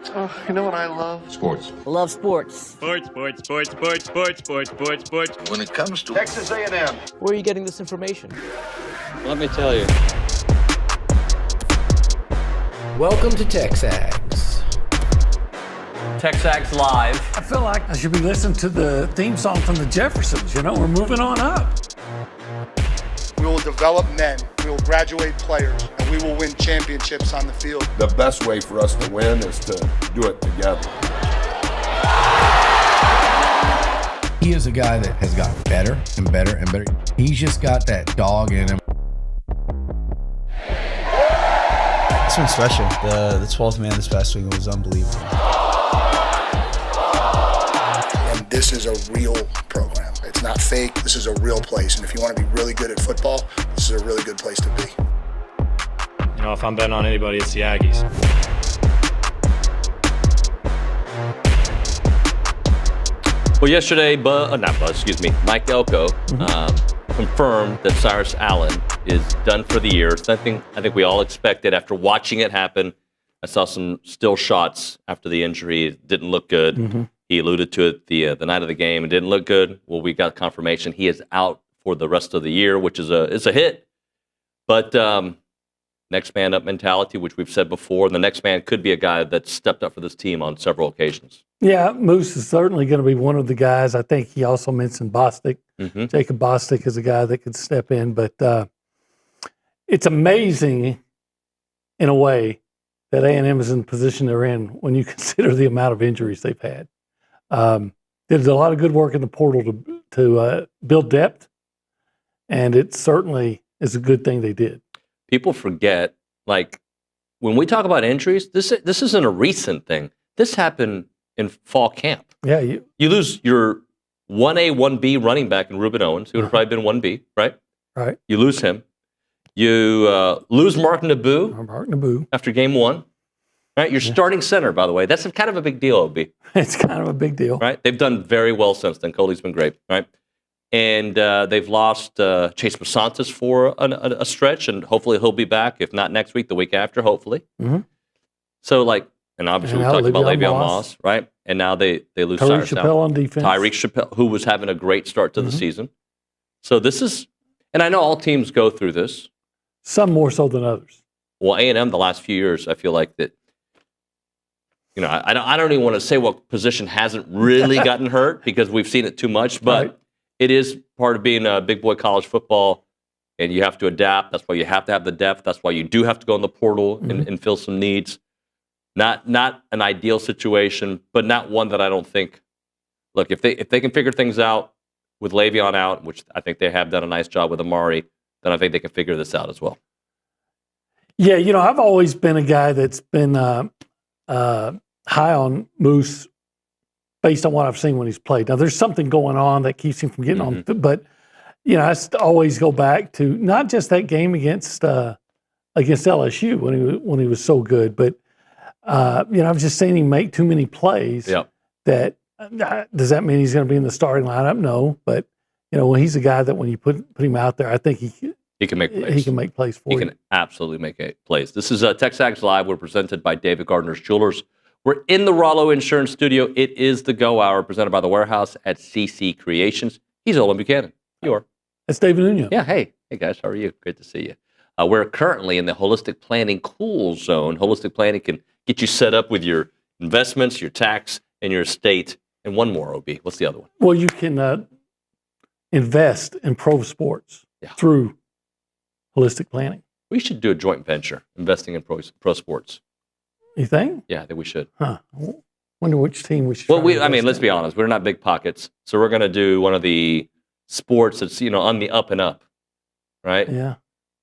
Oh, you know what I love? Sports. Love sports. Sports. When it comes to Texas A&M. Where are you getting this information? Let me tell you. Welcome to TexAgs. TexAgs Live. I feel like I should be listening to the theme song from the Jeffersons. You know, we're moving on up. We will develop men, we will graduate players, and we will win championships on the field. The best way for us to win is to do it together. He is a guy that has gotten better and better and better. He's just got that dog in him. This one's special. The 12th man this past week was unbelievable. And this is a real program. It's not fake. This is a real place. And if you want to be really good at football, this is a really good place to be. You know, if I'm betting on anybody, it's the Aggies. Well, yesterday, Mike Elko confirmed that Cyrus Allen is done for the year. Something I think we all expected after watching it happen. I saw some still shots after the injury. It didn't look good. Mm-hmm. He alluded to it the night of the game. It didn't look good. Well, we got confirmation he is out for the rest of the year, which is a hit. But next man up mentality, which we've said before, and the next man could be a guy that stepped up for this team on several occasions. Yeah, Moose is certainly going to be one of the guys. I think he also mentioned Bostic. Mm-hmm. Jacob Bostic is a guy that could step in. But it's amazing, in a way, that A&M is in the position they're in when you consider the amount of injuries they've had. Did a lot of good work in the portal to build depth, and it certainly is a good thing they did. People forget, like, when we talk about injuries, this isn't a recent thing. This happened in fall camp. Yeah, you lose your 1A, 1B running back in Ruben Owens, who would have probably been 1B, right? Right. You lose him. You lose Mark Naboo after game one. Right, your starting center, by the way. That's kind of a big deal, OB. It's kind of a big deal. Right? They've done very well since then. Cody's been great, right? And they've lost Chase Basantis for a stretch, and hopefully he'll be back, if not next week, the week after, hopefully. Mm-hmm. So, and obviously we talked about Le'Veon Moss, right? And now they lose Tyreek Chappelle on defense. Tyreek Chappelle, who was having a great start to the season. So this is, and I know all teams go through this. Some more so than others. Well, A&M the last few years, I feel like that, you know, I don't even want to say what position hasn't really gotten hurt because we've seen it too much, but it is part of being a big boy college football, and you have to adapt. That's why you have to have the depth. That's why you do have to go in the portal and fill some needs. Not an ideal situation, but not one that I don't think. Look, if they can figure things out with Le'Veon out, which I think they have done a nice job with Amari, then I think they can figure this out as well. Yeah, you know, I've always been a guy that's been high on Moose based on what I've seen when he's played. Now, there's something going on that keeps him from getting on, but, you know, I always go back to not just that game against LSU when he was so good, but, you know, I've just seen him make too many plays. Yep. That does that mean he's going to be in the starting lineup? No, but, you know, he's a guy that when you put him out there, I think he can make plays. He can make plays for you. He can absolutely make plays. This is TexAgs Live. We're presented by David Gardner's Jewelers. We're in the Rollo Insurance Studio. It is the Go Hour, presented by the Warehouse at CC Creations. He's Olin Buchanan. You are. That's David Nuño. Yeah, hey guys, how are you? Great to see you. We're currently in the Holistic Planning Cool Zone. Holistic Planning can get you set up with your investments, your tax, and your estate. And one more, OB. What's the other one? Well, you can invest in pro sports through Holistic Planning. We should do a joint venture, investing in pro sports. You think? Yeah, I think we should. Huh. Wonder which team we should. Well, let's be honest. We're not big pockets, so we're going to do one of the sports that's on the up and up, right? Yeah.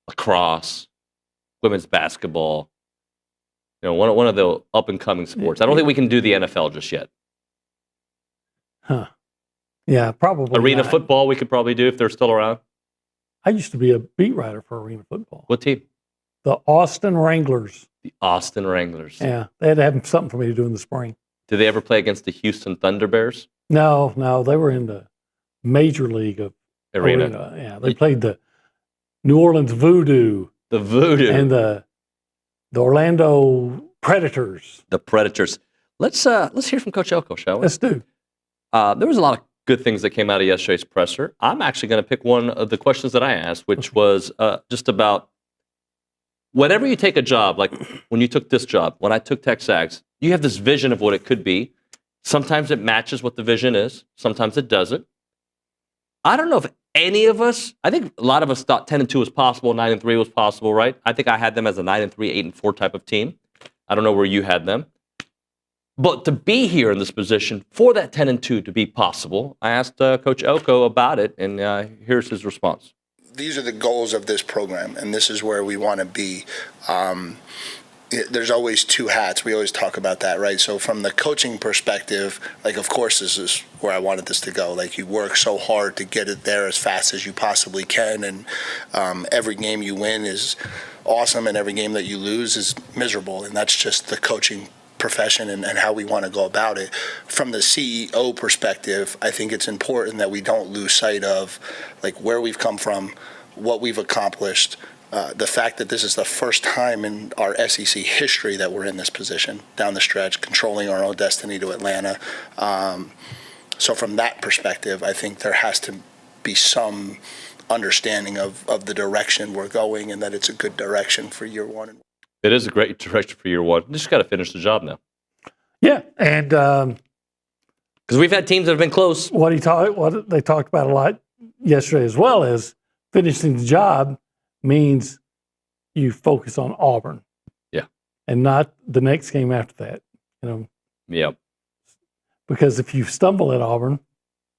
Lacrosse, women's basketball. One of the up and coming sports. I don't think we can do the NFL just yet. Huh. Yeah, probably. Arena football we could probably do if they're still around. I used to be a beat writer for arena football. What team? The Austin Wranglers. The Austin Wranglers. Yeah, they had to have something for me to do in the spring. Did they ever play against the Houston Thunder Bears? No, they were in the major league of arena. Yeah, they played the New Orleans Voodoo. The Voodoo. And the Orlando Predators. The Predators. Let's hear from Coach Elko, shall we? Let's do. There was a lot of good things that came out of yesterday's presser. I'm actually going to pick one of the questions that I asked, which was just about whenever you take a job, like when you took this job, when I took TexAgs, you have this vision of what it could be. Sometimes it matches what the vision is. Sometimes it doesn't. I don't know if any of us, I think a lot of us thought 10-2 was possible, 9-3 was possible, right? I think I had them as a 9-3, 8-4 type of team. I don't know where you had them. But to be here in this position, for that 10-2 to be possible, I asked Coach Elko about it, and here's his response. These are the goals of this program, and this is where we want to be. There's always two hats. We always talk about that, right? So from the coaching perspective, like, of course, this is where I wanted this to go. Like, you work so hard to get it there as fast as you possibly can, and every game you win is awesome, and every game that you lose is miserable, and that's just the coaching profession and how we want to go about it. From the CEO perspective, I think it's important that we don't lose sight of, like, where we've come from, what we've accomplished, the fact that this is the first time in our SEC history that we're in this position down the stretch, controlling our own destiny to Atlanta. So from that perspective, I think there has to be some understanding of the direction we're going, and that it's a good direction for year one. It is a great direction for year one. You just got to finish the job now. Yeah, and because we've had teams that have been close. What they talked about a lot yesterday as well is finishing the job means you focus on Auburn. Yeah. And not the next game after that, Yep. Because if you stumble at Auburn,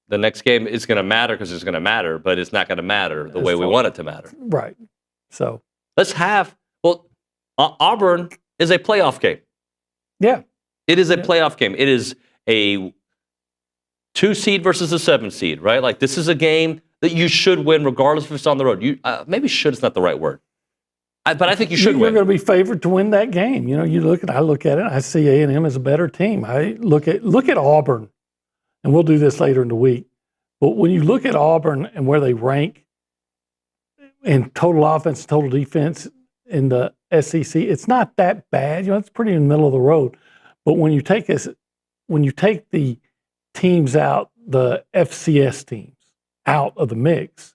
the next game is going to matter because it's going to matter, but it's not going to matter the way we want it to matter. Right. So Auburn is a playoff game. Yeah. It is a playoff game. It is a 2 seed versus a 7 seed, right? Like, this is a game that you should win regardless if it's on the road. Maybe should is not the right word. But I think you should win. You're going to be favored to win that game. I look at it, I see A&M as a better team. I look at Auburn, and we'll do this later in the week. But when you look at Auburn and where they rank in total offense, total defense in the SEC, it's not that bad. It's pretty in the middle of the road. But when you take the teams out, the FCS teams out of the mix,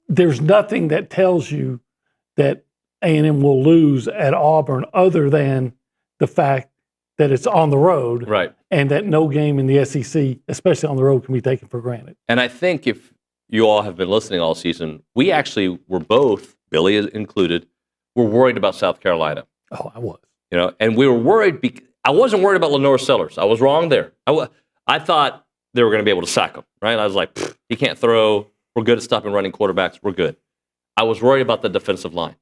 there's nothing that tells you that A&M will lose at Auburn other than the fact that it's on the road, right? And that no game in the SEC, especially on the road, can be taken for granted. And I think if you all have been listening all season, we actually were both, Billy included, were worried about South Carolina. Oh, I was. And we were worried. I wasn't worried about Lenore Sellers. I was wrong there. I thought they were going to be able to sack him, right? I was like, he can't throw. We're good at stopping running quarterbacks. We're good. I was worried about the defensive line.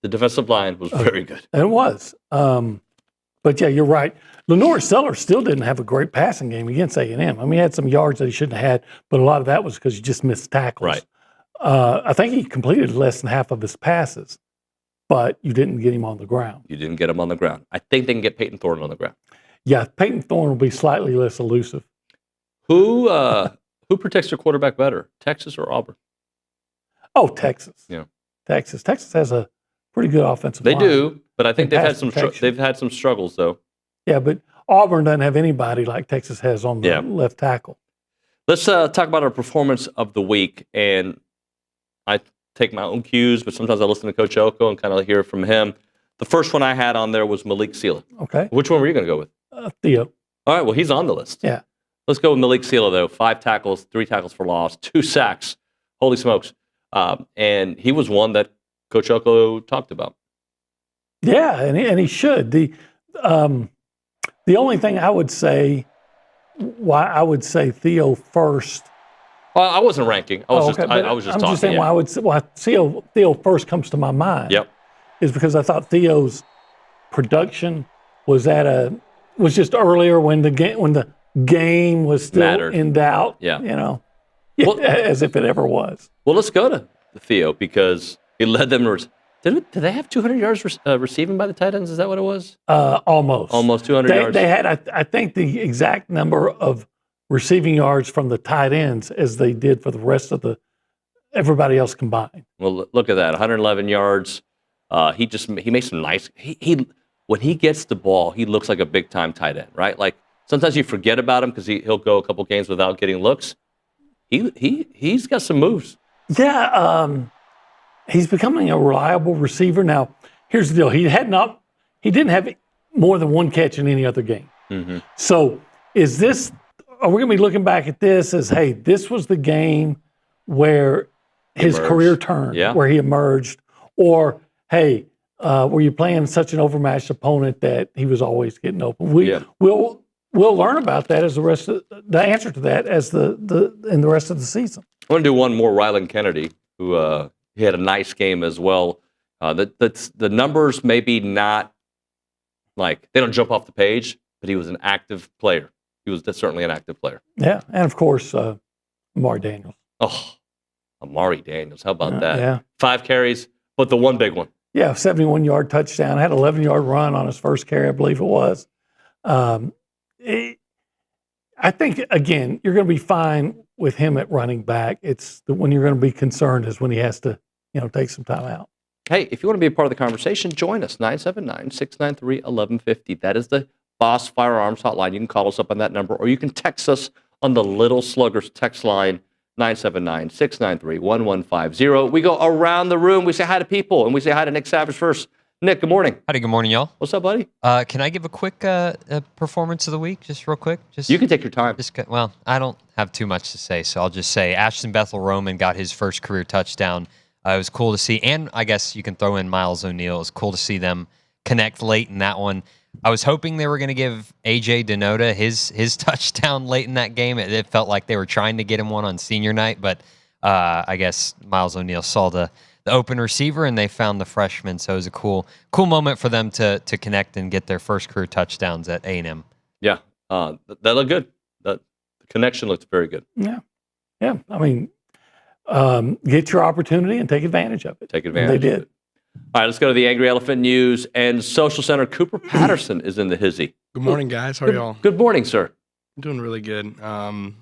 The defensive line was very good. It was. But, yeah, you're right. Lenore Sellers still didn't have a great passing game against A&M. I mean, he had some yards that he shouldn't have had, but a lot of that was because he just missed tackles. Right. I think he completed less than half of his passes, but you didn't get him on the ground. You didn't get him on the ground. I think they can get Peyton Thorne on the ground. Yeah, Peyton Thorne will be slightly less elusive. Who protects their quarterback better, Texas or Auburn? Oh, Texas. Yeah, Texas. Texas has a pretty good offensive line. They do, but I think they've had some struggles though. Yeah, but Auburn doesn't have anybody like Texas has on the left tackle. Let's talk about our performance of the week, and I take my own cues, but sometimes I listen to Coach Elko and kind of hear from him. The first one I had on there was Malik Sealer. Okay. Which one were you going to go with? Theo. All right, well, he's on the list. Yeah. Let's go with Malik Sealer, though. 5 tackles, 3 tackles for loss, 2 sacks. Holy smokes. And he was one that Coach Elko talked about. Yeah, and he should. The only thing I would say, why I would say Theo first. Well, I wasn't ranking. I was just talking. I'm just saying why Theo first comes to my mind. Yep. Is because I thought Theo's production was just earlier when the game was still in doubt. Yeah. As if it ever was. Well, let's go to Theo because he led them. Did they have 200 yards receiving by the tight ends? Is that what it was? Almost. Almost 200 yards. They had, I think, the exact number of receiving yards from the tight ends as they did for the rest of everybody else combined. Well, look at that, 111 yards. He made some nice. when he gets the ball, he looks like a big-time tight end, right? Like, sometimes you forget about him because he'll go a couple games without getting looks. He's got some moves. Yeah, he's becoming a reliable receiver. Now, here's the deal. He didn't have more than one catch in any other game. Mm-hmm. So are we going to be looking back at this as, hey, this was the game where his career turned, where he emerged? Or, hey, were you playing such an overmatched opponent that he was always getting open? We'll learn about that as the answer to that as in the rest of the season. I want to do one more. Rylan Kennedy, who he had a nice game as well. The numbers maybe not like they don't jump off the page, but he was an active player. He was certainly an active player. Yeah, and of course, Amari Daniels. Oh, Amari Daniels. How about that? Yeah. 5 carries, but the one big one. Yeah, 71-yard touchdown. Had an 11-yard run on his first carry, I believe it was. I think, again, you're going to be fine with him at running back. It's when you're going to be concerned is when he has to, take some time out. Hey, if you want to be a part of the conversation, join us, 979-693-1150. That is the Boss Firearms Hotline. You can call us up on that number, or you can text us on the Little Sluggers text line, 979-693-1150. We go around the room. We say hi to people, and we say hi to Nick Savage first. Nick, good morning. Howdy, good morning, y'all. What's up, buddy? Can I give a quick performance of the week, just real quick? You can take your time. Well, I don't have too much to say, so I'll just say Ashton Bethel-Roman got his first career touchdown. It was cool to see, and I guess you can throw in Miles O'Neal. It was cool to see them connect late in that one. I was hoping they were going to give A.J. Denoda his touchdown late in that game. It felt like they were trying to get him one on senior night, but I guess Miles O'Neal saw the open receiver, and they found the freshman. So it was a cool moment for them to connect and get their first career touchdowns at A&M. Yeah, that looked good. The connection looked very good. Yeah. I mean, get your opportunity and take advantage of it. Take advantage. And they did. All right, let's go to the Angry Elephant News and Social Center. Cooper Patterson is in the hizzy. Good morning, guys. How are y'all? Good morning, sir. I'm doing really good. Got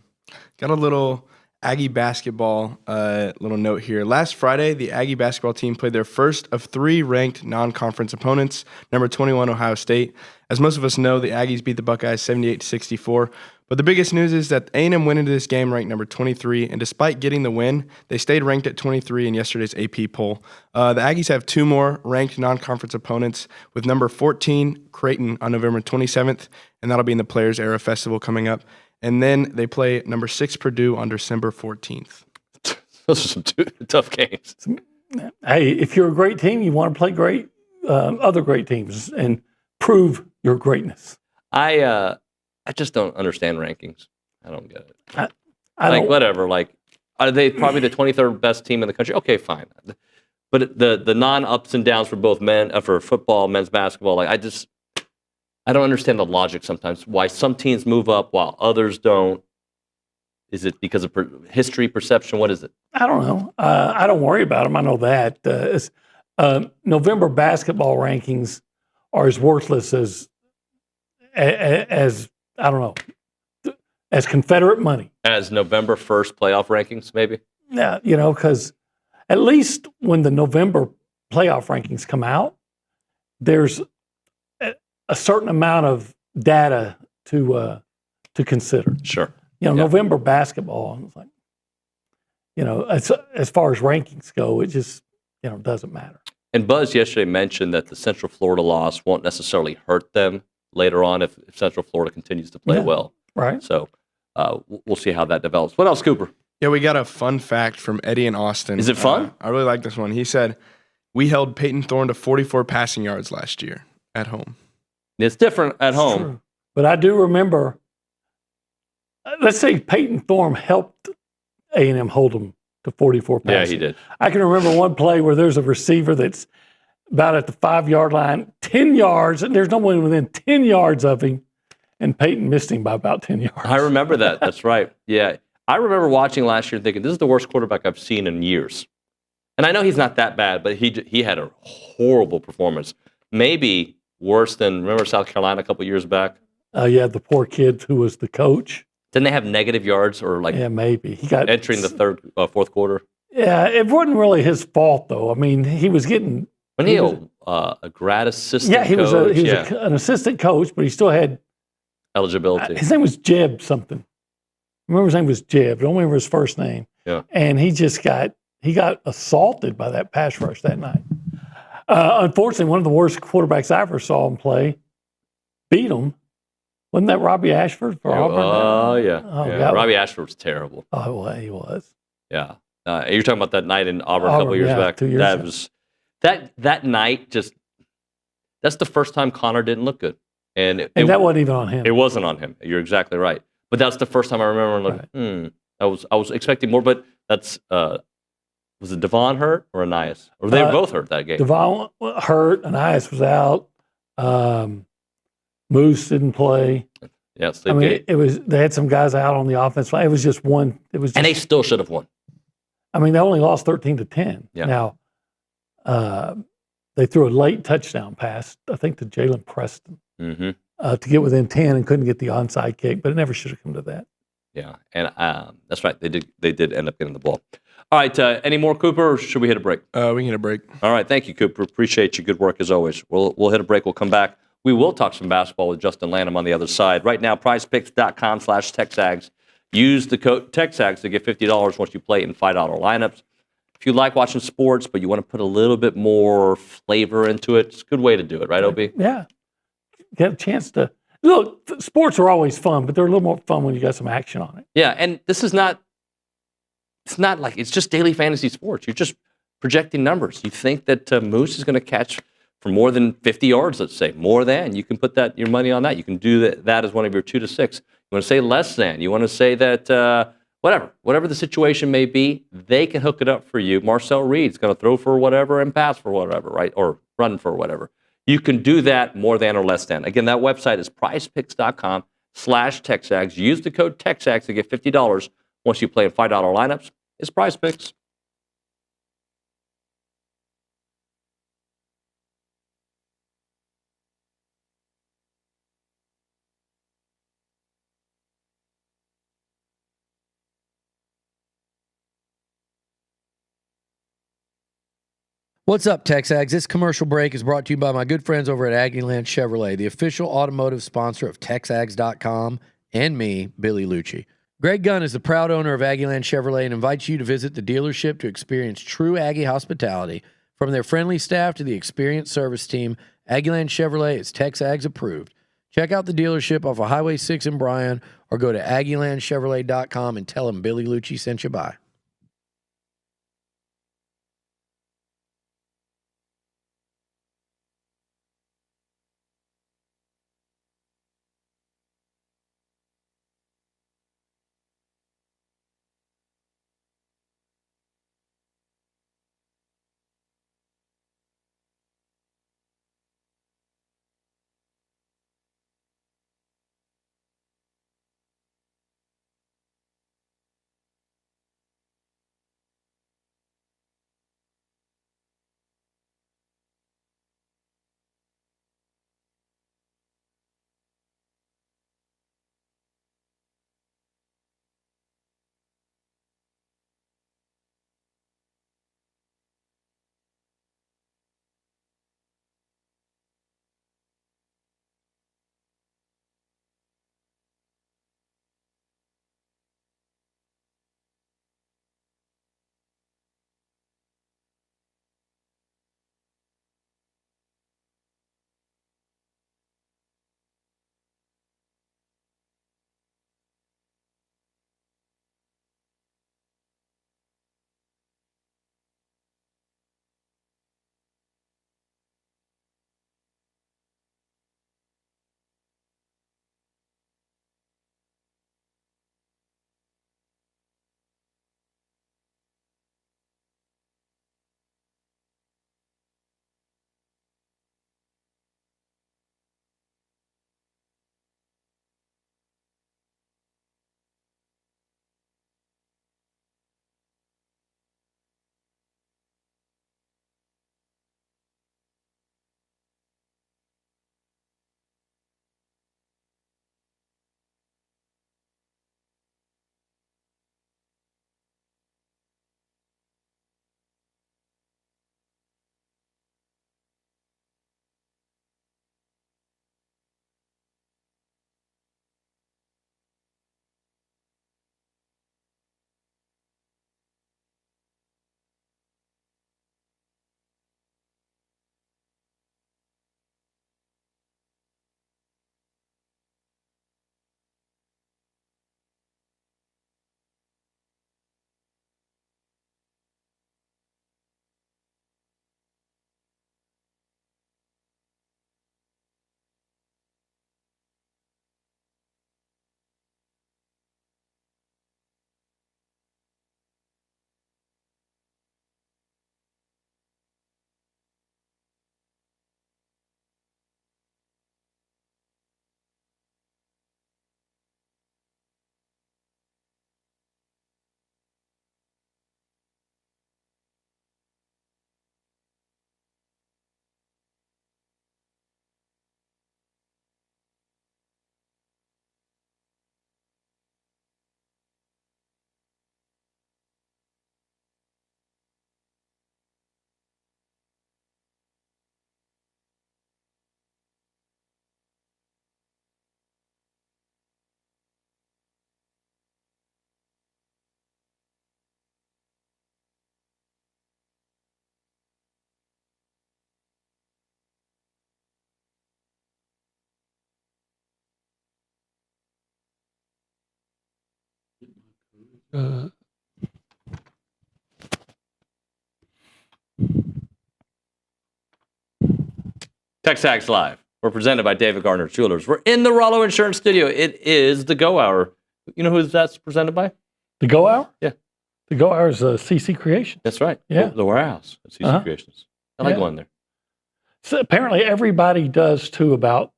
a little Aggie basketball little note here. Last Friday, the Aggie basketball team played their first of 3 ranked non-conference opponents, number 21 Ohio State. As most of us know, the Aggies beat the Buckeyes 78-64. But the biggest news is that A&M went into this game ranked number 23, and despite getting the win, they stayed ranked at 23 in yesterday's AP poll. The Aggies have 2 more ranked non-conference opponents, with number 14, Creighton, on November 27th, and that'll be in the Players Era Festival coming up. And then they play number 6, Purdue, on December 14th. Those are some tough games. Hey, if you're a great team, you want to play great other great teams and prove your greatness. I just don't understand rankings. I don't get it. I don't, whatever. Like, are they probably the 23rd best team in the country? Okay, fine. But the non-ups and downs for both men, for football, men's basketball, I don't understand the logic sometimes. Why some teams move up while others don't. Is it because of history, perception? What is it? I don't know. I don't worry about them. I know that. November basketball rankings are as worthless as I don't know, as Confederate money. As November 1st playoff rankings, maybe? Yeah, because at least when the November playoff rankings come out, there's a certain amount of data to consider. Sure. November basketball, it's like, as far as rankings go, it just, doesn't matter. And Buzz yesterday mentioned that the Central Florida loss won't necessarily hurt them later on if Central Florida continues to play well. Right. So we'll see how that develops. What else, Cooper? Yeah, we got a fun fact from Eddie in Austin. Is it fun? I really like this one. He said, we held Peyton Thorne to 44 passing yards last year at home. It's different at home. True. But I do remember, let's say Peyton Thorne helped A&M hold them to 44 passes. Yeah, he did. I can remember one play where there's a receiver that's about at the 5-yard line, 10 yards, and there's no one within 10 yards of him, and Peyton missed him by about 10 yards. I remember that. That's right. Yeah. I remember watching last year and thinking, this is the worst quarterback I've seen in years. And I know he's not that bad, but he had a horrible performance. Maybe worse than, remember South Carolina a couple years back? Yeah, the poor kid who was the coach. Didn't they have negative yards or Yeah, maybe. He got entering the fourth quarter? Yeah, it wasn't really his fault, though. I mean, he was getting... O'Neal a grad assistant. Yeah, he was coach. an assistant coach, but he still had eligibility. His name was Jeb something. I remember his name was Jeb. I don't remember his first name. Yeah. And he got assaulted by that pass rush that night. Unfortunately, one of the worst quarterbacks I ever saw him play beat him. Wasn't that Robbie Ashford for Auburn? Oh, yeah. God. Robbie Ashford was terrible. Oh, well, he was. Yeah. You're talking about that night in Auburn a couple years back. 2 years that ago. was that night. That's the first time Connor didn't look good, and that wasn't even on him. It wasn't on him. You're exactly right. But that's the first time I remember. I was expecting more, but that's was it Devon hurt or Anias? Or they were both hurt that game? Devon hurt. Anias was out. Moose didn't play. Yes, they had some guys out on the offense line. It was just one. And they still should have won. I mean, they only lost 13-10. Yeah. Now, they threw a late touchdown pass, I think, to Jalen Preston to get within 10 and couldn't get the onside kick, but it never should have come to that. Yeah, and that's right. They did end up getting the ball. All right, any more, Cooper, or should we hit a break? We can hit a break. All right, thank you, Cooper. Appreciate you. Good work as always. We'll hit a break. We'll come back. We will talk some basketball with Justin Lanham on the other side. Right now, prizepicks.com/TexAgs. Use the code TexAgs to get $50 once you play in $5 lineups. If you like watching sports, but you want to put a little bit more flavor into it, it's a good way to do it, right, OB? Yeah. Get a chance to look. Sports are always fun, but they're a little more fun when you got some action on it. Yeah, and this is not. It's not like it's just daily fantasy sports. You're just projecting numbers. You think that Moose is going to catch for more than 50 yards, let's say, more than, you can put your money on that. You can do that as one of your 2 to 6. You want to say less than. You want to say that whatever the situation may be, they can hook it up for you. Marcel Reed's going to throw for whatever and pass for whatever, right? Or run for whatever. You can do that more than or less than. Again, that website is prizepicks.com/TexAgs. Use the code TexAgs to get $50 once you play in $5 lineups. It's Prize Picks. What's up, TexAgs? This commercial break is brought to you by my good friends over at Aggieland Chevrolet, the official automotive sponsor of TexAgs.com and me, Billy Lucci. Greg Gunn is the proud owner of Aggieland Chevrolet and invites you to visit the dealership to experience true Aggie hospitality. From their friendly staff to the experienced service team, Aggieland Chevrolet is TexAgs approved. Check out the dealership off of Highway 6 in Bryan or go to AggielandChevrolet.com and tell them Billy Lucci sent you by. TexAgs Live. We're presented by David Gardner Jewelers. We're in the Rollo Insurance Studio. It is the Go Hour. You know who that's presented by? The Go Hour? Yeah. The Go Hour is CC Creation. That's right. Yeah. The warehouse at CC Creations. I like going there. So apparently everybody does too about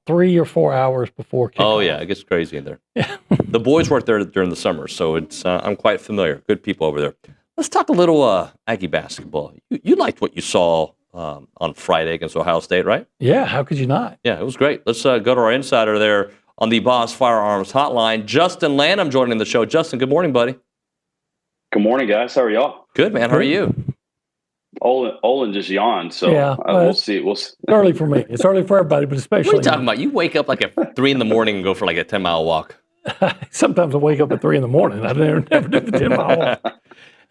3 or 4 hours before kickoff. Oh, yeah. It gets crazy in there. Yeah. The boys work there during the summer, so it's I'm quite familiar. Good people over there. Let's talk a little Aggie basketball. You liked what you saw on Friday against Ohio State, right? Yeah, how could you not? Yeah, it was great. Let's go to our insider there on the Boss Firearms Hotline. Justin Lanham joining the show. Justin, good morning, buddy. Good morning, guys. How are y'all? Good, man. How are you? Olin just yawned, so we'll see. It's early for me. It's early for everybody, but especially. What are you talking about? You wake up like at 3 in the morning and go for like a 10-mile walk. Sometimes I wake up at 3 in the morning. I never did the 10-mile walk.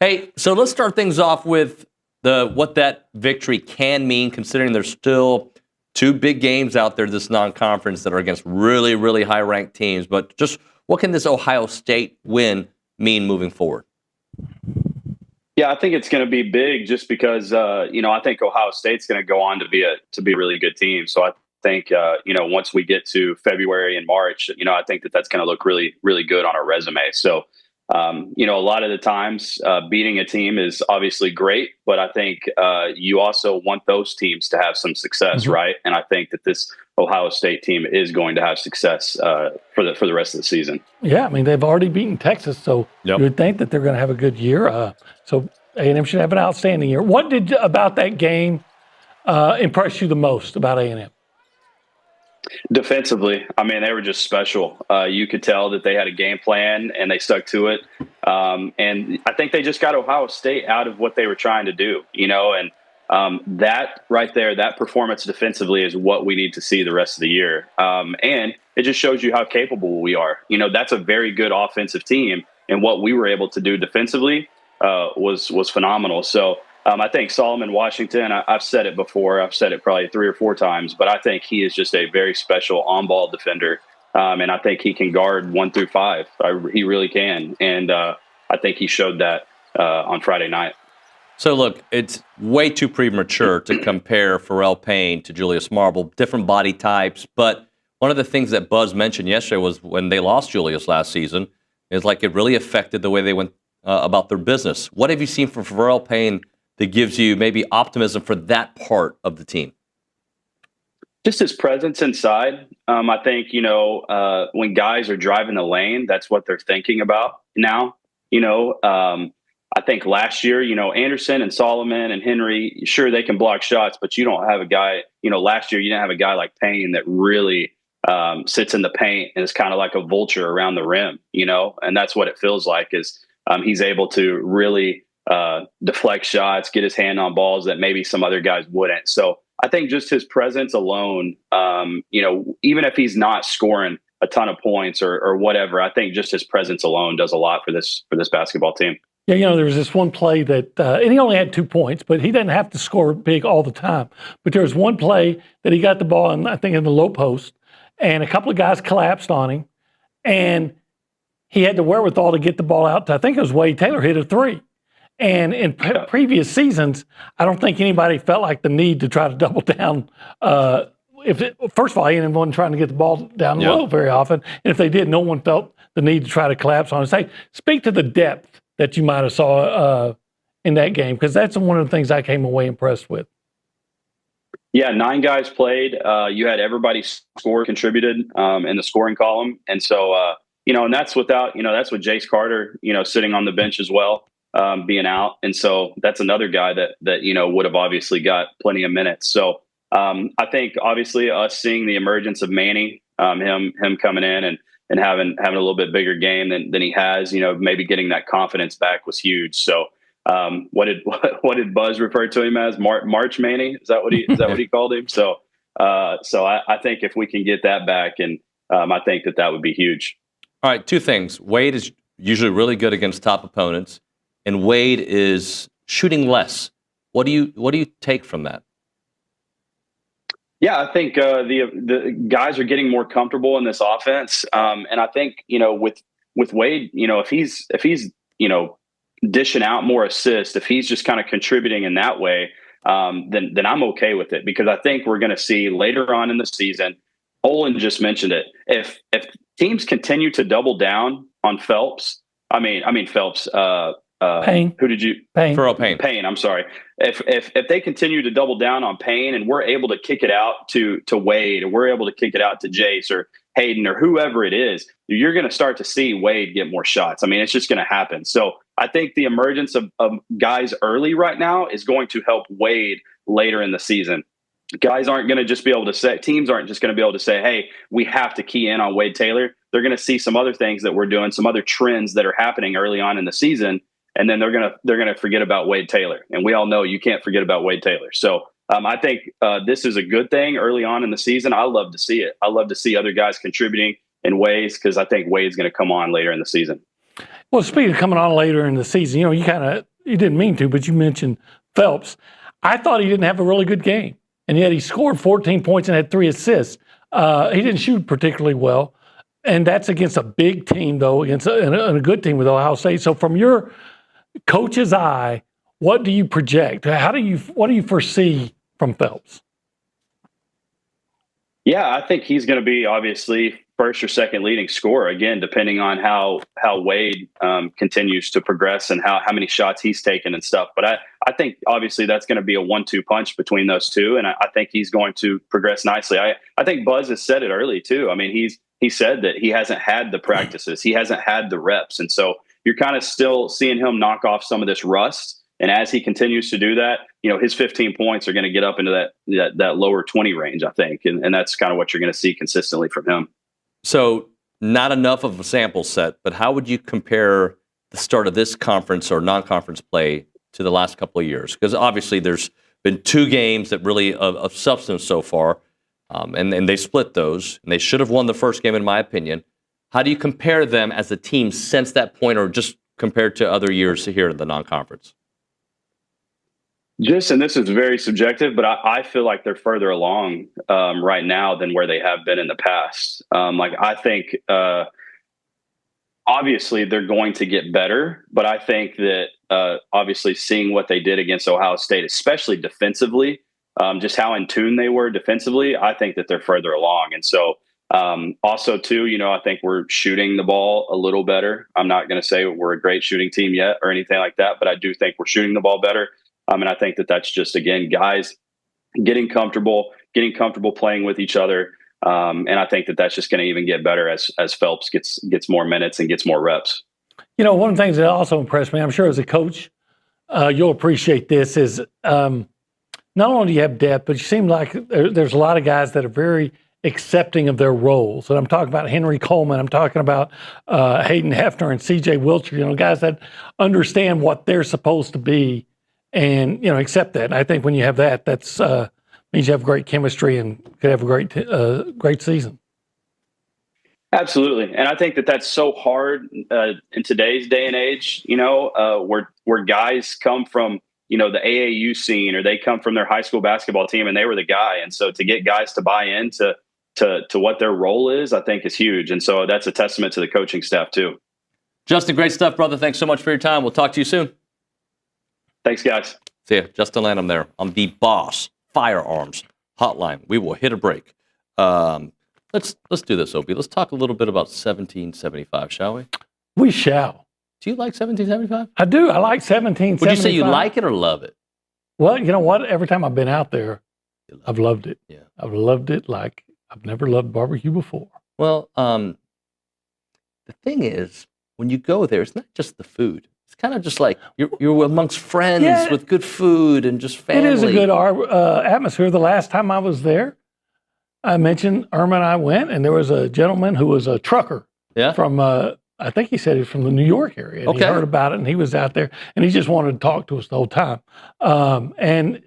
Hey, so let's start things off with what that victory can mean, considering there's still 2 big games out there this non-conference that are against really, really high-ranked teams. But just what can this Ohio State win mean moving forward? Yeah, I think it's going to be big just because, I think Ohio State's going to go on to be a really good team. So I think, once we get to February and March, I think that's going to look really, really good on our resume. So, a lot of the times beating a team is obviously great, but I think you also want those teams to have some success, right? And I think that this Ohio State team is going to have success for the rest of the season. Yeah, I mean, they've already beaten Texas, so you would think that they're going to have a good year. So A&M should have an outstanding year. What did about that game impress you the most about A&M? Defensively, I mean, they were just special. You could tell that they had a game plan and they stuck to it. And I think they just got Ohio State out of what they were trying to do, and that right there, that performance defensively is what we need to see the rest of the year. And it just shows you how capable we are. That's a very good offensive team. And what we were able to do defensively was phenomenal. So I think Solomon Washington, I've said it before. I've said it probably 3 or 4 times, but I think he is just a very special on-ball defender. And I think he can guard 1 through 5. He really can. And I think he showed that on Friday night. So, look, it's way too premature to compare Pharrell Payne to Julius Marble, different body types. But one of the things that Buzz mentioned yesterday was when they lost Julius last season, is like it really affected the way they went about their business. What have you seen from Pharrell Payne that gives you maybe optimism for that part of the team? Just his presence inside. I think, when guys are driving the lane, that's what they're thinking about now. I think last year, Anderson and Solomon and Henry, sure, they can block shots, but you don't have a guy, last year you didn't have a guy like Payne that really sits in the paint and is kind of like a vulture around the rim, and that's what it feels like is he's able to really deflect shots, get his hand on balls that maybe some other guys wouldn't. So I think just his presence alone, even if he's not scoring a ton of points or whatever, I think just his presence alone does a lot for this basketball team. Yeah, there was this one play that, and he only had 2 points, but he doesn't have to score big all the time. But there was one play that he got the ball, in, I think, in the low post, and a couple of guys collapsed on him, and he had the wherewithal to get the ball out to, I think it was Wade Taylor, hit a 3. And in previous seasons, I don't think anybody felt like the need to try to double down. First of all, A&M wasn't trying to get the ball down low very often, and if they did, no one felt the need to try to collapse on it. Speak to the depth that you might have saw in that game, because that's one of the things I came away impressed with. Yeah, 9 guys played. You had everybody contributed in the scoring column. And so, and that's without, that's with Jace Carter, sitting on the bench as well, being out. And so that's another guy that would have obviously got plenty of minutes. So I think obviously us seeing the emergence of Manny, him coming in and having a little bit bigger game than he has, maybe getting that confidence back was huge. So what did Buzz refer to him as? March Manny? Is that what he called him? So I think if we can get that back, and I think that would be huge. All right, 2 things. Wade is usually really good against top opponents, and Wade is shooting less. What do you take from that? Yeah, I think the guys are getting more comfortable in this offense, and I think with with Wade, if he's dishing out more assists, if he's just kind of contributing in that way, then I'm okay with it, because I think we're going to see later on in the season. Olin just mentioned it. If teams continue to double down on Phelps, Phelps. Payne. Who did you? Payne. Payne. I'm sorry. If they continue to double down on Payne, and we're able to kick it out to Wade, or we're able to kick it out to Jace or Hayden or whoever it is, you're going to start to see Wade get more shots. it's just going to happen. So I think the emergence of guys early right now is going to help Wade later in the season. Guys aren't going to just be able to say, teams aren't just going to be able to say, hey, we have to key in on Wade Taylor. They're going to see some other things that we're doing, some other trends that are happening early on in the season, and then they're going to forget about Wade Taylor. And we all know you can't forget about Wade Taylor. So I think this is a good thing early on in the season. I love to see it. I love to see other guys contributing in ways, because I think Wade's going to come on later in the season. Well, speaking of coming on later in the season, you didn't mean to, but you mentioned Phelps. I thought he didn't have a really good game, and yet he scored 14 points and had 3 assists. He didn't shoot particularly well, and that's against a big team, though, against a good team with Ohio State. So from your coach's eye, what do you project? What do you foresee from Phelps? Yeah, I think he's going to be obviously first or second leading scorer, again, depending on how Wade continues to progress and how many shots he's taken and stuff. But I think obviously that's going to be a 1-2 punch between those two, and I think he's going to progress nicely. I think Buzz has said it early too. He said that he hasn't had the practices, he hasn't had the reps, and so you're kind of still seeing him knock off some of this rust. And as he continues to do that, his 15 points are going to get up into that lower 20 range, I think. And that's kind of what you're going to see consistently from him. So not enough of a sample set, but how would you compare the start of this conference or non-conference play to the last couple of years? Because obviously there's been 2 games that really of substance so far, and they split those, and they should have won the first game, in my opinion. How do you compare them as a team since that point, or just compared to other years here in the non-conference? And this is very subjective, but I feel like they're further along right now than where they have been in the past. I think obviously they're going to get better, but I think that obviously seeing what they did against Ohio State, especially defensively, just how in tune they were defensively, I think that they're further along. And so also too, I think we're shooting the ball a little better. I'm not going to say we're a great shooting team yet or anything like that, but I do think we're shooting the ball better. And I think that that's just, again, guys getting comfortable playing with each other. And I think that that's just going to even get better as Phelps gets more minutes and gets more reps. One of the things that also impressed me, I'm sure as a coach, you'll appreciate this, is not only do you have depth, but you seem like there's a lot of guys that are very accepting of their roles. And I'm talking about Henry Coleman. I'm talking about Hayden Hefner and C.J. Wilcher, guys that understand what they're supposed to be and, accept that. And I think when you have that, that's means you have great chemistry and could have a great season. Absolutely. And I think that that's so hard in today's day and age, where guys come from, the AAU scene, or they come from their high school basketball team and they were the guy. And so to get guys to buy into what their role is, I think is huge. And so that's a testament to the coaching staff too. Justin, great stuff, brother. Thanks so much for your time. We'll talk to you soon. Thanks, guys. See ya. Justin Lanham there on the Boss Firearms Hotline. We will hit a break. Let's do this, Opie. Let's talk a little bit about 1775, shall we? We shall. Do you like 1775? I do. I like 1775. Would you say you like it or love it? Well, you know what? Every time I've been out there, I've loved it. Yeah. I've loved it like I've never loved barbecue before. Well, the thing is, when you go there, it's not just the food. It's kind of just like you're amongst friends with good food and just family. It is a good atmosphere. The last time I was there, I mentioned Irma and I went, and there was a gentleman who was a trucker from, I think he said he was from the New York area. And he heard about it, and he was out there, and he just wanted to talk to us the whole time. And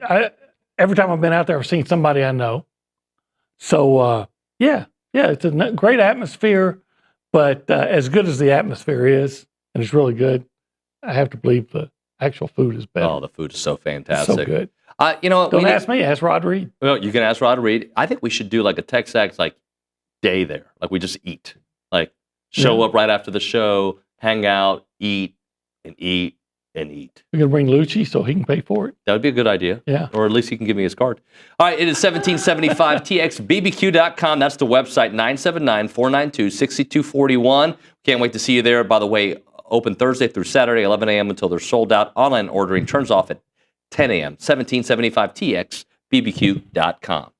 every time I've been out there, I've seen somebody I know. So, it's a great atmosphere, but as good as the atmosphere is, and it's really good, I have to believe the actual food is better. Oh, the food is so fantastic. So good. Don't ask me, ask Rod Reed. Well, you can ask Rod Reed. I think we should do like a TexAgs day there. Like we just eat. Like show up right after the show, hang out, eat, and eat, and eat. We're going to bring Lucci so he can pay for it. That would be a good idea. Yeah. Or at least he can give me his card. All right, it is 1775 TXBBQ.com. That's the website, 979-492-6241. Can't wait to see you there. By the way, open Thursday through Saturday, 11 a.m. until they're sold out. Online ordering turns off at 10 a.m. 1775 TXBBQ.com.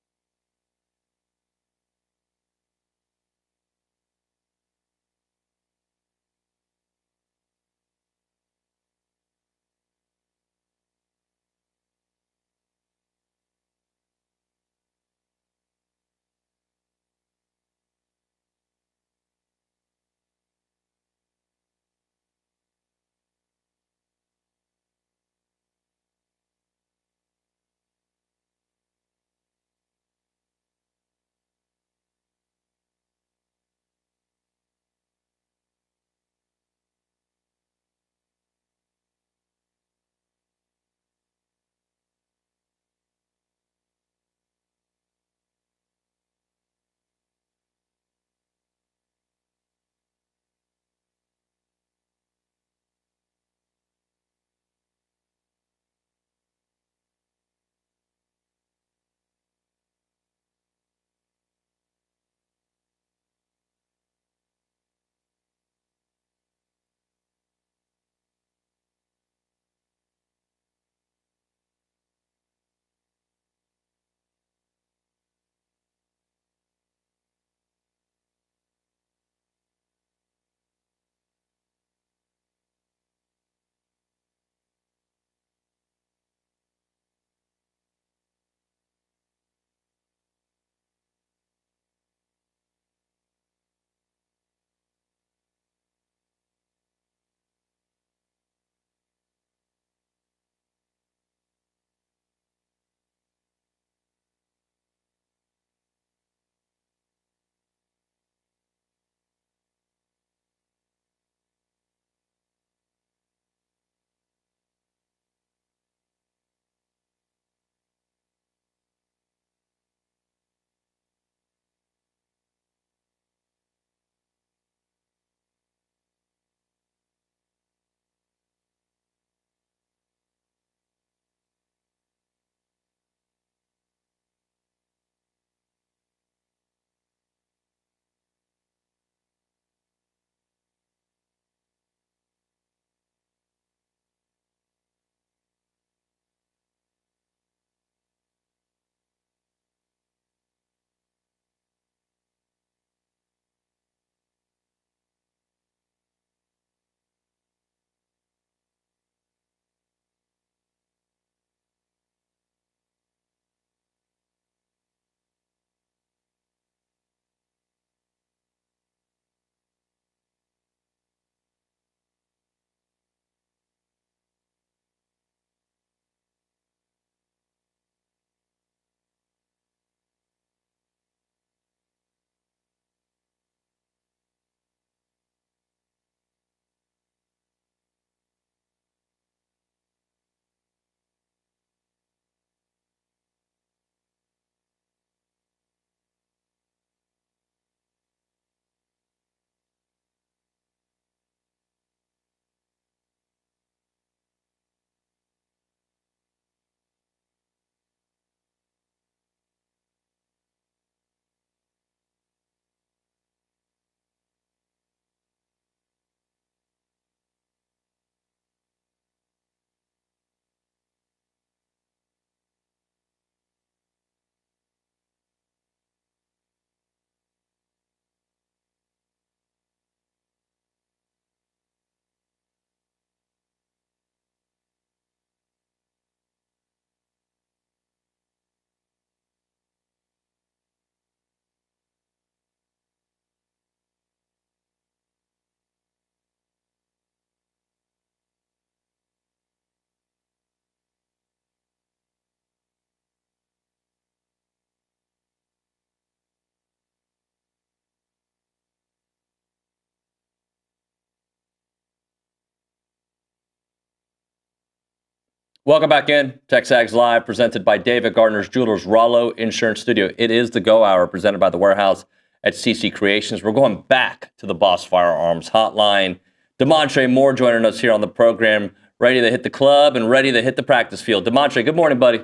Welcome back in. TexAgs Live, presented by David Gardner's Jewelers, Rollo Insurance Studio. It is the Go Hour, presented by The Warehouse at CC Creations. We're going back to the Boss Firearms Hotline. Damontre Moore joining us here on the program, ready to hit the club and ready to hit the practice field. Damontre, good morning, buddy.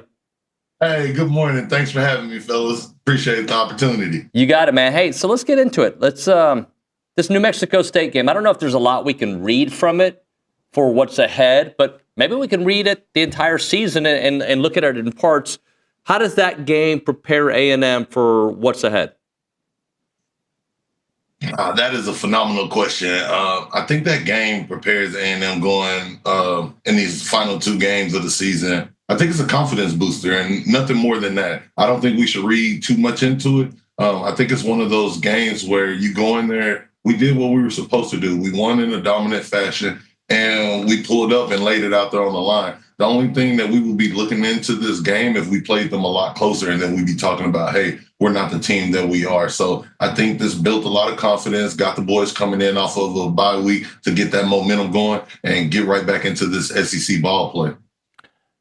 Hey, good morning. Thanks for having me, fellas. Appreciate the opportunity. You got it, man. Hey, so let's get into it. Let's this New Mexico State game. I don't know if there's a lot we can read from it for what's ahead, but maybe we can read it the entire season and look at it in parts. How does that game prepare A&M for what's ahead? That is a phenomenal question. I think that game prepares A&M going in these final 2 games of the season. I think it's a confidence booster and nothing more than that. I don't think we should read too much into it. I think it's one of those games where you go in there, we did what we were supposed to do. We won in a dominant fashion, and we pulled up and laid it out there on the line. The only thing that we would be looking into this game if we played them a lot closer, and then we'd be talking about, hey, we're not the team that we are. So I think this built a lot of confidence, got the boys coming in off of a bye week to get that momentum going and get right back into this SEC ball play.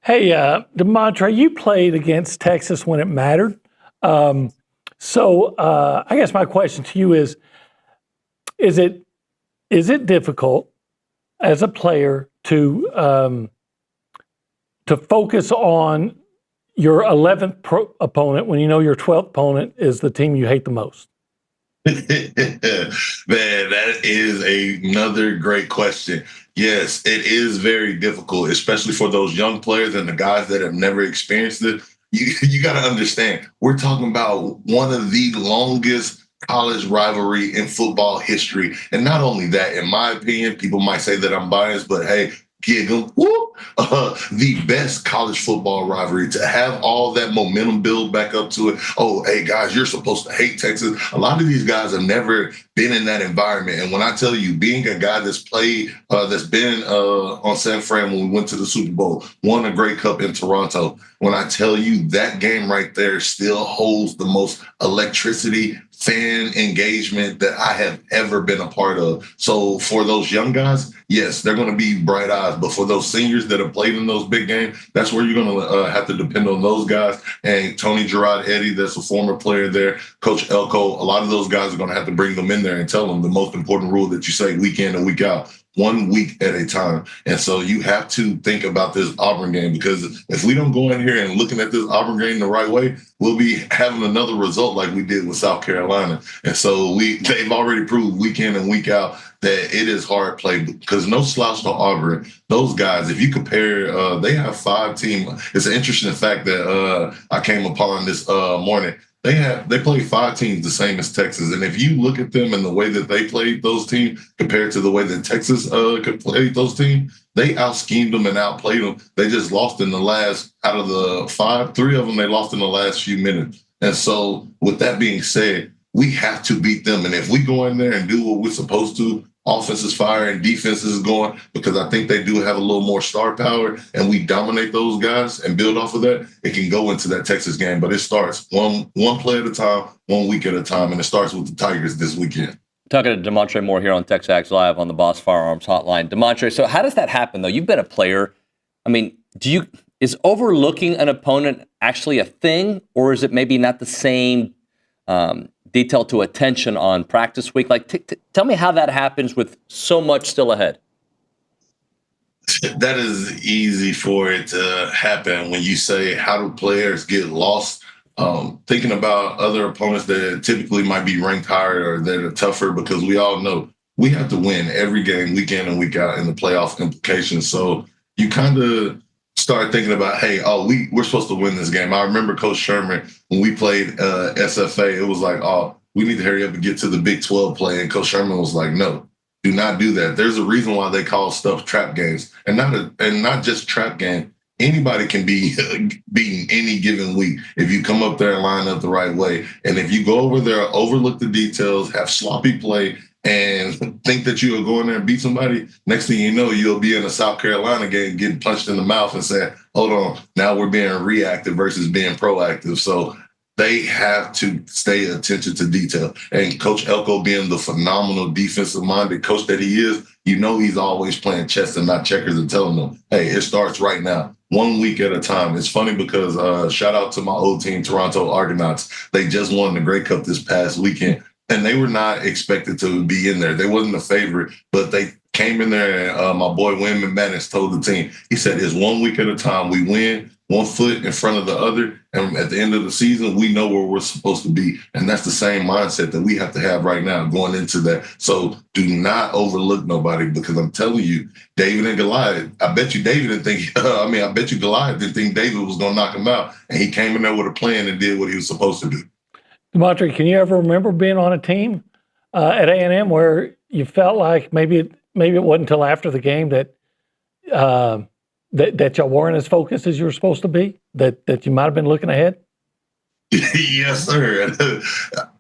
Hey, Damontre, you played against Texas when it mattered. So I guess my question to you is it difficult as a player to focus on your 11th opponent when you know your 12th opponent is the team you hate the most? Man, that is another great question. Yes, it is very difficult, especially for those young players and the guys that have never experienced it. You got to understand, we're talking about one of the longest college rivalry in football history. And not only that, in my opinion, people might say that I'm biased, but hey, giggle, whoop, the best college football rivalry, to have all that momentum build back up to it. Oh, hey, guys, you're supposed to hate Texas. A lot of these guys have never been in that environment. And when I tell you, being a guy that's played, that's been on San Fran when we went to the Super Bowl, won a Grey Cup in Toronto, when I tell you that game right there still holds the most electricity, fan engagement that I have ever been a part of. So for those young guys, yes, they're going to be bright eyes. But for those seniors that have played in those big games, that's where you're going to have to depend on those guys. And Tony Gerard Eddy, that's a former player there, Coach Elko, a lot of those guys are going to have to bring them in there and tell them the most important rule that you say week in and week out. 1 week at a time. And so you have to think about this Auburn game, because if we don't go in here and looking at this Auburn game the right way, we'll be having another result like we did with South Carolina. And so they've already proved week in and week out that it is hard play, because no slouch to Auburn. Those guys, if you compare, they have 5 teams. It's an interesting fact that I came upon this morning. They play 5 teams the same as Texas. And if you look at them and the way that they played those teams compared to the way that Texas could play those teams, they out-schemed them and outplayed them. They just lost in the last, out of the 5, 3 of them, they lost in the last few minutes. And so with that being said, we have to beat them. And if we go in there and do what we're supposed to, offense is firing, defense is going, because I think they do have a little more star power, and we dominate those guys and build off of that, it can go into that Texas game. But it starts one play at a time, 1 week at a time, and it starts with the Tigers this weekend. Talking to Damontre Moore here on TexAgs Live on the Boss Firearms Hotline. Damontre, so how does that happen, though? You've been a player. I mean, is overlooking an opponent actually a thing, or is it maybe not the same detail to attention on practice week? Like, tell me how that happens with so much still ahead. That is easy for it to happen when you say, how do players get lost? Thinking about other opponents that typically might be ranked higher or that are tougher, because we all know we have to win every game week in and week out in the playoff implications. So you kind of start thinking about, hey, we're supposed to win this game. I remember Coach Sherman, when we played SFA, it was like, we need to hurry up and get to the Big 12 play. And Coach Sherman was like, no, do not do that. There's a reason why they call stuff trap games, and not just trap game. Anybody can be beaten any given week if you come up there and line up the right way. And if you go over there, overlook the details, have sloppy play, and think that you'll go in there and beat somebody, next thing you know, you'll be in a South Carolina game getting punched in the mouth and saying, hold on, now we're being reactive versus being proactive. So they have to stay attention to detail. And Coach Elko, being the phenomenal defensive-minded coach that he is, he's always playing chess and not checkers, and telling them, hey, it starts right now, 1 week at a time. It's funny because shout out to my old team, Toronto Argonauts. They just won the Grey Cup this past weekend. and they were not expected to be in there. They wasn't a favorite, but they came in there, and my boy Wyman Madness told the team, he said, it's 1 week at a time. We win 1 foot in front of the other, and at the end of the season, we know where we're supposed to be. And that's the same mindset that we have to have right now going into that. So do not overlook nobody, because I'm telling you, David and Goliath, I bet you David didn't think, I bet you Goliath didn't think David was going to knock him out. And he came in there with a plan and did what he was supposed to do. Damontre, can you ever remember being on a team at A&M where you felt like maybe it wasn't until after the game that that y'all weren't as focused as you were supposed to be, that you might have been looking ahead? Yes, sir.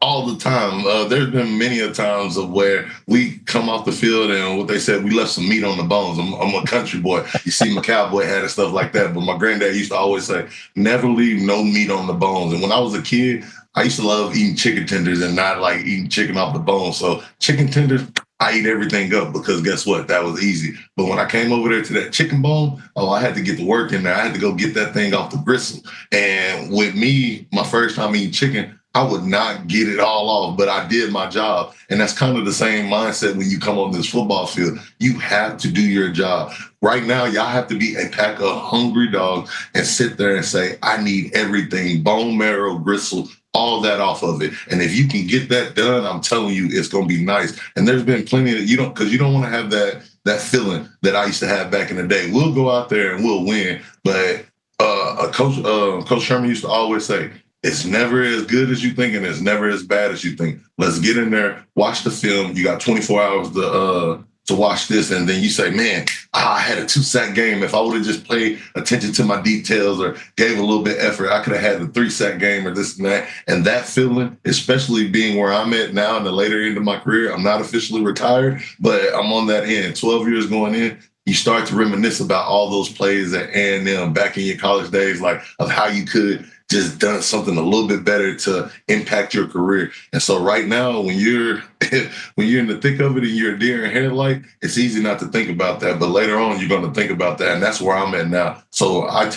All the time. There's been many a times of where we come off the field and what they said, we left some meat on the bones. I'm a country boy. You see my cowboy hat and stuff like that. But my granddad used to always say, never leave no meat on the bones. And when I was a kid, I used to love eating chicken tenders and not like eating chicken off the bone. So chicken tenders, I eat everything up, because guess what? That was easy. But when I came over there to that chicken bone, I had to get the work in there. I had to go get that thing off the gristle. And with me, my first time eating chicken, I would not get it all off, but I did my job. And that's kind of the same mindset when you come on this football field. You have to do your job. Right now, y'all have to be a pack of hungry dogs and sit there and say, I need everything, bone marrow, gristle, all that off of it. And if you can get that done, I'm telling you, it's going to be nice. And there's been plenty of, because you don't want to have that feeling that I used to have back in the day. We'll go out there and we'll win. But Coach Sherman used to always say, it's never as good as you think, and it's never as bad as you think. Let's get in there, watch the film. You got 24 hours to watch this, and then you say, man, I had a 2-sack game. If I would have just paid attention to my details or gave a little bit effort, I could have had a 3-sack game or this and that. And that feeling, especially being where I'm at now in the later end of my career, I'm not officially retired, but I'm on that end, 12 years going in. You start to reminisce about all those plays at A&M back in your college days, like of how you could just done something a little bit better to impact your career. And so right now, when you're in the thick of it and you're a deer in headlight, it's easy not to think about that. But later on, you're going to think about that. And that's where I'm at now. So I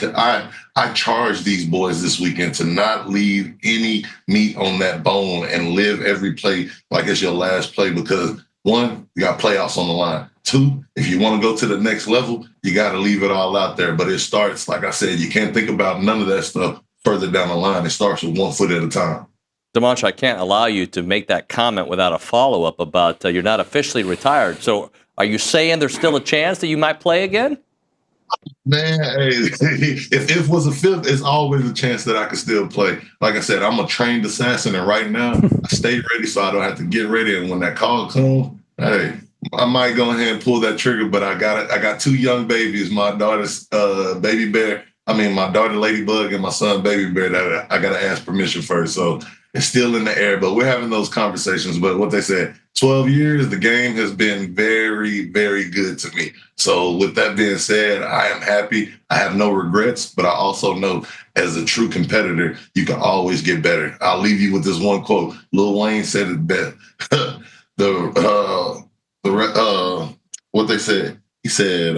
charge these boys this weekend to not leave any meat on that bone and live every play like it's your last play, because 1, you got playoffs on the line. 2, if you want to go to the next level, you got to leave it all out there. But it starts, like I said, you can't think about none of that stuff further down the line. It starts with 1 foot at a time. Damontre, I can't allow you to make that comment without a follow-up about you're not officially retired. So are you saying there's still a chance that you might play again? Man, hey, if was a fifth, it's always a chance that I could still play. Like I said, I'm a trained assassin, and right now I stay ready so I don't have to get ready. And when that call comes, hey, I might go ahead and pull that trigger, but I got 2 young babies, my daughter's baby bear. My daughter Ladybug and my son Baby Bear, that I got to ask permission first. So it's still in the air, but we're having those conversations. But what they said, 12 years, the game has been very, very good to me. So with that being said, I am happy. I have no regrets, but I also know as a true competitor, you can always get better. I'll leave you with this one quote. Lil Wayne said it best. What they said, he said,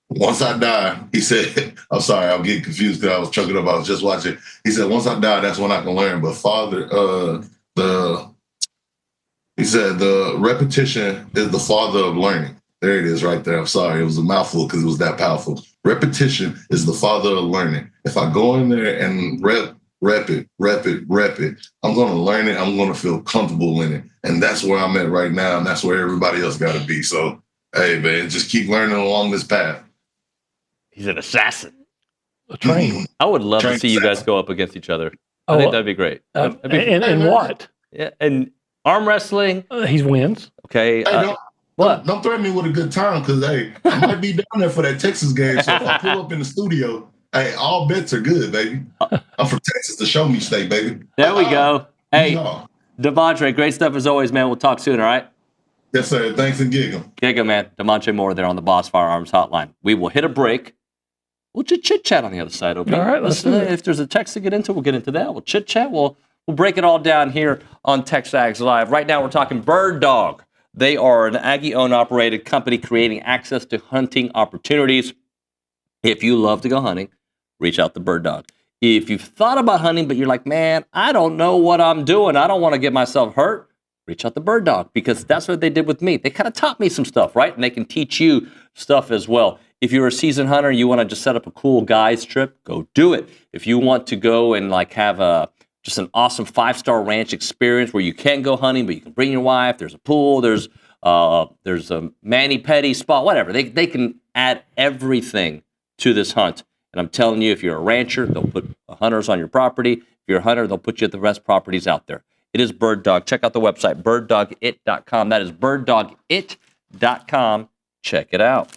once I die, he said, I'm sorry, I'm getting confused because I was choking up. I was just watching. He said, once I die, that's when I can learn. But he said, the repetition is the father of learning. There it is right there. I'm sorry. It was a mouthful because it was that powerful. Repetition is the father of learning. If I go in there and rep it, I'm going to learn it. I'm going to feel comfortable in it. And that's where I'm at right now. And that's where everybody else got to be. So, hey, man, just keep learning along this path. He's an assassin. A train. I would love to see you guys go up against each other. I think that'd be great. And what? Yeah, and arm wrestling. He wins. Okay. Don't threaten me with a good time, because, hey, I might be down there for that Texas game. So if I pull up in the studio, hey, all bets are good, baby. I'm from Texas, the show me state, baby. There we go. Hey, Damontre, great stuff as always, man. We'll talk soon, all right? Yes, sir. Thanks and gig 'em. Gig 'em, man. Damontre Moore there on the Boss Firearms Hotline. We will hit a break. We'll just chit-chat on the other side, okay? All right, let's do it. If there's a text to get into, we'll get into that. We'll chit-chat. We'll break it all down here on TexAgs Live. Right now, we're talking Bird Dog. They are an Aggie-owned, operated company creating access to hunting opportunities. If you love to go hunting, reach out to Bird Dog. If you've thought about hunting, but you're like, man, I don't know what I'm doing. I don't want to get myself hurt. Reach out to Bird Dog, because that's what they did with me. They kind of taught me some stuff, right? And they can teach you stuff as well. If you're a seasoned hunter and you want to just set up a cool guys trip, go do it. If you want to go and like have just an awesome 5-star ranch experience where you can go hunting, but you can bring your wife, there's a pool, there's a mani-pedi spot, whatever. They can add everything to this hunt. And I'm telling you, if you're a rancher, they'll put hunters on your property. If you're a hunter, they'll put you at the best properties out there. It is Bird Dog. Check out the website, birddogit.com. That is birddogit.com. Check it out.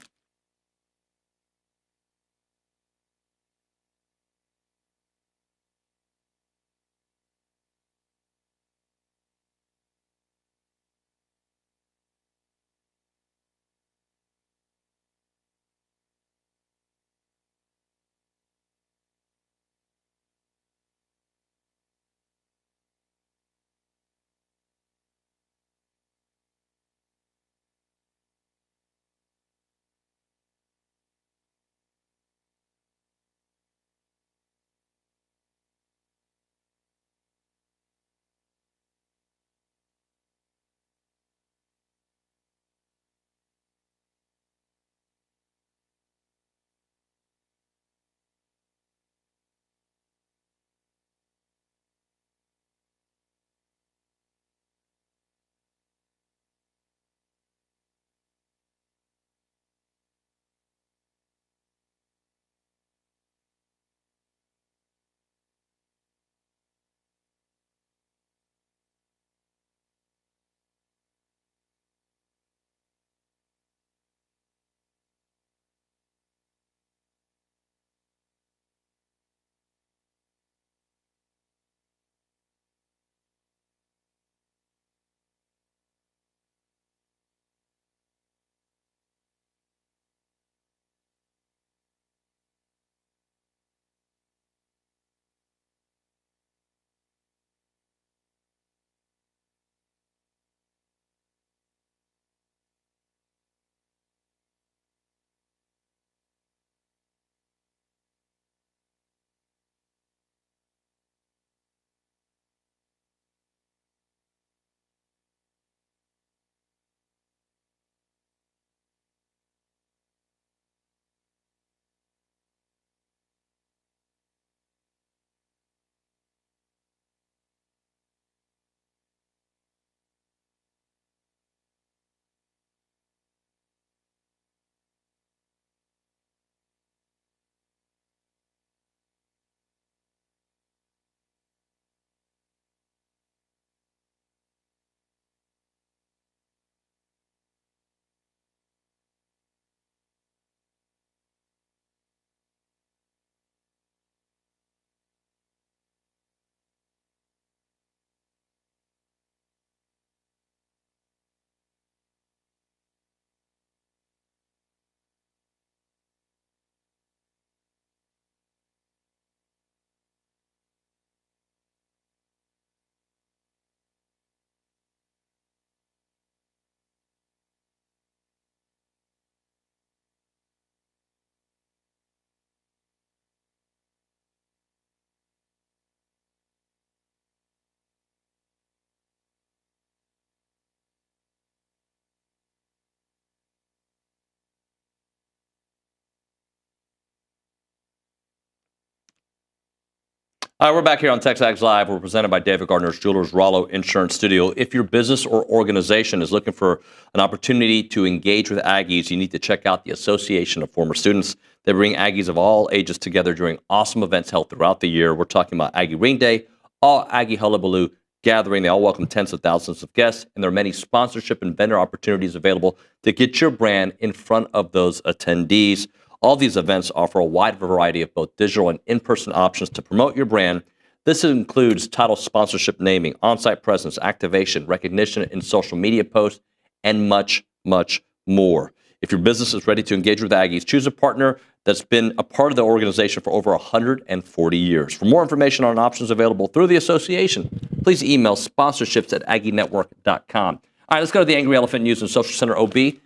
All right, we're back here on TexAgs Live. We're presented by David Gardner's Jewelers Rollo Insurance Studio. If your business or organization is looking for an opportunity to engage with Aggies, you need to check out the Association of Former Students. They bring Aggies of all ages together during awesome events held throughout the year. We're talking about Aggie Ring Day, all Aggie Hullabaloo gathering. They all welcome tens of thousands of guests, and there are many sponsorship and vendor opportunities available to get your brand in front of those attendees. All these events offer a wide variety of both digital and in-person options to promote your brand. This includes title sponsorship naming, on-site presence, activation, recognition in social media posts, and much, much more. If your business is ready to engage with Aggies, choose a partner that's been a part of the organization for over 140 years. For more information on options available through the association, please email sponsorships@aggienetwork.com. All right, let's go to the Angry Elephant News and Social Center OB.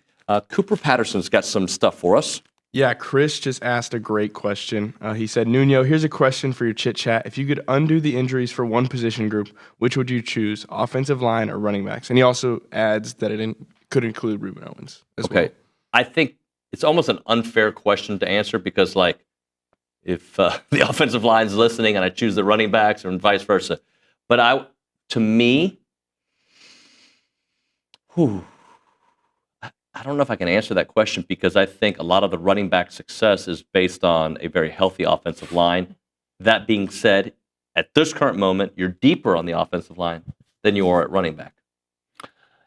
Cooper Patterson's got some stuff for us. Yeah, Chris just asked a great question. He said, Nuño, here's a question for your chit chat. If you could undo the injuries for one position group, which would you choose, offensive line or running backs? And he also adds that it could include Ruben Owens as well. Okay. I think it's almost an unfair question to answer because, like, if the offensive line is listening and I choose the running backs or vice versa. But to me, I don't know if I can answer that question because I think a lot of the running back success is based on a very healthy offensive line. That being said, at this current moment, you're deeper on the offensive line than you are at running back.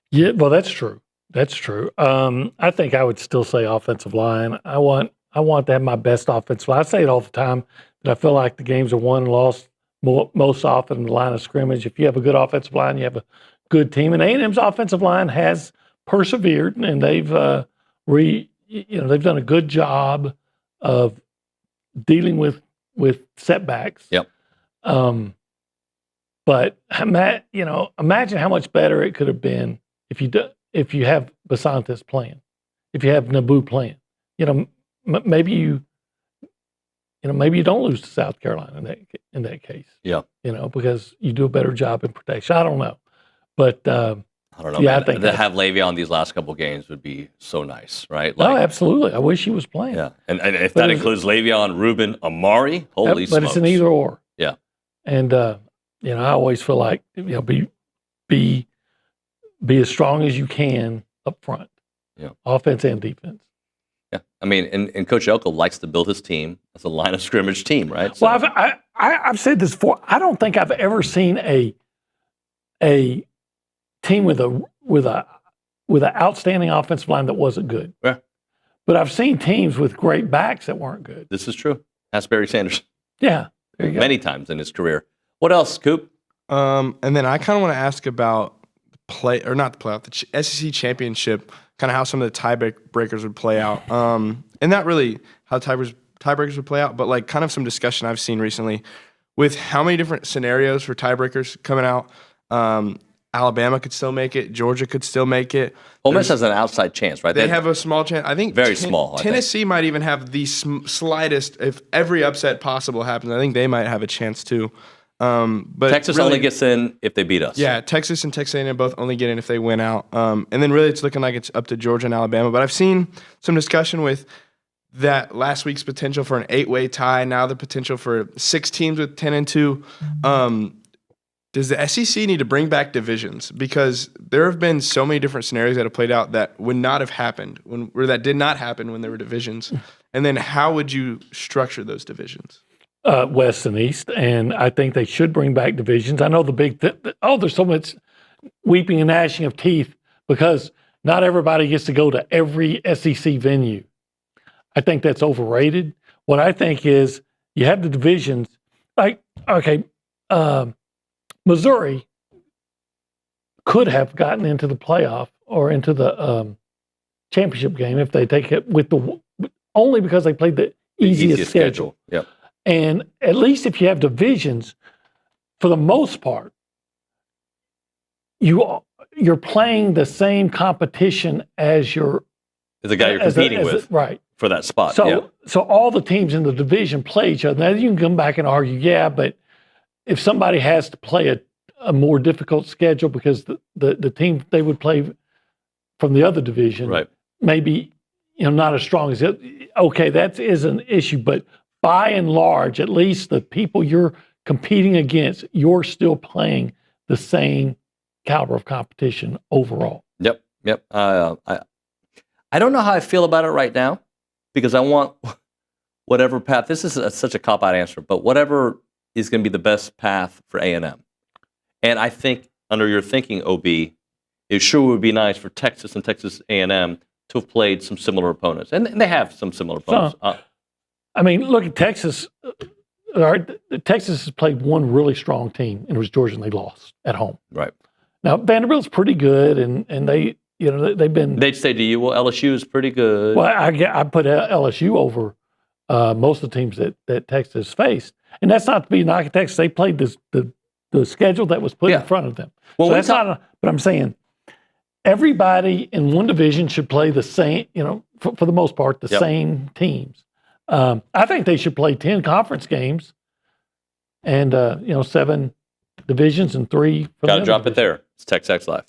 Yeah, well, that's true. That's true. I think I would still say offensive line. I want to have my best offensive line. I say it all the time that I feel like the games are won and lost most often in the line of scrimmage. If you have a good offensive line, you have a good team. And A&M's offensive line has persevered, and they've they've done a good job of dealing with setbacks. Yep. But imagine how much better it could have been if you have Basantes playing, if you have Naboo playing. Maybe you don't lose to South Carolina in that case. Yeah. Because you do a better job in protection. I don't know, but. I don't know. Yeah, man. I think to have Le'Veon these last couple games would be so nice, right? No, absolutely. I wish he was playing. Yeah, and if that includes Le'Veon, Ruben, Amari, holy smokes. But it's an either or. Yeah. And I always feel like be as strong as you can up front. Yeah. Offense and defense. Yeah. I mean, and Coach Elko likes to build his team as a line of scrimmage team, right? So, well, I've said this before. I don't think I've ever seen a team with an outstanding offensive line that wasn't good. Yeah. But I've seen teams with great backs that weren't good. This is true. Ask Barry Sanders. Yeah. There you go. Many times in his career. What else, Coop? And then I kind of want to ask about the SEC championship, kind of how some of the tiebreakers would play out. And not really how tiebreakers would play out, but like kind of some discussion I've seen recently with how many different scenarios for tiebreakers coming out. Alabama could still make it. Georgia could still make it. Ole Miss has an outside chance, right? They have a small chance. I think very small. Tennessee might even have the slightest. If every upset possible happens, I think they might have a chance too. But Texas only gets in if they beat us. Yeah, Texas and Texas A&M both only get in if they win out. And then really it's looking like it's up to Georgia and Alabama. But I've seen some discussion with that last week's potential for an 8-way tie. Now the potential for 6 teams with 10-2. Does the SEC need to bring back divisions? Because there have been so many different scenarios that have played out that would not have happened or that did not happen when there were divisions. And then how would you structure those divisions? West and East, and I think they should bring back divisions. I know the big there's so much weeping and gnashing of teeth because not everybody gets to go to every SEC venue. I think that's overrated. What I think is you have the divisions, like, okay, Missouri could have gotten into the playoff or into the championship game if they take it only because they played the easiest schedule. Yep. And at least if you have divisions, for the most part, you're playing the same competition as the guy you're competing with, right, for that spot. So all the teams in the division play each other. Now you can come back and argue, yeah, but if somebody has to play a more difficult schedule because the team they would play from the other division, right, maybe not as strong as it. Okay, that is an issue, but by and large, at least the people you're competing against, you're still playing the same caliber of competition overall. Yep. I don't know how I feel about it right now because I want whatever path. This is such a cop-out answer, but whatever is going to be the best path for A&M. And I think under your thinking, OB, it sure would be nice for Texas and Texas A&M to have played some similar opponents, and they have some similar opponents. I mean, look at Texas. Texas has played one really strong team, and it was Georgia, and they lost at home. Right. Now Vanderbilt's pretty good, and they've been. They'd say to you, well, LSU is pretty good. Well, I put LSU over most of the teams that Texas faced, and that's not to be knocking Texas. They played the schedule that was put in front of them. Well, so that's not. But I'm saying, everybody in one division should play the same, for the most part, the same teams. I think they should play 10 conference games and, 7 divisions and 3. Got to drop it there. It's TexAgs Live.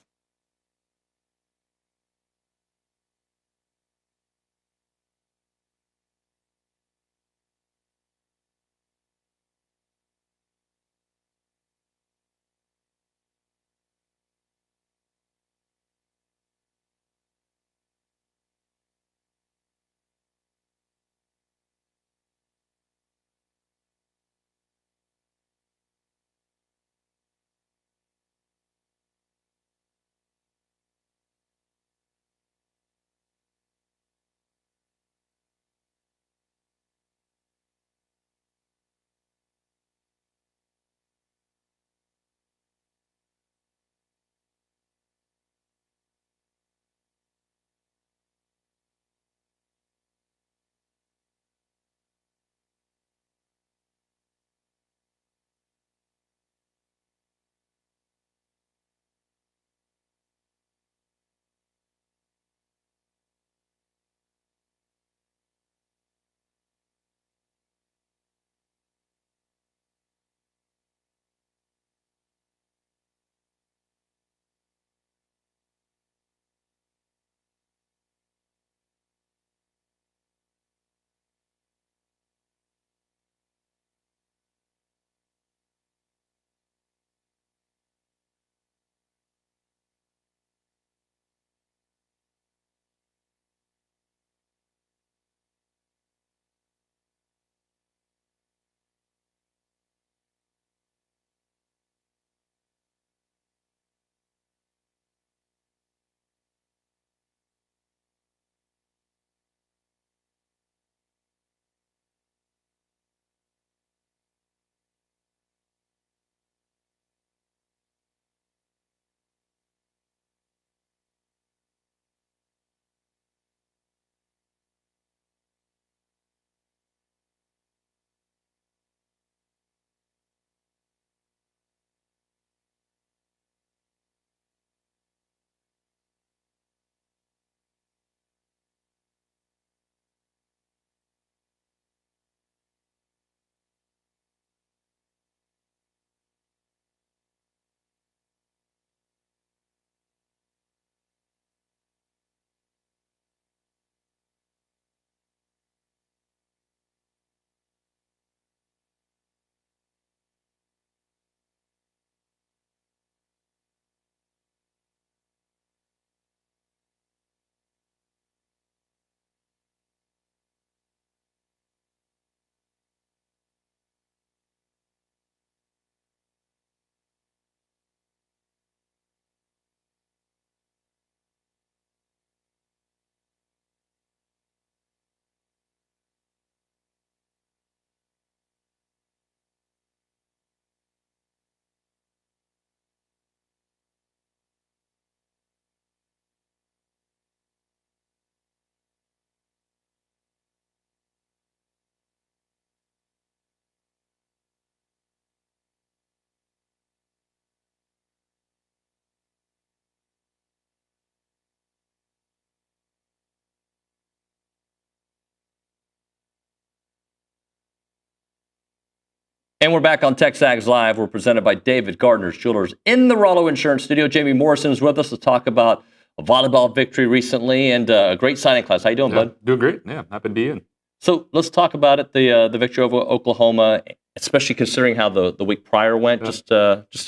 And we're back on TexAgs Live. We're presented by David Gardner's Jewelers in the Rollo Insurance Studio. Jamie Morrison is with us to talk about a volleyball victory recently and a great signing class. How you doing, bud? Doing great. Yeah, happy to be in. So let's talk about it, the victory over Oklahoma, especially considering how the week prior went. Just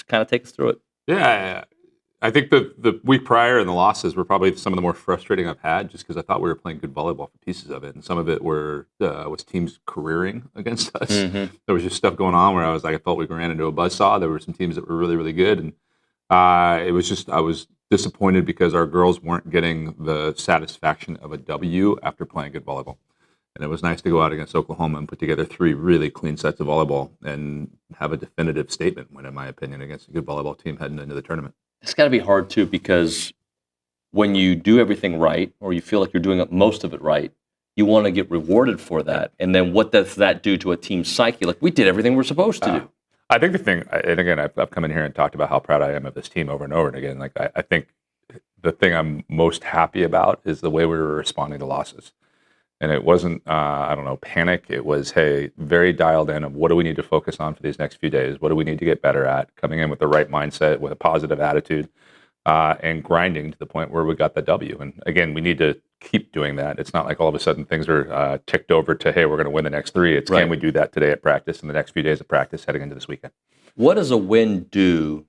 kind of take us through it. Yeah, I think the week prior and the losses were probably some of the more frustrating I've had, just because I thought we were playing good volleyball for pieces of it, and some of it was teams careering against us. Mm-hmm. There was just stuff going on where I felt we ran into a buzzsaw. There were some teams that were really, really good, and I was disappointed because our girls weren't getting the satisfaction of a W after playing good volleyball. And it was nice to go out against Oklahoma and put together 3 really clean sets of volleyball and have a definitive statement win, in my opinion, against a good volleyball team heading into the tournament. It's got to be hard, too, because when you do everything right, or you feel like you're doing most of it right, you want to get rewarded for that. And then what does that do to a team's psyche? Like, we did everything we're supposed to do. I think the thing, and again, I've come in here and talked about how proud I am of this team over and over and again. Like, I think the thing I'm most happy about is the way we were responding to losses. And it wasn't, I don't know, panic. It was, hey, very dialed in of what do we need to focus on for these next few days? What do we need to get better at? Coming in with the right mindset, with a positive attitude, and grinding to the point where we got the W. And again, we need to keep doing that. It's not like all of a sudden things are ticked over to, hey, we're going to win the next 3. It's can we do that today at practice and the next few days of practice heading into this weekend? What does a win do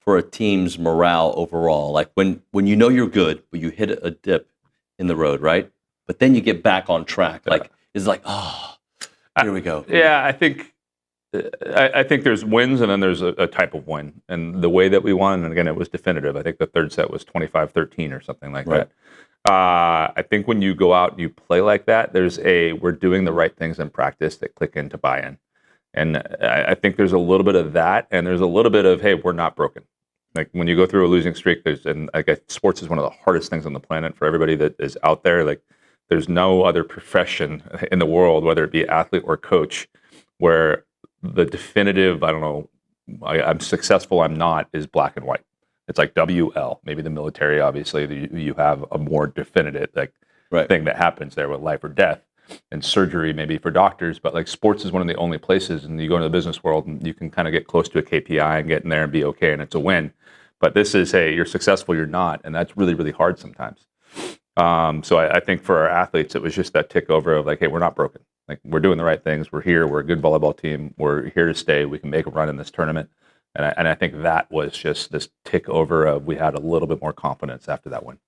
for a team's morale overall? Like when you know you're good, but you hit a dip in the road, right? But then you get back on track. Like it's like, oh, here we go. Yeah, I think there's wins and then there's a type of win. And the way that we won, and again, it was definitive. I think the third set was 25-13 or something like that. I think when you go out and you play like that, we're doing the right things in practice that click into buy-in. And I think there's a little bit of that, and there's a little bit of, hey, we're not broken. Like when you go through a losing streak, sports is one of the hardest things on the planet for everybody that is out there. Like there's no other profession in the world, whether it be athlete or coach, where the definitive, I don't know, I'm successful, I'm not, is black and white. It's like WL. Maybe the military, obviously, you have a more definitive thing that happens there with life or death. And surgery maybe for doctors, but like sports is one of the only places, and you go into the business world and you can kind of get close to a KPI and get in there and be okay, and it's a win. But this is, hey, you're successful, you're not, and that's really, really hard sometimes. So I think for our athletes, it was just that tick over of like, hey, we're not broken. Like we're doing the right things. We're here. We're a good volleyball team. We're here to stay. We can make a run in this tournament. And I think that was just this tick over of we had a little bit more confidence after that win.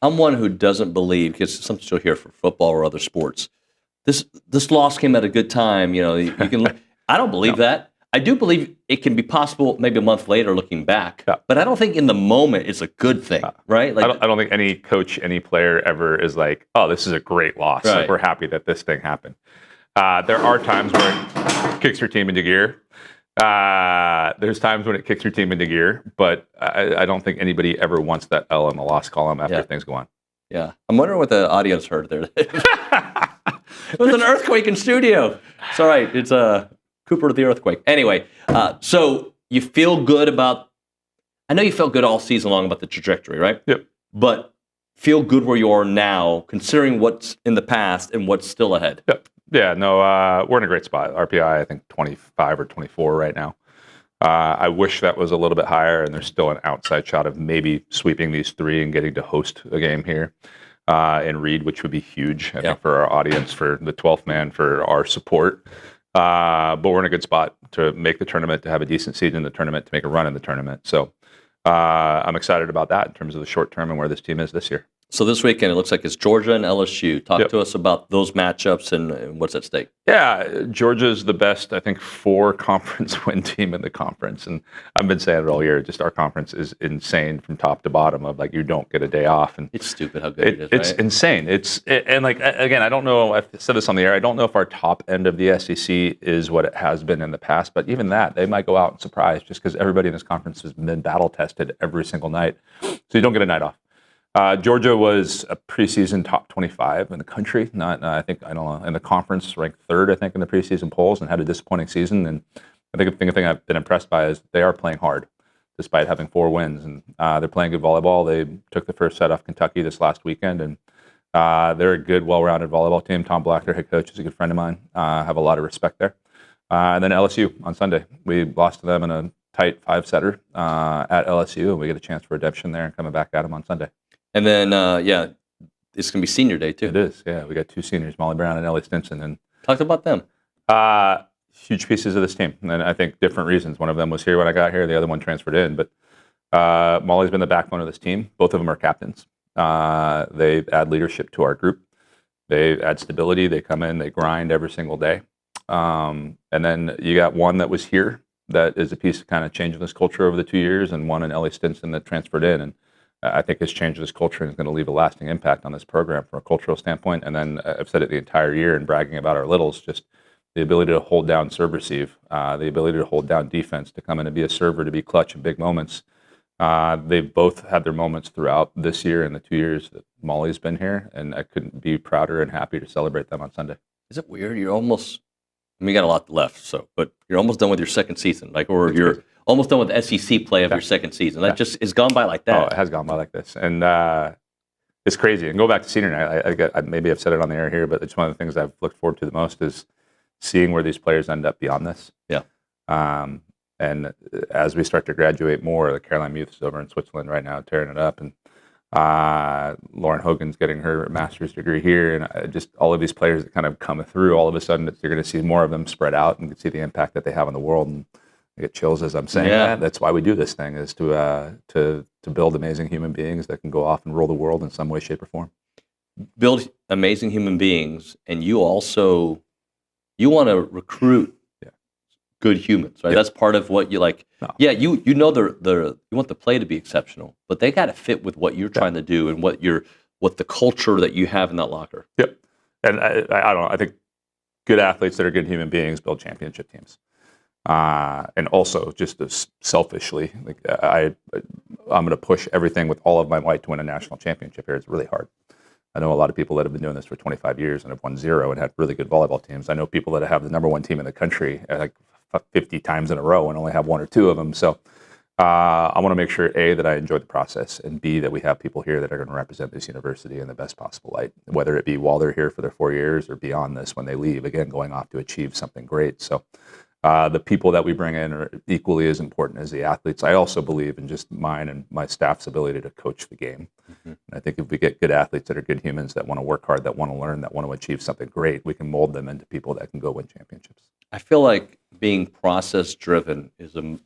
I'm one who doesn't believe, because something you'll hear for football or other sports, this loss came at a good time. You know, you can. I don't believe that. I do believe it can be possible maybe a month later looking back, but I don't think in the moment it's a good thing, right? Like, I don't think any coach, any player ever is like, oh, this is a great loss. Right. Like, we're happy that this thing happened. There are times where it kicks your team into gear. There's times when it kicks your team into gear, but I don't think anybody ever wants that L in the loss column after things go on. Yeah. I'm wondering what the audience heard there. It was an earthquake in studio. It's all right. It's Cooper the earthquake. Anyway, so you feel good about, I know you felt good all season long about the trajectory, right? Yep. But feel good where you are now, considering what's in the past and what's still ahead. Yep. Yeah, no, we're in a great spot. RPI, I think 25 or 24 right now. I wish that was a little bit higher, and there's still an outside shot of maybe sweeping these 3 and getting to host a game here in Reed, which would be huge, I think, for our audience, for the 12th man, for our support. But we're in a good spot to make the tournament, to have a decent season in the tournament, to make a run in the tournament. So I'm excited about that in terms of the short term and where this team is this year. So this weekend, it looks like it's Georgia and LSU. Talk to us about those matchups and what's at stake. Yeah, Georgia's the best, I think, 4 conference win team in the conference. And I've been saying it all year. Just our conference is insane from top to bottom of like you don't get a day off. And it's stupid how good it is, It's insane. And like, again, I don't know, I've said this on the air, I don't know if our top end of the SEC is what it has been in the past, but even that, they might go out and surprise just because everybody in this conference has been battle tested every single night. So you don't get a night off. Georgia was a preseason top 25 in the country. I don't know, in the conference, ranked 3rd, I think, in the preseason polls, and had a disappointing season. And I think the thing I've been impressed by is they are playing hard, despite having 4 wins. And they're playing good volleyball. They took the first set off Kentucky this last weekend, and they're a good, well-rounded volleyball team. Tom Black, their head coach, is a good friend of mine. I have a lot of respect there. And then LSU on Sunday. We lost to them in a tight 5-setter at LSU, and we get a chance for redemption there and coming back at them on Sunday. And then, it's going to be senior day, too. It is, yeah. We got 2 seniors, Molly Brown and Ellie Stinson. And talk about them. Huge pieces of this team. And I think different reasons. One of them was here when I got here. The other one transferred in. But Molly's been the backbone of this team. Both of them are captains. They add leadership to our group. They add stability. They come in. They grind every single day. And then you got one that was here that is a piece of kind of changing this culture over the 2 years, and one in Ellie Stinson that transferred in. And I think has changed this culture and is going to leave a lasting impact on this program from a cultural standpoint. And then I've said it the entire year and bragging about our littles, just the ability to hold down serve receive, the ability to hold down defense, to come in and be a server, to be clutch in big moments. They've both had their moments throughout this year and the 2 years that Molly's been here, and I couldn't be prouder and happy to celebrate them on Sunday. Is it weird? You're almost, you got a lot left, but you're almost done with your second season, or you're almost done with the SEC play of your second season. That just is gone by like that. Oh, it has gone by like this. And it's crazy. And go back to senior night, I maybe I've said it on the air here, but it's one of the things I've looked forward to the most is seeing where these players end up beyond this. Yeah. And as we start to graduate more, the Caroline Muth is over in Switzerland right now, tearing it up. And Lauren Hogan's getting her master's degree here. And just all of these players that kind of come through, all of a sudden you're going to see more of them spread out and see the impact that they have on the world. And I get chills as I'm saying that. That's why we do this thing, is to build amazing human beings that can go off and rule the world in some way, shape, or form. Build amazing human beings, and you want to recruit good humans, right? Yep. That's part of what you like. No. Yeah, you know you want the play to be exceptional, but they got to fit with what you're trying to do and what the culture that you have in that locker. Yep. And I don't know. I think good athletes that are good human beings build championship teams. And also, just as selfishly, like I'm going to push everything with all of my might to win a national championship here. It's really hard. I know a lot of people that have been doing this for 25 years and have won 0 and had really good volleyball teams. I know people that have the number 1 team in the country like 50 times in a row and only have 1 or 2 of them. So I want to make sure, A, that I enjoy the process, and B, that we have people here that are going to represent this university in the best possible light, whether it be while they're here for their 4 years or beyond this when they leave, again, going off to achieve something great. So the people that we bring in are equally as important as the athletes. I also believe in just mine and my staff's ability to coach the game. Mm-hmm. And I think if we get good athletes that are good humans, that want to work hard, that want to learn, that want to achieve something great, we can mold them into people that can go win championships. I feel like being process-driven is I don't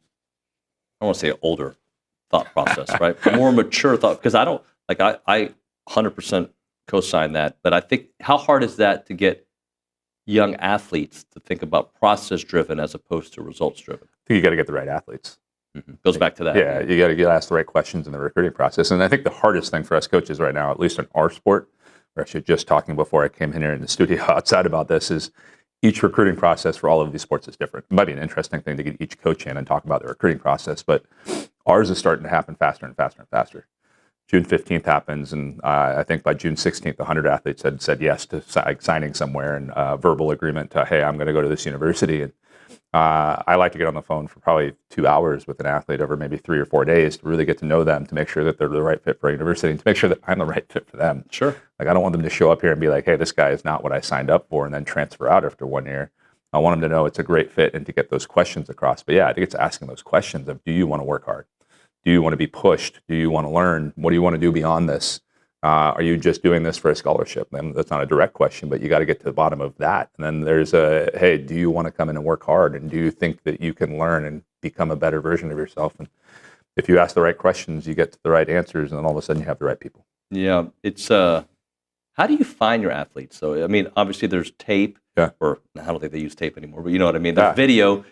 want to say older thought process, right? More mature thought, because I 100% co-sign that, but I think how hard is that to get young athletes to think about process-driven as opposed to results-driven? I think you got to get the right athletes. Mm-hmm. Goes back to that. Yeah, you got to get asked the right questions in the recruiting process. And I think the hardest thing for us coaches right now, at least in our sport, we're actually just talking before I came in here in the studio outside about this, is each recruiting process for all of these sports is different. It might be an interesting thing to get each coach in and talk about the recruiting process, but ours is starting to happen faster and faster and faster. June 15th happens, and I think by June 16th, 100 athletes had said yes to signing somewhere and verbal agreement to, hey, I'm going to go to this university. And I like to get on the phone for probably 2 hours with an athlete over maybe 3 or 4 days to really get to know them, to make sure that they're the right fit for a university, and to make sure that I'm the right fit for them. Sure. Like, I don't want them to show up here and be like, hey, this guy is not what I signed up for, and then transfer out after 1 year. I want them to know it's a great fit and to get those questions across. But yeah, I think it's asking those questions of, do you want to work hard? Do you want to be pushed? Do you want to learn? What do you want to do beyond this? Are you just doing this for a scholarship? And that's not a direct question, but you got to get to the bottom of that. And then there's hey, do you want to come in and work hard? And do you think that you can learn and become a better version of yourself? And if you ask the right questions, you get to the right answers, and then all of a sudden you have the right people. Yeah, it's how do you find your athletes? So, I mean, obviously there's tape, or I don't think they use tape anymore, but you know what I mean? There's video.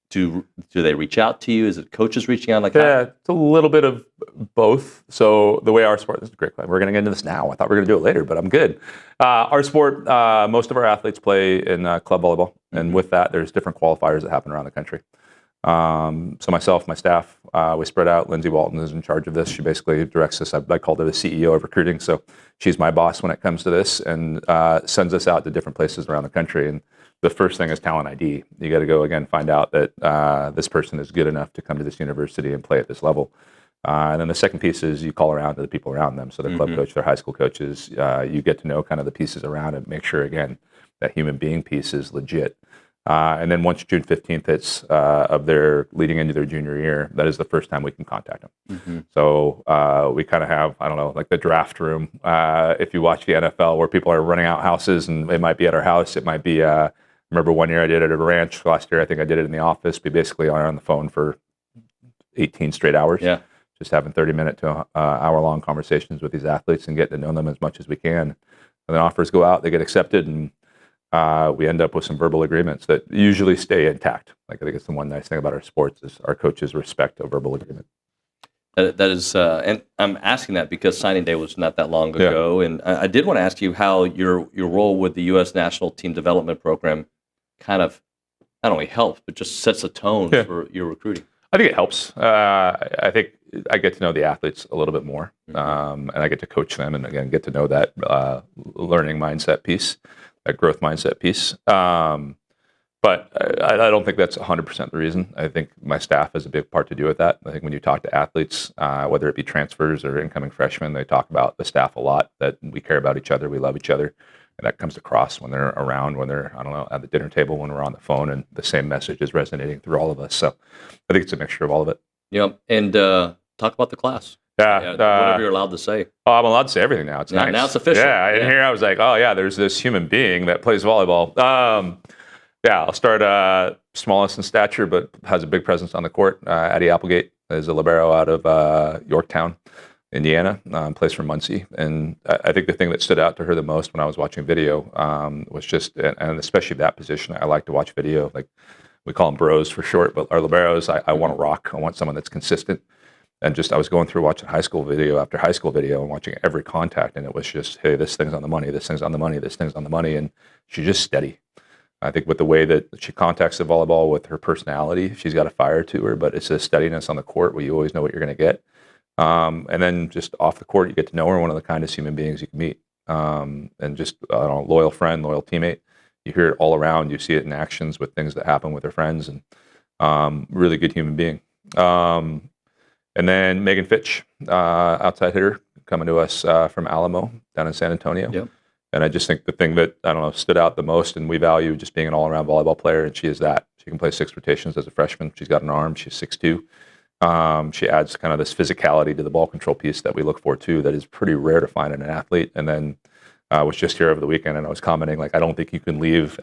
Do they reach out to you? Is it coaches reaching out? It's a little bit of both. So the way our sport, this is a great question. We're going to get into this now. I thought we were going to do it later, but I'm good. Our sport, most of our athletes play in club volleyball. And with that, there's different qualifiers that happen around the country. So myself, my staff, we spread out. Lindsay Walton is in charge of this. She basically directs us. I called her the CEO of recruiting. So she's my boss when it comes to this, and sends us out to different places around the country. And the first thing is talent ID. You got to go, again, find out that this person is good enough to come to this university and play at this level. And then the second piece is you call around to the people around them. So their club coach, their high school coaches, you get to know kind of the pieces around it, make sure, again, that human being piece is legit. And then once June 15th hits of their leading into their junior year, that is the first time we can contact them. Mm-hmm. So we kind of have, I don't know, like the draft room. If you watch the NFL where people are running out houses, and it might be at our house, it might be, remember 1 year I did it at a ranch. Last year I think I did it in the office. We basically are on the phone for 18 straight hours. Yeah. Just having 30-minute to hour-long conversations with these athletes and getting to know them as much as we can. And then offers go out, they get accepted, and we end up with some verbal agreements that usually stay intact. Like, I think it's the one nice thing about our sports is our coaches respect a verbal agreement. That is, and I'm asking that because signing day was not that long ago, and I did want to ask you how your role with the U.S. National Team Development Program kind of not only helps, but just sets a tone for your recruiting. I think it helps. I think I get to know the athletes a little bit more, and I get to coach them, and again, get to know that learning mindset piece, that growth mindset piece. But But I don't think that's 100% the reason. I think my staff has a big part to do with that. I think when you talk to athletes, whether it be transfers or incoming freshmen, they talk about the staff a lot, that we care about each other, we love each other. And that comes across when they're around, when they're, I don't know, at the dinner table, when we're on the phone, and the same message is resonating through all of us. So I think it's a mixture of all of it. Yep. And talk about the class. Yeah, whatever you're allowed to say. Oh, I'm allowed to say everything now. It's nice. Now it's official. Yeah, and here I was like, oh yeah, there's this human being that plays volleyball. Yeah, I'll start smallest in stature, but has a big presence on the court. Addie Applegate is a libero out of Yorktown, Indiana, plays for Muncie. And I think the thing that stood out to her the most when I was watching video was just, and especially that position, I like to watch video. Like, we call them bros for short, but our liberos, I want to rock. I want someone that's consistent. And just, I was going through watching high school video after high school video and watching every contact, and it was just, hey, this thing's on the money, this thing's on the money, this thing's on the money. And she's just steady. I think with the way that she contacts the volleyball, with her personality, she's got a fire to her, but it's a steadiness on the court where you always know what you're going to get. And then just off the court, you get to know her, one of the kindest human beings you can meet. And just, I don't know, loyal friend, loyal teammate. You hear it all around. You see it in actions with things that happen with her friends, and really good human being. And then Megan Fitch, outside hitter, coming to us from Alamo down in San Antonio. Yep. And I just think the thing that, I don't know, stood out the most, and we value just being an all-around volleyball player, and she is that. She can play 6 rotations as a freshman. She's got an arm. She's 6'2". She adds kind of this physicality to the ball control piece that we look for, too, that is pretty rare to find in an athlete. And then I was just here over the weekend, and I was commenting, like, I don't think you can leave.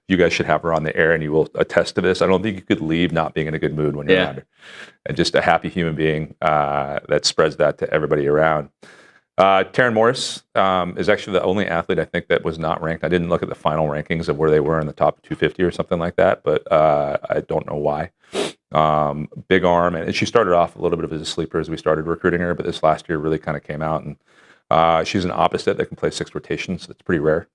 You guys should have her on the air, and you will attest to this. I don't think you could leave not being in a good mood when you're around her. And just a happy human being that spreads that to everybody around. Taryn Morris is actually the only athlete I think that was not ranked. I didn't look at the final rankings of where they were in the top 250 or something like that, but I don't know why. Big arm, and she started off a little bit of as a sleeper as we started recruiting her, but this last year really kind of came out, and she's an opposite that can play 6 rotations. That's pretty rare.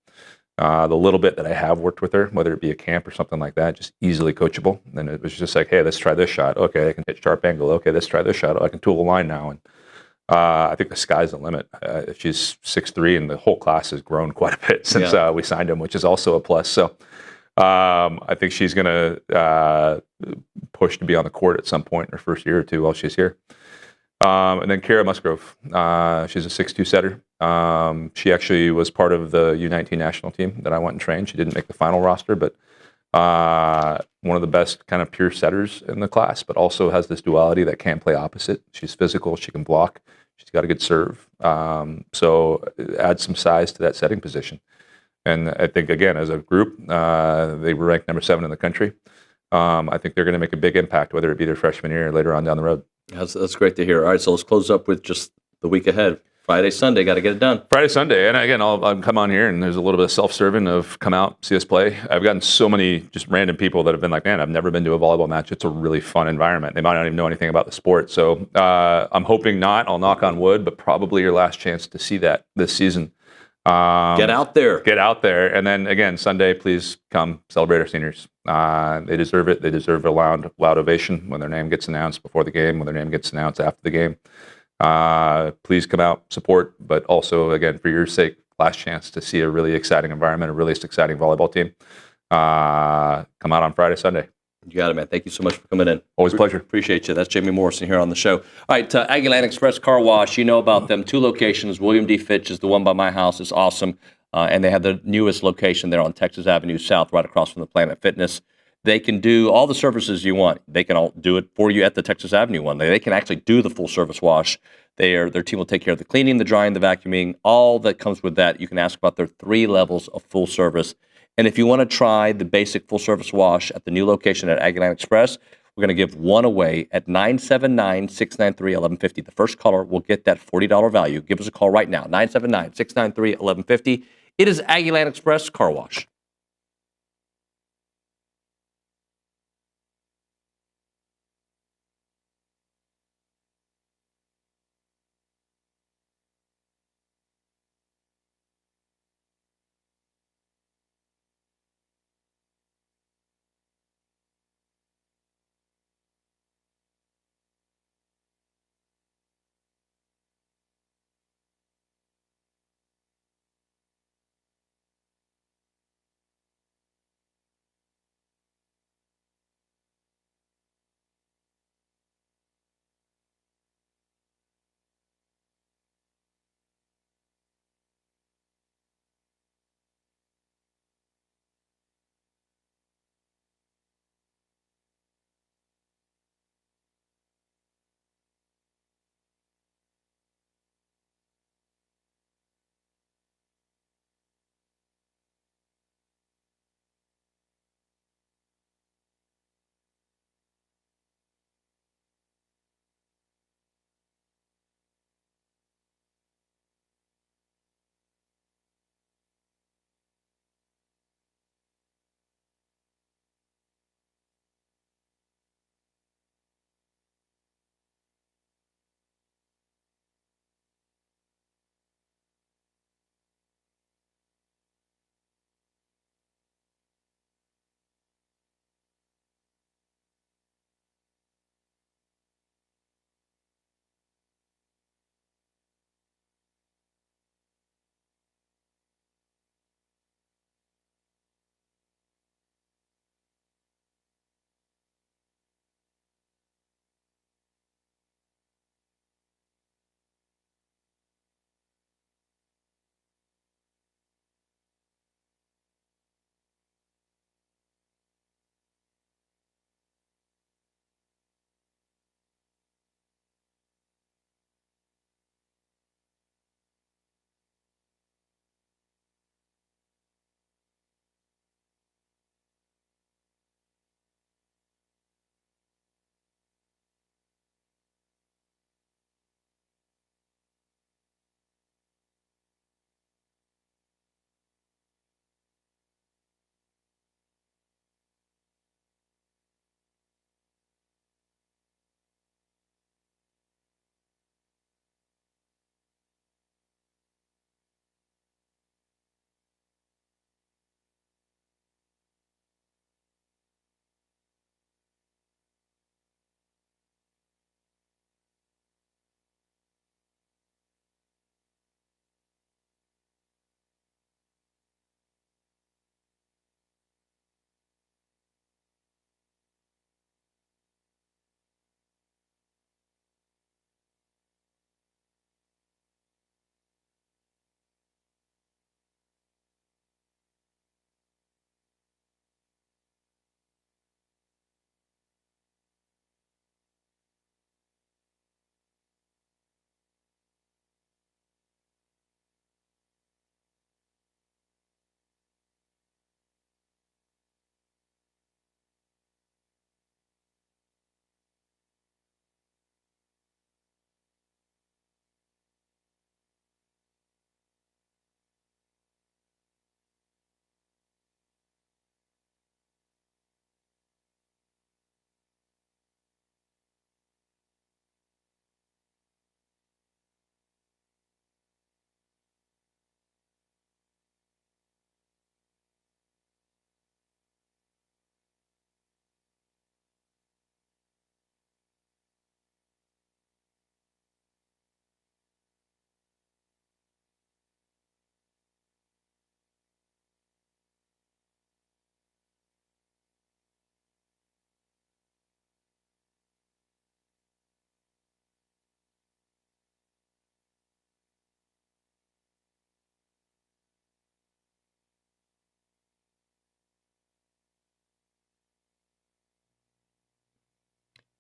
The little bit that I have worked with her, whether it be a camp or something like that, just easily coachable. And it was just like, hey, let's try this shot. Okay, I can hit sharp angle. Okay, let's try this shot. Oh, I can tool a line now. And I think the sky's the limit. She's 6'3", and the whole class has grown quite a bit since we signed him, which is also a plus. So I think she's going to push to be on the court at some point in her first year or two while she's here. And then Kara Musgrove, she's a 6'2" setter. She actually was part of the U19 national team that I went and trained. She didn't make the final roster, but one of the best kind of pure setters in the class, but also has this duality that can play opposite. She's physical, she can block, she's got a good serve. So add some size to that setting position. And I think, again, as a group, they were ranked number 7 in the country. I think they're going to make a big impact, whether it be their freshman year or later on down the road. That's great to hear. All right, so let's close up with just the week ahead. Friday, Sunday, got to get it done. Friday, Sunday, and again, I'll come on here, and there's a little bit of self-serving of come out, see us play. I've gotten so many just random people that have been like, man, I've never been to a volleyball match. It's a really fun environment. They might not even know anything about the sport. So I'm hoping not. I'll knock on wood, but probably your last chance to see that this season. Get out there. Get out there. And then, again, Sunday, please come celebrate our seniors. They deserve it. They deserve a loud ovation when their name gets announced before the game, when their name gets announced after the game. Please come out, support, but also, again, for your sake, last chance to see a really exciting environment, a really exciting volleyball team. Come out on Friday, Sunday. You got it, man. Thank you so much for coming in. Always a pleasure. Appreciate you. That's Jamie Morrison here on the show. All right, Aggieland Express Car Wash, you know about them. 2 locations. William D. Fitch is the one by my house. It's awesome. And they have the newest location there on Texas Avenue South, right across from the Planet Fitness. They can do all the services you want. They can all do it for you at the Texas Avenue one. They can actually do the full service wash. Their team will take care of the cleaning, the drying, the vacuuming, all that comes with that. You can ask about their 3 levels of full service. And if you want to try the basic full service wash at the new location at Aggieland Express, we're going to give one away at 979-693-1150. The first caller will get that $40 value. Give us a call right now, 979-693-1150. It is Aggieland Express Car Wash.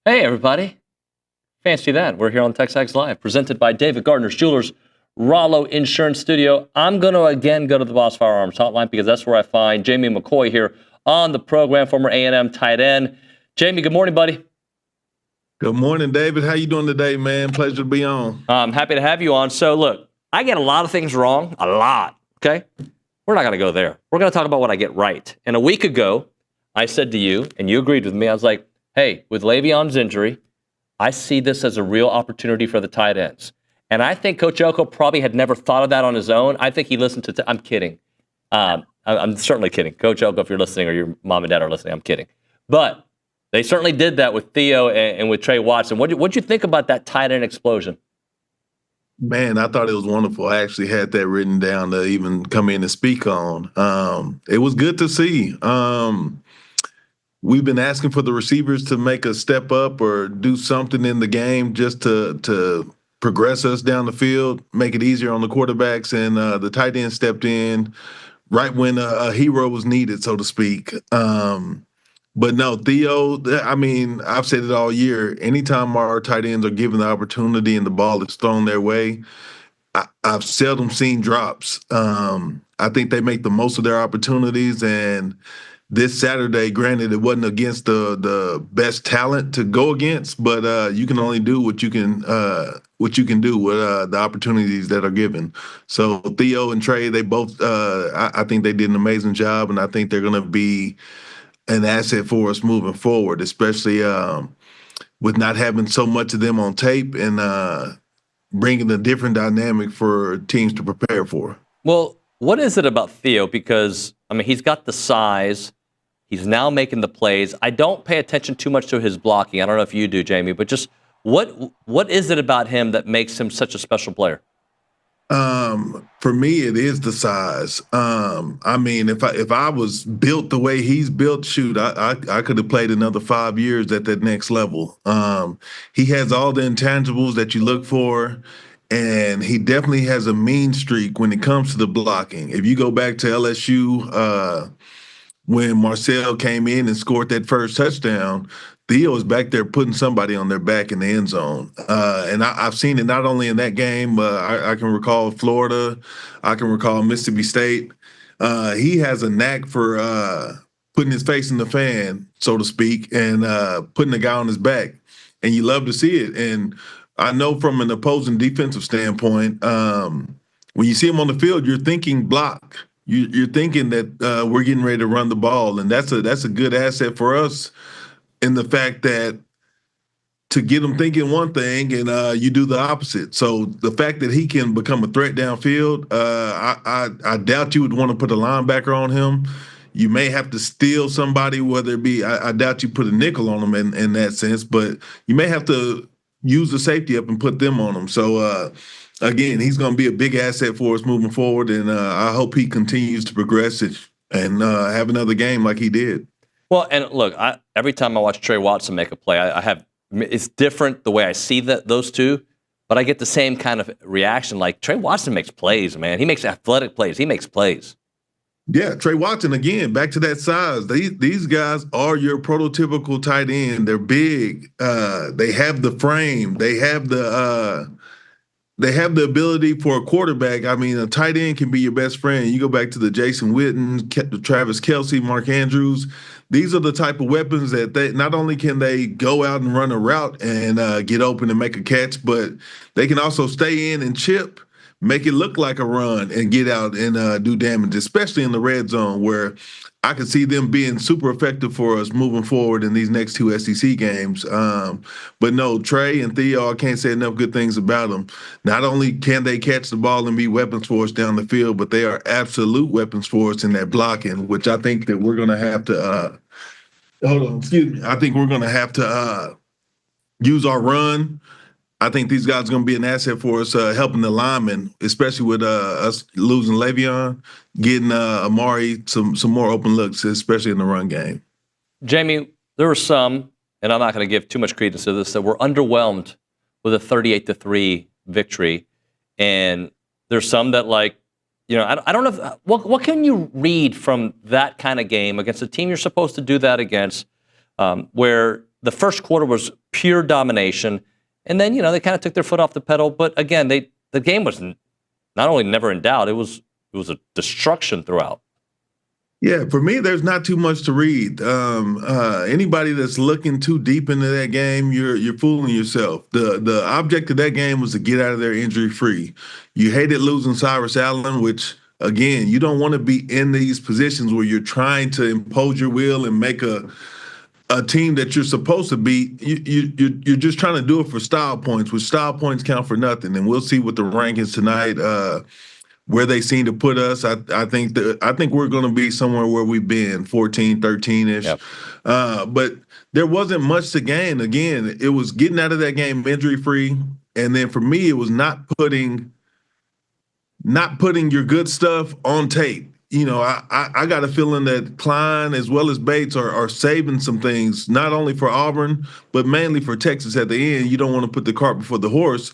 Hey, everybody. Fancy that. We're here on TexAgs Live, presented by David Gardner's Jewelers, Rollo Insurance Studio. I'm going to again go to the Boss Firearms Hotline because that's where I find Jamie McCoy here on the program, former A&M tight end. Jamie, good morning, buddy. Good morning, David. How you doing today, man? Pleasure to be on. I'm happy to have you on. So, look, I get a lot of things wrong, a lot, okay? We're not going to go there. We're going to talk about what I get right. And a week ago, I said to you, and you agreed with me, I was like, hey, with Le'Veon's injury, I see this as a real opportunity for the tight ends. And I think Coach Elko probably had never thought of that on his own. I think he listened to I'm kidding. I'm certainly kidding. Coach Elko, if you're listening or your mom and dad are listening, I'm kidding. But they certainly did that with Theo and with Trey Watson. What'd you think about that tight end explosion? Man, I thought it was wonderful. I actually had that written down to even come in and speak on. It was good to see. We've been asking for the receivers to make a step up or do something in the game just to progress us down the field, make it easier on the quarterbacks, and the tight end stepped in right when a hero was needed, so to speak. But no, Theo, I mean, I've said it all year. Anytime our tight ends are given the opportunity and the ball is thrown their way, I've seldom seen drops. I think they make the most of their opportunities, and this Saturday, granted, it wasn't against the best talent to go against, but you can only do what you can do with the opportunities that are given. So Theo and Trey, they both, I think they did an amazing job, and I think they're going to be an asset for us moving forward, especially with not having so much of them on tape and bringing a different dynamic for teams to prepare for. Well, what is it about Theo? Because, I mean, he's got the size. He's now making the plays. I don't pay attention too much to his blocking. I don't know if you do, Jamie, but just what is it about him that makes him such a special player? For me, it is the size. I mean, if I was built the way he's built, shoot, I could have played another 5 years at that next level. He has all the intangibles that you look for, and he definitely has a mean streak when it comes to the blocking. If you go back to LSU, when Marcel came in and scored that first touchdown, Theo is back there putting somebody on their back in the end zone. And I've seen it not only in that game, but I can recall Florida. I can recall Mississippi State. He has a knack for putting his face in the fan, so to speak, and putting the guy on his back. And you love to see it. And I know from an opposing defensive standpoint, when you see him on the field, you're thinking block. You're thinking that we're getting ready to run the ball, and that's a good asset for us in the fact that to get them thinking one thing and you do the opposite. So the fact that he can become a threat downfield, I doubt you would want to put a linebacker on him. You may have to steal somebody, whether it be I doubt you put a nickel on him in that sense, but you may have to use the safety up and put them on him. So again, he's going to be a big asset for us moving forward, and I hope he continues to progress it and have another game like he did. Well, and look, every time I watch Trey Watson make a play, it's different the way I see those two, but I get the same kind of reaction. Like, Trey Watson makes plays, man. He makes athletic plays. He makes plays. Yeah, Trey Watson, again, back to that size. These guys are your prototypical tight end. They're big. They have the frame. They have the ability for a quarterback. I mean, a tight end can be your best friend. You go back to the Jason Witten, Travis Kelce, Mark Andrews. These are the type of weapons that they not only can they go out and run a route and get open and make a catch, but they can also stay in and chip, make it look like a run and get out and do damage, especially in the red zone where I could see them being super effective for us moving forward in these next two SEC games. But no, Trey and Theo, I can't say enough good things about them. Not only can they catch the ball and be weapons for us down the field, but they are absolute weapons for us in that blocking, which I think that we're going to have to I think we're going to have to use our run. I think these guys are going to be an asset for us, helping the linemen, especially with us losing Le'Veon, getting Amari some more open looks, especially in the run game. Jamie, there were some, and I'm not going to give too much credence to this, that were underwhelmed with a 38-3 victory. And there's some that, like, you know, I don't know. What can you read from that kind of game against a team you're supposed to do that against, where the first quarter was pure domination, and then they kind of took their foot off the pedal. But again, the game was not only never in doubt, it was a destruction throughout. Yeah, for me, there's not too much to read. Anybody that's looking too deep into that game, you're fooling yourself. The object of that game was to get out of there injury free. You hated losing Cyrus Allen, which again, you don't want to be in these positions where you're trying to impose your will and make a team that you're supposed to beat. You're just trying to do it for style points, which style points count for nothing. And we'll see what the rankings tonight. Where they seem to put us, I think we're going to be somewhere where we've been, 14, 13-ish. Yep. But there wasn't much to gain. Again, it was getting out of that game injury-free. And then for me, it was not putting your good stuff on tape. I got a feeling that Klein as well as Bates are saving some things, not only for Auburn, but mainly for Texas at the end. You don't want to put the cart before the horse.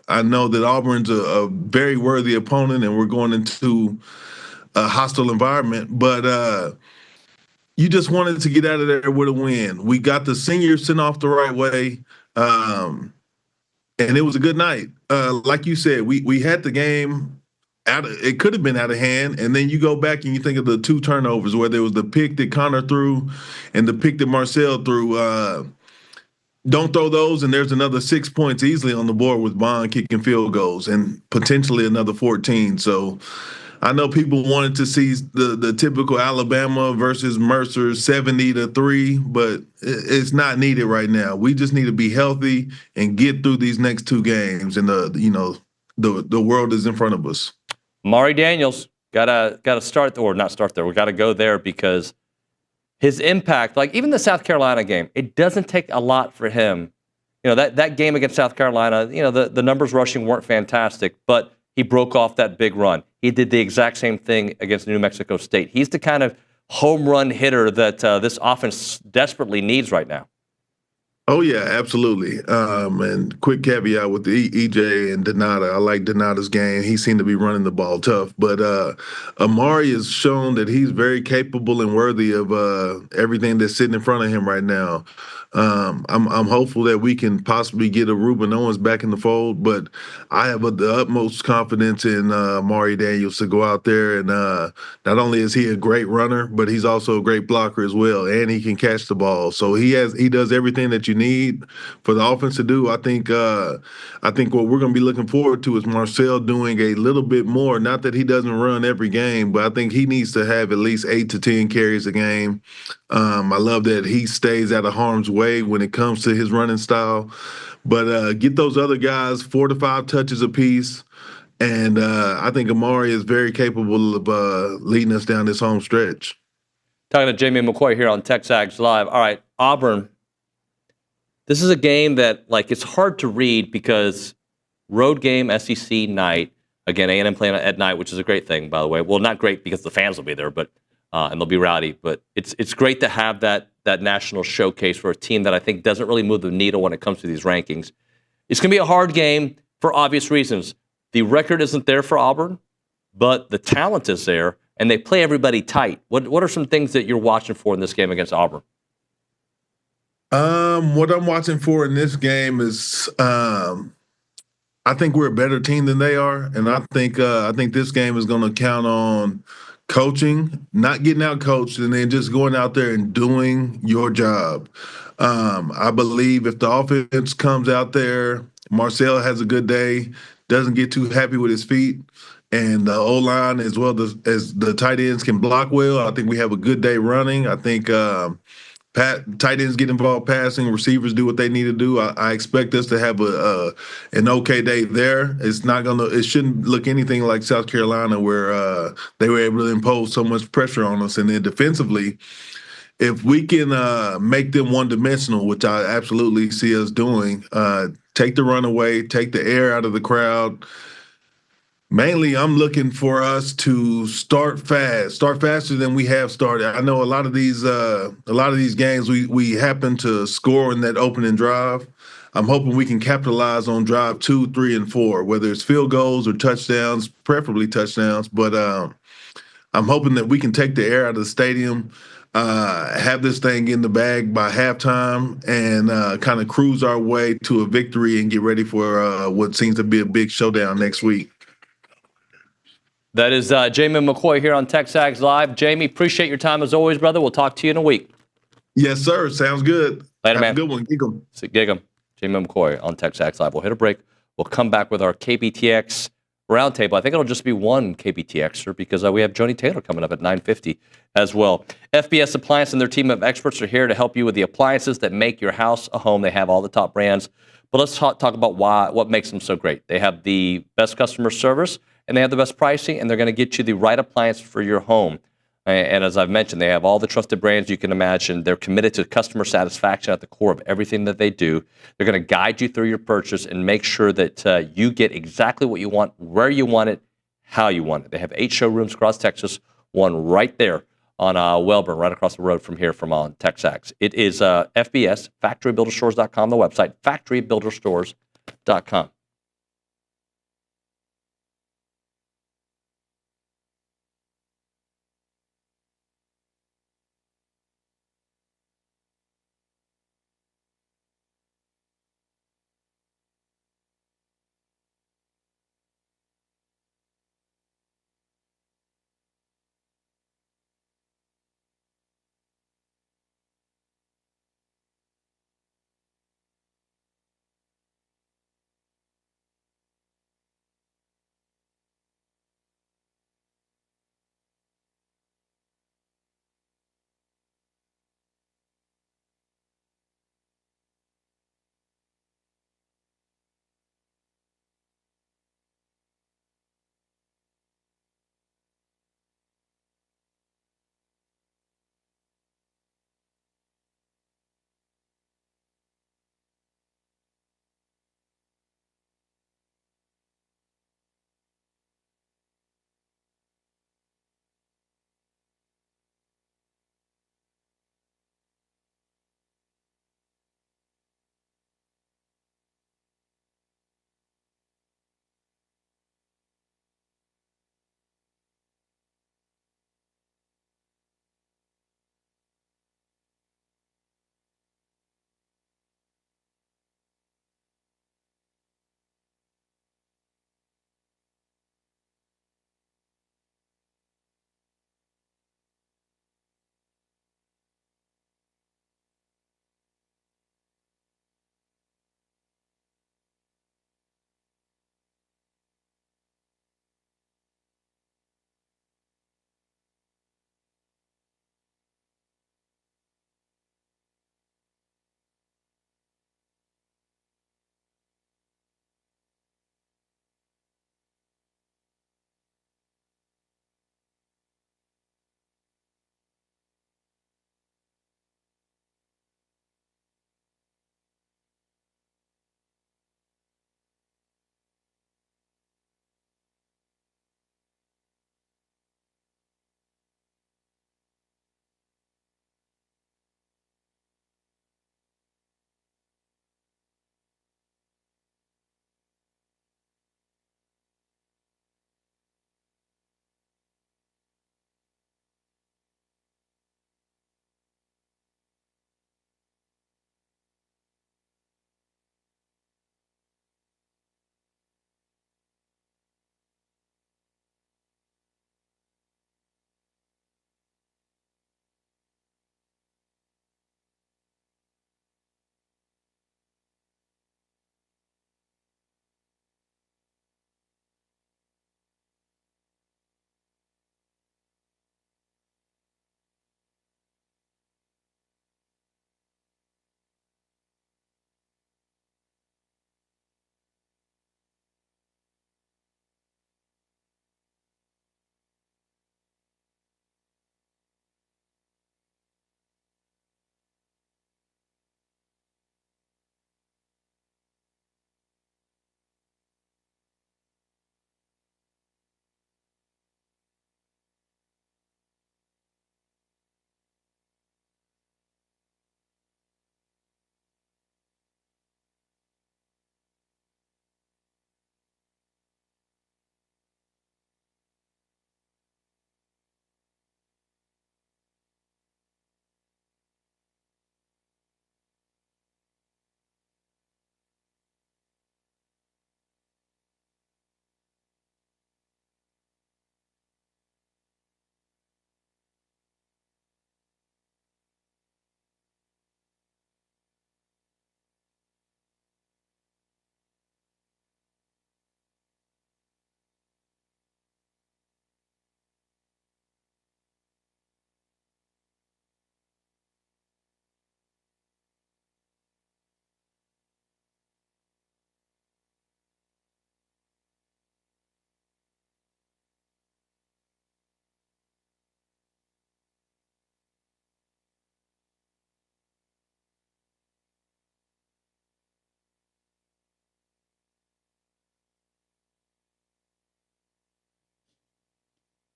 I know that Auburn's a very worthy opponent, and we're going into a hostile environment. But you just wanted to get out of there with a win. We got the seniors sent off the right way, and it was a good night. Like you said, we had the game. It could have been out of hand, and then you go back and you think of the two turnovers where there was the pick that Connor threw and the pick that Marcel threw. Don't throw those, and there's another 6 points easily on the board with Bond kicking field goals and potentially another 14. So I know people wanted to see the typical Alabama versus Mercer 70-3, but it's not needed right now. We just need to be healthy and get through these next two games, and the world is in front of us. Mari Daniels gotta start, or not start there. We got to go there because his impact, like even the South Carolina game, it doesn't take a lot for him. That game against South Carolina, the numbers rushing weren't fantastic, but he broke off that big run. He did the exact same thing against New Mexico State. He's the kind of home run hitter that this offense desperately needs right now. Oh, yeah, absolutely. And quick caveat with the EJ and Donata. I like Donata's game. He seemed to be running the ball tough. But Amari has shown that he's very capable and worthy of everything that's sitting in front of him right now. I'm hopeful that we can possibly get a Ruben Owens back in the fold, but I have the utmost confidence in Amari Daniels to go out there and not only is he a great runner, but he's also a great blocker as well, and he can catch the ball. So he does everything that you need for the offense to do. I think what we're going to be looking forward to is Marcel doing a little bit more. Not that he doesn't run every game, but I think he needs to have at least 8 to 10 carries a game. I love that he stays out of harm's way when it comes to his running style. But get those other guys 4 to 5 touches apiece. And I think Amari is very capable of leading us down this home stretch. Talking to Jamie McCoy here on TexAgs Live. All right, Auburn. This is a game that, it's hard to read because road game, SEC night. Again, A&M playing at night, which is a great thing, by the way. Well, not great because the fans will be there, but and they'll be rowdy. But it's great to have that national showcase for a team that I think doesn't really move the needle when it comes to these rankings. It's going to be a hard game for obvious reasons. The record isn't there for Auburn, but the talent is there, and they play everybody tight. What are some things that you're watching for in this game against Auburn? What I'm watching for in this game is I think we're a better team than they are, and I think this game is going to count on coaching, not getting out coached, and then just going out there and doing your job. I believe if the offense comes out there, Marcel has a good day, doesn't get too happy with his feet, and the O-line as well as the tight ends can block well, I think we have a good day running. I think tight ends get involved passing, receivers do what they need to do. I expect us to have an okay day there. It shouldn't look anything like South Carolina where they were able to impose so much pressure on us. And then defensively, if we can make them one-dimensional, which I absolutely see us doing, take the run away, take the air out of the crowd. Mainly, I'm looking for us to start faster than we have started. I know a lot of these games we happen to score in that opening drive. I'm hoping we can capitalize on drive 2, 3, and 4, whether it's field goals or touchdowns, preferably touchdowns. But I'm hoping that we can take the air out of the stadium. have this thing in the bag by halftime and kind of cruise our way to a victory and get ready for what seems to be a big showdown next week. That is Jamie McCoy here on TexAgs Live. Jamie, appreciate your time as always, brother. We'll talk to you in a week. Yes, sir. Sounds good. Later, man. Have a good one. Gig 'em. Gig 'em. Jamie McCoy on TexAgs Live. We'll hit a break. We'll come back with our KBTX Roundtable. I think it'll just be one KBTXer because we have Joni Taylor coming up at 9:50 as well. FBS Appliance and their team of experts are here to help you with the appliances that make your house a home. They have all the top brands. But let's talk about what makes them so great. They have the best customer service, and they have the best pricing, and they're going to get you the right appliance for your home. And as I've mentioned, they have all the trusted brands you can imagine. They're committed to customer satisfaction at the core of everything that they do. They're going to guide you through your purchase and make sure that you get exactly what you want, where you want it, how you want it. They have 8 showrooms across Texas, one right there on Wellborn, right across the road from here from TexAgs. It is FBS, FactoryBuilderStores.com, the website, FactoryBuilderStores.com.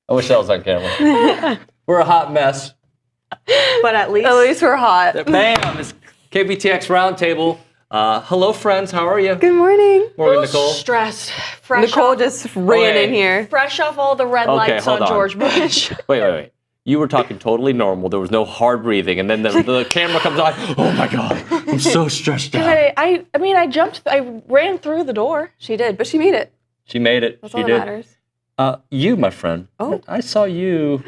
I wish that was on camera. We're a hot mess. But at least we're hot. Bam! It's KBTX Roundtable. Hello, friends. How are you? Good morning. Morning, Nicole. Stressed. Nicole just ran in here. Fresh off all the red lights on George Bush. Wait. You were talking totally normal. There was no hard breathing, and then the camera comes on. Oh my God, I'm so stressed out. I mean, I ran through the door. She did, but she made it. She made it. That's she all did. that matters. You, my friend. Oh. I saw you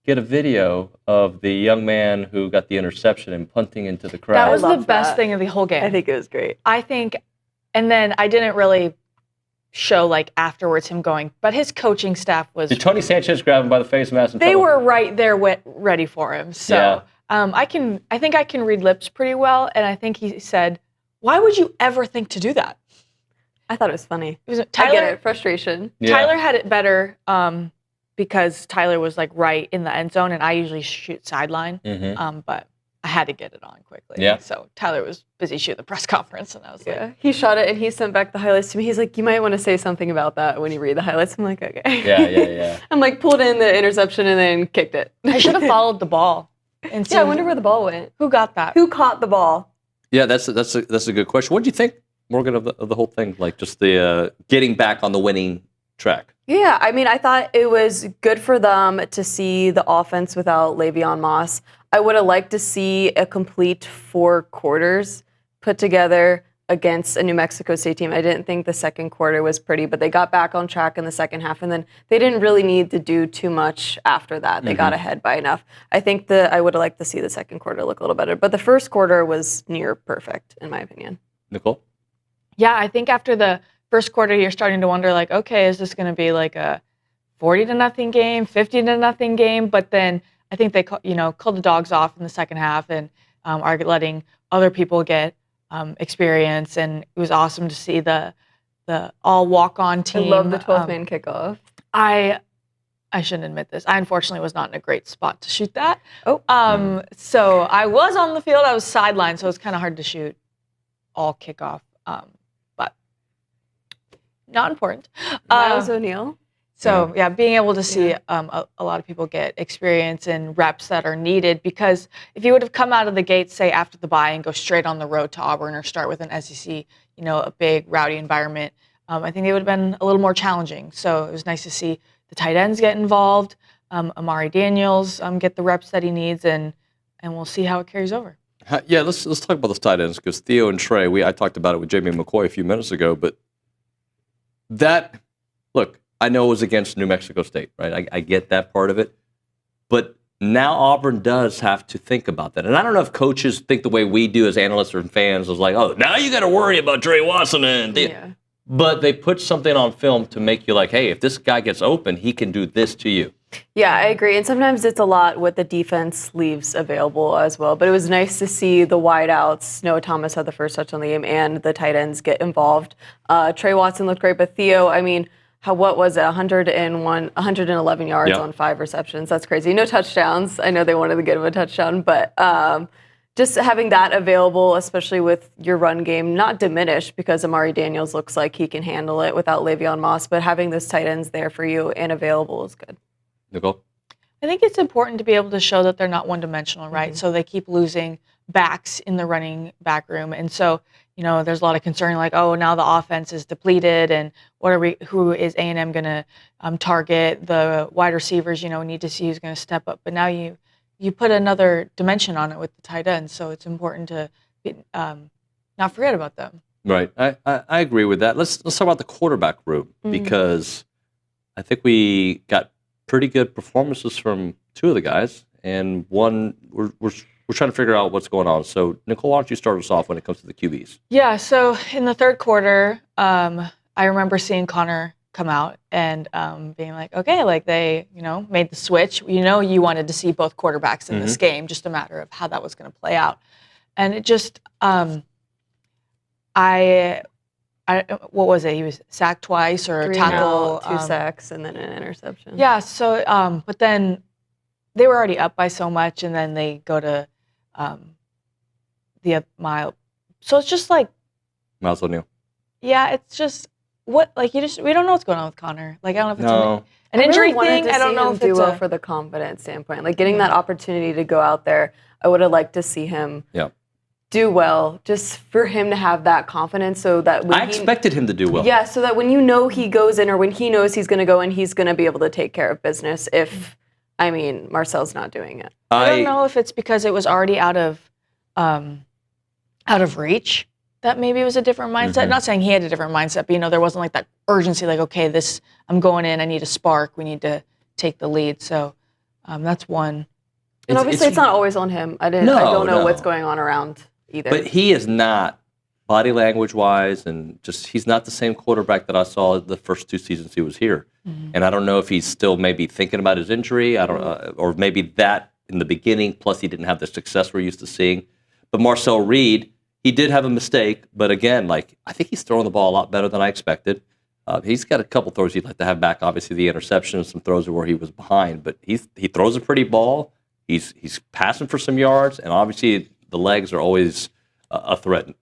get a video of the young man who got the interception and punting into the crowd. That was the best thing of the whole game. I think it was great. I think, and then I didn't really show like afterwards him going, but his coaching staff was. Did Tony Sanchez grab him by the face mask? And they were right there ready for him. So I think I can read lips pretty well, and I think he said, "Why would you ever think to do that?" I thought it was funny. Tyler, I get it, frustration. Yeah. Tyler had it better because Tyler was like right in the end zone, and I usually shoot sideline, but I had to get it on quickly. Yeah. So Tyler was busy shooting the press conference, and I was like, he shot it, and he sent back the highlights to me. He's like, "You might want to say something about that when you read the highlights." I'm like, "Okay." Yeah. I'm like, pulled in the interception and then kicked it. I should have followed the ball. And I wonder where the ball went. Who got that? Who caught the ball? Yeah, that's a good question. What do you think, Morgan, of the whole thing? Like just the getting back on the winning track. Yeah, I mean, I thought it was good for them to see the offense without Le'Veon Moss. I would have liked to see a complete 4 quarters put together against a New Mexico State team. I didn't think the second quarter was pretty, but they got back on track in the second half, and then they didn't really need to do too much after that. They got ahead by enough. I think I would have liked to see the second quarter look a little better, but the first quarter was near perfect, in my opinion. Nicole? Yeah, I think after the first quarter, you're starting to wonder, like, okay, is this going to be like a 40-0 game, 50-0 game? But then I think they called the dogs off in the second half and are letting other people get experience. And it was awesome to see the all walk-on team. I love the 12-man kickoff. I shouldn't admit this. I unfortunately was not in a great spot to shoot that. Oh. So I was on the field. I was sidelined, so it was kind of hard to shoot all kickoff. But not important. Miles O'Neill. So yeah, being able to see a lot of people get experience and reps that are needed, because if you would have come out of the gate, say after the bye, and go straight on the road to Auburn or start with an SEC, a big rowdy environment, I think it would have been a little more challenging. So it was nice to see the tight ends get involved, Amari Daniels get the reps that he needs, and we'll see how it carries over. Yeah, let's talk about those tight ends, because Theo and Trey, I talked about it with Jamie McCoy a few minutes ago, but look, I know it was against New Mexico State, right? I get that part of it. But now Auburn does have to think about that. And I don't know if coaches think the way we do as analysts or fans is like, oh, now you got to worry about Trey Watson. But they put something on film to make you like, hey, if this guy gets open, he can do this to you. Yeah, I agree. And sometimes it's a lot what the defense leaves available as well. But it was nice to see the wideouts. Noah Thomas had the first touch on the game, and the tight ends get involved. Trey Watson looked great, but Theo, I mean, what was it? 111 yards on 5 receptions. That's crazy. No touchdowns. I know they wanted to get him a touchdown, but just having that available, especially with your run game, not diminished, because Amari Daniels looks like he can handle it without Le'Veon Moss, but having those tight ends there for you and available is good. Nicole? I think it's important to be able to show that they're not one-dimensional, right? So they keep losing backs in the running back room. And so, there's a lot of concern like, oh, now the offense is depleted, and who is A&M going to target? The wide receivers, need to see who's going to step up. But now you put another dimension on it with the tight ends, so it's important to not forget about them. Right. I agree with that. Let's talk about the quarterback room, because I think we got pretty good performances from 2 of the guys, and one we're trying to figure out what's going on. So, Nicole, why don't you start us off when it comes to the QBs? Yeah, so in the third quarter, I remember seeing Connor come out and being like, okay, like they, made the switch. You wanted to see both quarterbacks in this game, just a matter of how that was going to play out. And it just, what was it? He was sacked twice or 3 tackle. 2 sacks and then an interception. Yeah, so, but then they were already up by so much, and then they go to the mile. So it's just like Miles O'Neill. Yeah, it's just we don't know what's going on with Connor. Like, I don't know if it's An injury thing, I I don't know if do it's well for the confidence standpoint. Like getting that opportunity to go out there, I would have liked to see him do well, just for him to have that confidence, so that when I expected him to do well. Yeah, so that when you know he goes in, or when he knows he's going to go in, he's going to be able to take care of business. If Marcel's not doing it, I don't know if it's because it was already out of reach. That maybe it was a different mindset. Not saying he had a different mindset, but there wasn't like that urgency. Like, okay, I'm going in. I need a spark. We need to take the lead. So that's one. And obviously, it's not always on him. I don't know what's going on around either. But he is not, body language wise, and he's not the same quarterback that I saw the first 2 seasons he was here. And I don't know if he's still maybe thinking about his injury. I don't, or maybe that in the beginning. Plus, he didn't have the success we're used to seeing. But Marcel Reed, he did have a mistake, but again, I think he's throwing the ball a lot better than I expected. He's got a couple throws he'd like to have back. Obviously, the interception and some throws where he was behind, but he throws a pretty ball. He's passing for some yards, and obviously the legs are always a threat.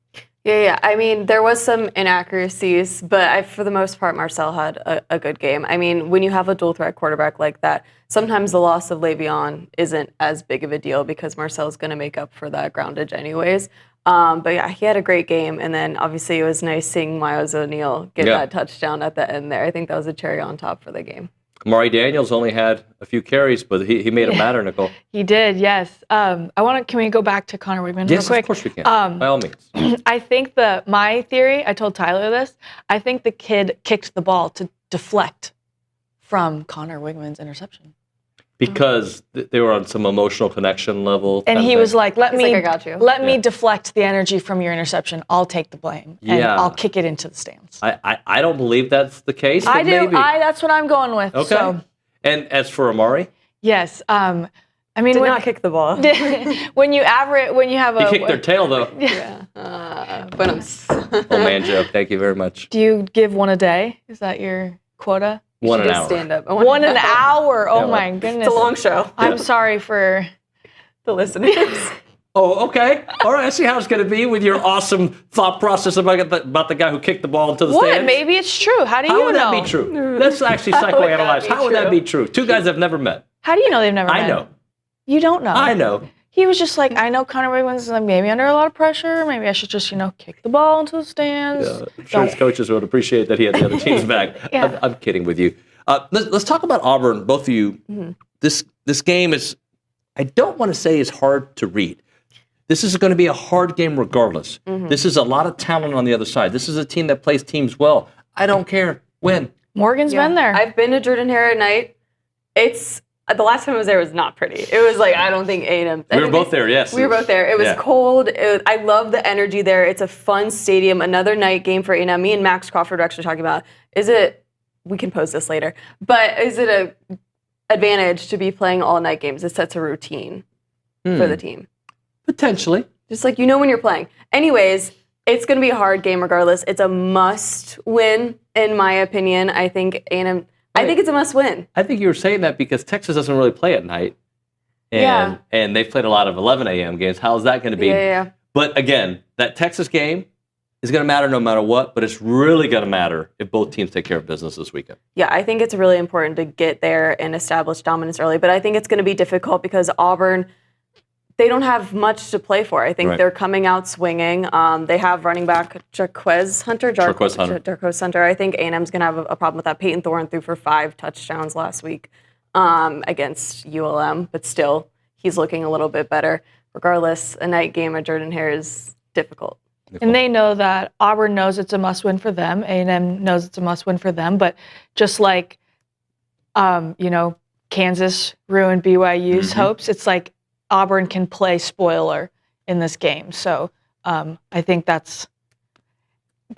Yeah. There was some inaccuracies, but for the most part, Marcel had a good game. When you have a dual threat quarterback like that, sometimes the loss of Le'Veon isn't as big of a deal because Marcel's going to make up for that groundage anyways. But yeah, he had a great game, and then obviously it was nice seeing Miles O'Neill get that touchdown at the end there. I think that was a cherry on top for the game. Amari Daniels only had a few carries, but he made it matter, Nicole. He did, yes. Can we go back to Connor Wigman real quick? Yes, of course we can. By all means. I think my theory, I told Tyler this, I think the kid kicked the ball to deflect from Connor Wigman's interception. Because they were on some emotional connection level. And he was like, let me deflect the energy from your interception. I'll take the blame. And I'll kick it into the stands. I don't believe that's the case. I do. Maybe. That's what I'm going with. Okay. So. And as for Amari? Yes. Did not kick the ball. when you have He kicked their tail, though. Yeah. Oh, man, Joe. Thank you very much. Do you give one a day? Is that your quota? 1 an hour. Stand up. 1 an hour. Oh, my goodness. It's a long show. I'm sorry for the listeners. Oh, okay. All right. I see how it's going to be with your awesome thought process about the guy who kicked the ball into the stands. Maybe it's true. How do you know? How would that be true? Let's actually psychoanalyze. How would that be true? Two guys have never met. How do you know they've never met? I know. You don't know. I know. He was just like, I know Connor Wigman's maybe under a lot of pressure. Maybe I should just, kick the ball into the stands. Yeah, I'm sure his coaches would appreciate that he had the other team's back. Yeah. I'm kidding with you. Let's talk about Auburn, both of you. Mm-hmm. This game is, I don't want to say is hard to read. This is going to be a hard game regardless. Mm-hmm. This is a lot of talent on the other side. This is a team that plays teams well. I don't care. Win. Morgan's been there. I've been to Jordan-Hare at night. It's the last time I was there was not pretty. It was I don't think A&M. We were both there, yes. We were both there. It was cold. I love the energy there. It's a fun stadium. Another night game for A&M. Me and Max Crawford were actually talking about, we can post this later, but is it a advantage to be playing all night games? It sets a routine for the team. Potentially. Just when you're playing. Anyways, it's going to be a hard game regardless. It's a must win, in my opinion. I think A&M, I think it's a must win. I think you were saying that because Texas doesn't really play at night. And they've played a lot of 11 a.m. games. How is that going to be? Yeah. But again, that Texas game is going to matter no matter what, but it's really going to matter if both teams take care of business this weekend. Yeah, I think it's really important to get there and establish dominance early, but I think it's going to be difficult because Auburn, they don't have much to play for. I think they're coming out swinging. They have running back Jarquez Hunter. I think A&M's going to have a problem with that. Peyton Thorne threw for 5 touchdowns last week against ULM, but still, he's looking a little bit better. Regardless, a night game at Jordan-Hare is difficult. And they know that Auburn knows it's a must-win for them. A&M knows it's a must-win for them. But just like, Kansas ruined BYU's hopes, it's like Auburn can play spoiler in this game. So I think that'd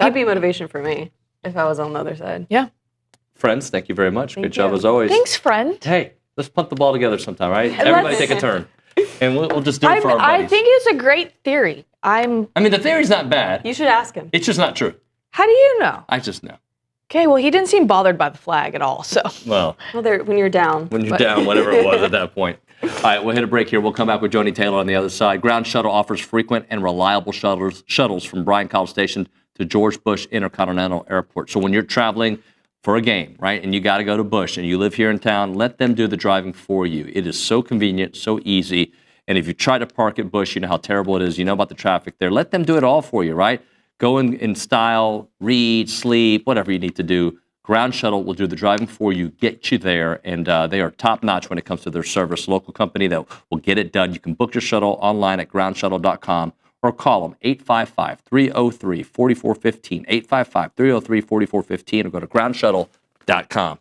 be motivation for me if I was on the other side. Yeah. Friends, thank you very much. Good job as always. Thanks, friend. Hey, let's punt the ball together sometime, right? Everybody take a turn. And we'll just do it for our buddies. I think it's a great theory. The theory's not bad. You should ask him. It's just not true. How do you know? I just know. Okay, well, he didn't seem bothered by the flag at all, so. Well, when you're down. When you're down, whatever it was at that point. All right, we'll hit a break here. We'll come back with Joni Taylor on the other side. Ground Shuttle offers frequent and reliable shuttles from Bryan College Station to George Bush Intercontinental Airport. So when you're traveling for a game, right? And you got to go to Busch and you live here in town, let them do the driving for you. It is so convenient, so easy. And if you try to park at Busch, you know how terrible it is. You know about the traffic there. Let them do it all for you, right? Go in style, read, sleep, whatever you need to do. Ground Shuttle will do the driving for you, get you there, and they are top-notch when it comes to their service. Local company that will get it done. You can book your shuttle online at groundshuttle.com or call them 855-303-4415, 855-303-4415, or go to groundshuttle.com.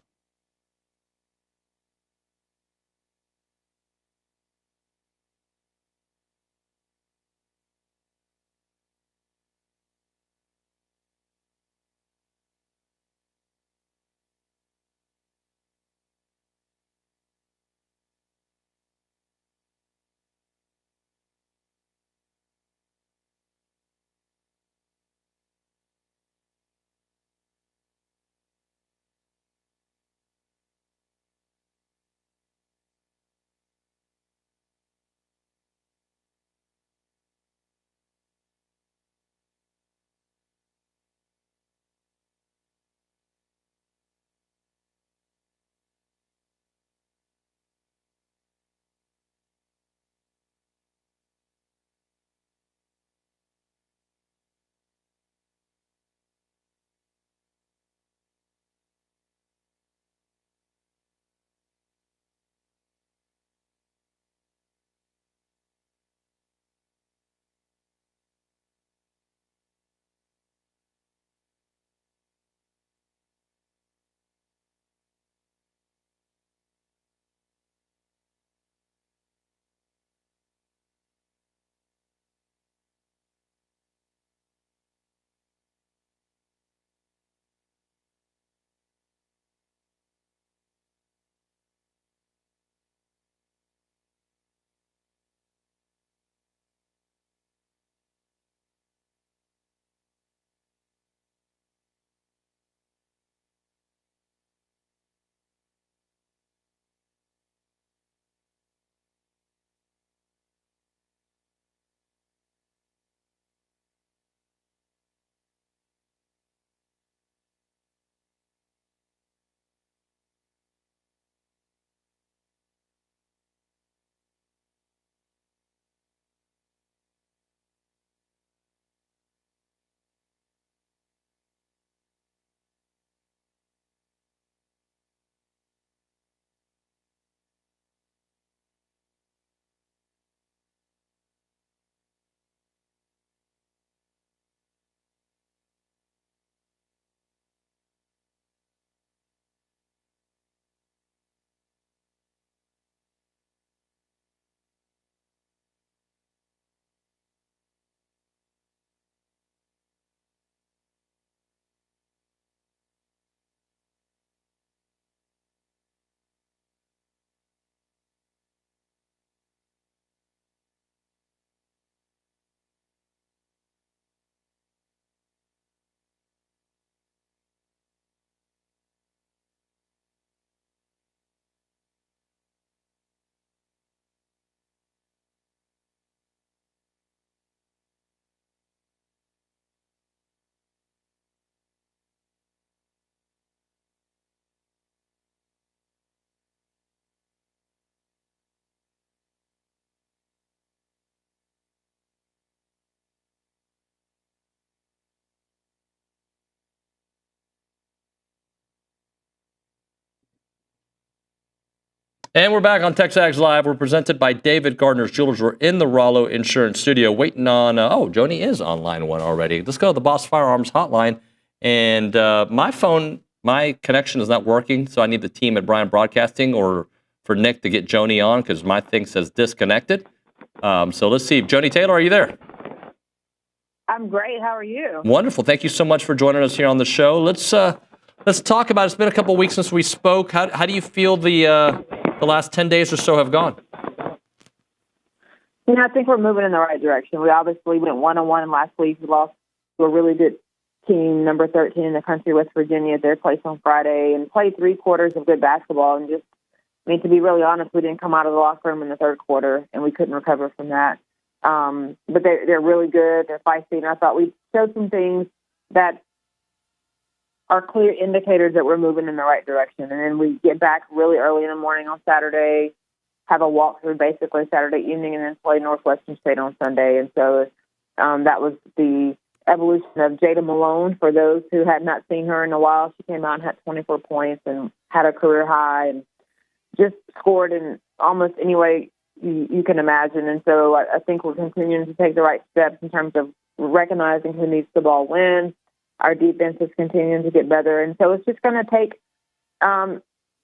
And we're back on TexAgs Live. We're presented by David Gardner's Jewelers. We're in the Rollo Insurance Studio waiting on, Joni is on line one already. Let's go to the Boss Firearms hotline. And my connection is not working, so I need the team at Bryant Broadcasting or for Nick to get Joni on because my thing says disconnected. So let's see. Joni Taylor, are you there? I'm great. How are you? Wonderful. Thank you so much for joining us here on the show. Let's talk about it. It's been a couple of weeks since we spoke. How do you feel the last 10 days or so have gone? I think we're moving in the right direction. We obviously went 1-1 last week. We lost to a really good team, number 13 in the country, West Virginia, at their place on Friday, and played 3 quarters of good basketball. And to be really honest, we didn't come out of the locker room in the third quarter, and we couldn't recover from that. But they're really good. They're feisty, and I thought we showed some things that are clear indicators that we're moving in the right direction. And then we get back really early in the morning on Saturday, have a walkthrough basically Saturday evening, and then play Northwestern State on Sunday. And so that was the evolution of Jada Malone. For those who had not seen her in a while, she came out and had 24 points and had a career high and just scored in almost any way you can imagine. And so I think we're continuing to take the right steps in terms of recognizing who needs the ball when. Our defense is continuing to get better. And so it's just going to take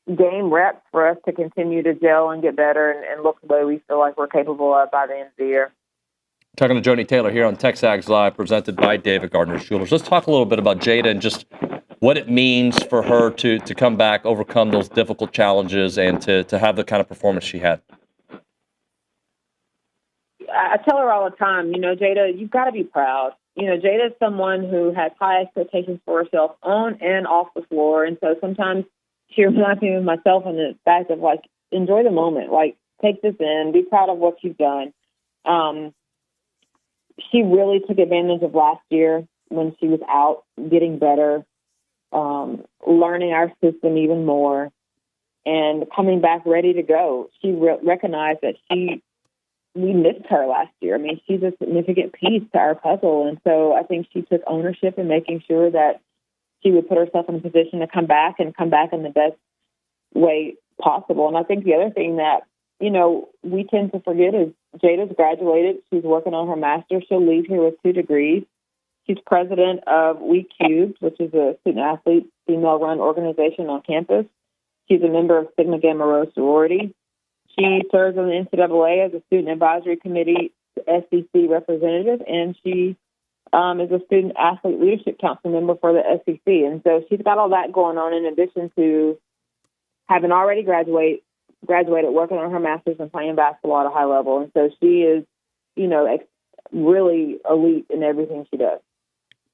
game reps for us to continue to gel and get better and look the way we feel like we're capable of by the end of the year. Talking to Joni Taylor here on TexAgs Live, presented by David Gardner Jewelers. Let's talk a little bit about Jada and just what it means for her to come back, overcome those difficult challenges, and to have the kind of performance she had. I tell her all the time, Jada, you've got to be proud. Jada is someone who has high expectations for herself on and off the floor. And so sometimes she reminds me of myself in the fact of, enjoy the moment. Take this in. Be proud of what you've done. She really took advantage of last year when she was out, getting better, learning our system even more, and coming back ready to go. She recognized that we missed her last year. I mean, she's a significant piece to our puzzle. And so I think she took ownership in making sure that she would put herself in a position to come back in the best way possible. And I think the other thing that, we tend to forget is Jada's graduated. She's working on her master's. She'll leave here with 2 degrees. She's president of We Cubed, which is a student-athlete, female-run organization on campus. She's a member of Sigma Gamma Rho sorority. She serves on the NCAA as a student advisory committee SEC representative, and she is a student athlete leadership council member for the SEC. And so she's got all that going on in addition to having already graduated, working on her master's and playing basketball at a high level. And so she is, really elite in everything she does.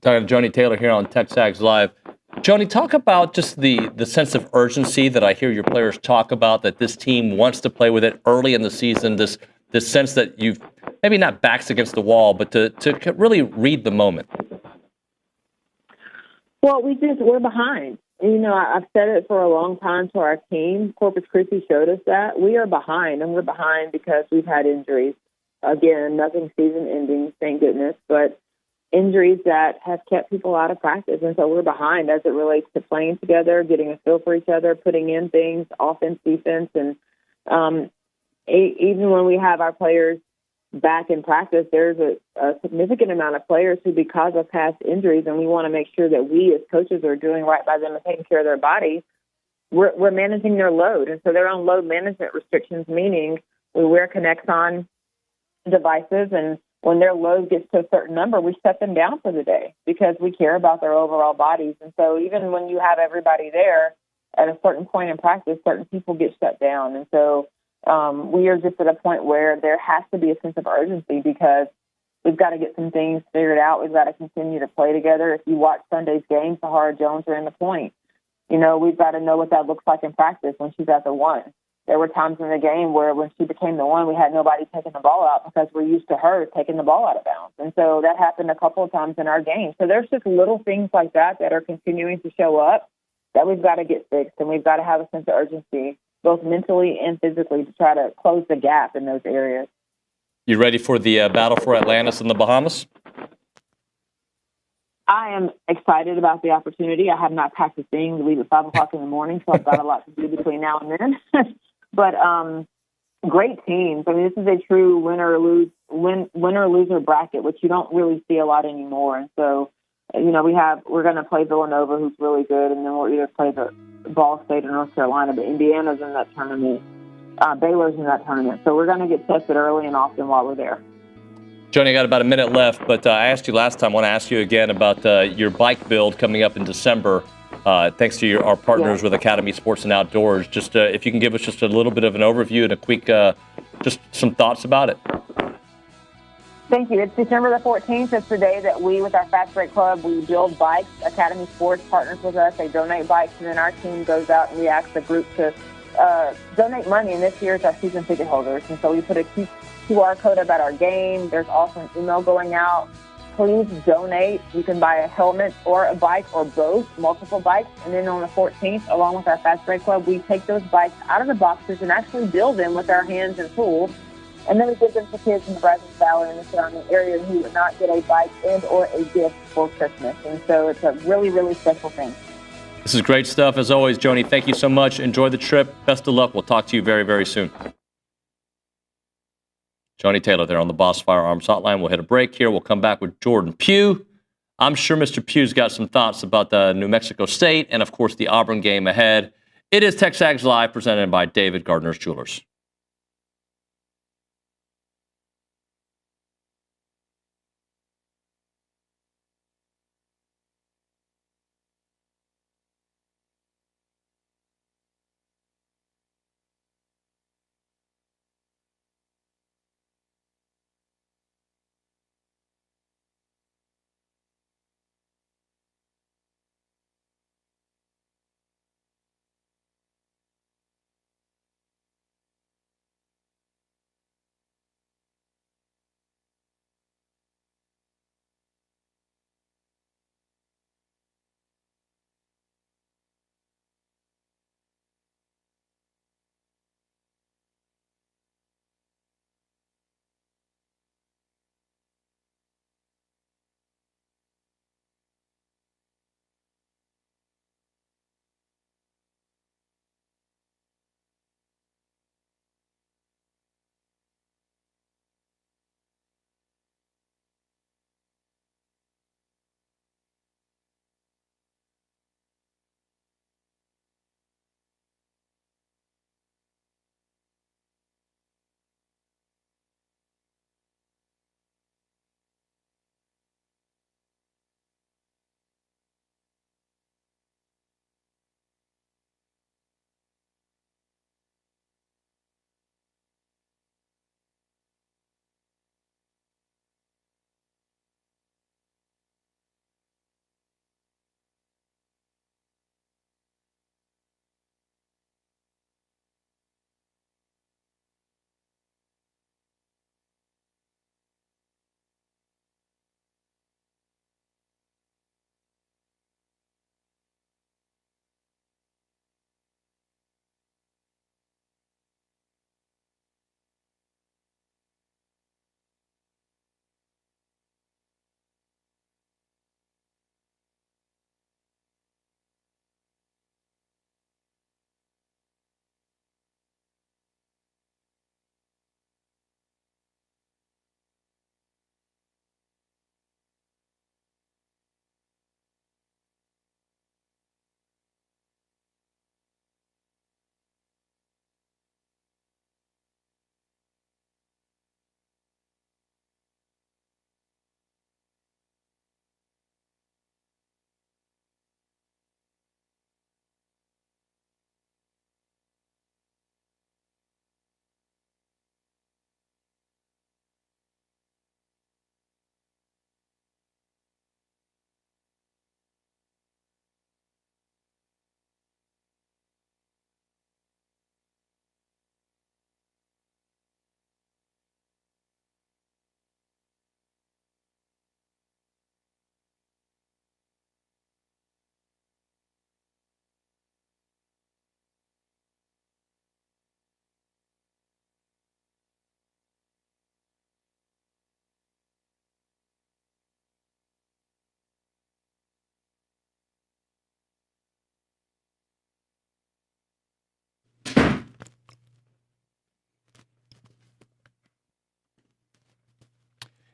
Talking to Joni Taylor here on TexAgs Live. Joni, talk about just the sense of urgency that I hear your players talk about, that this team wants to play with it early in the season, this sense that you've maybe not backs against the wall, but to really read the moment. Well, we're behind. I've said it for a long time to our team. Corpus Christi showed us that. We are behind, and we're behind because we've had injuries. Again, nothing season-ending, thank goodness, but injuries that have kept people out of practice. And so we're behind as it relates to playing together, getting a feel for each other, putting in things, offense, defense. And even when we have our players back in practice, there's a significant amount of players who, because of past injuries, and we want to make sure that we as coaches are doing right by them and taking care of their bodies, we're managing their load. And so they're on load management restrictions, meaning we wear Connects on devices, and when their load gets to a certain number, we shut them down for the day because we care about their overall bodies. And so even when you have everybody there at a certain point in practice, certain people get shut down. And so we are just at a point where there has to be a sense of urgency because we've got to get some things figured out. We've got to continue to play together. If you watch Sunday's game, Sahara Jones ran the point. We've got to know what that looks like in practice when she's at the one. There were times in the game where when she became the one, we had nobody taking the ball out because we're used to her taking the ball out of bounds. And so that happened a couple of times in our game. So there's just little things like that are continuing to show up that we've got to get fixed, and we've got to have a sense of urgency, both mentally and physically, to try to close the gap in those areas. You ready for the battle for Atlantis in the Bahamas? I am excited about the opportunity. I have not practiced being to leave at 5 o'clock in the morning, so I've got a lot to do between now and then. But great teams. I mean, this is a true win or loser bracket, which you don't really see a lot anymore. And so, we're going to play Villanova, who's really good, and then we'll either play the Ball State or North Carolina. But Indiana's in that tournament. Baylor's in that tournament. So we're going to get tested early and often while we're there. Joni, I got about a minute left, but I asked you last time. I want to ask you again about your bike build coming up in December. Thanks to our partners with Academy Sports and Outdoors. Just if you can give us just a little bit of an overview and a quick, just some thoughts about it. Thank you. It's December the 14th. It's the day that we, with our Fast Break Club, we build bikes. Academy Sports partners with us. They donate bikes, and then our team goes out and we ask the group to donate money. And this year it's our season ticket holders. And so we put a QR code about our game. There's also an email going out please donate. You can buy a helmet or a bike or both, multiple bikes. And then on the 14th, along with our Fast Break Club, we take those bikes out of the boxes and actually build them with our hands and tools. And then we give them to kids in the Brazos Valley and the surrounding area who would not get a bike and or a gift for Christmas. And so it's a really, really special thing. This is great stuff. As always, Joni, thank you so much. Enjoy the trip. Best of luck. We'll talk to you very, very soon. Joni Taylor there on the Boss Firearms Hotline. We'll hit a break here. We'll come back with Jordan Pugh. I'm sure Mr. Pugh's got some thoughts about the New Mexico State and, of course, the Auburn game ahead. It is TexAgs Live, presented by David Gardner's Jewelers.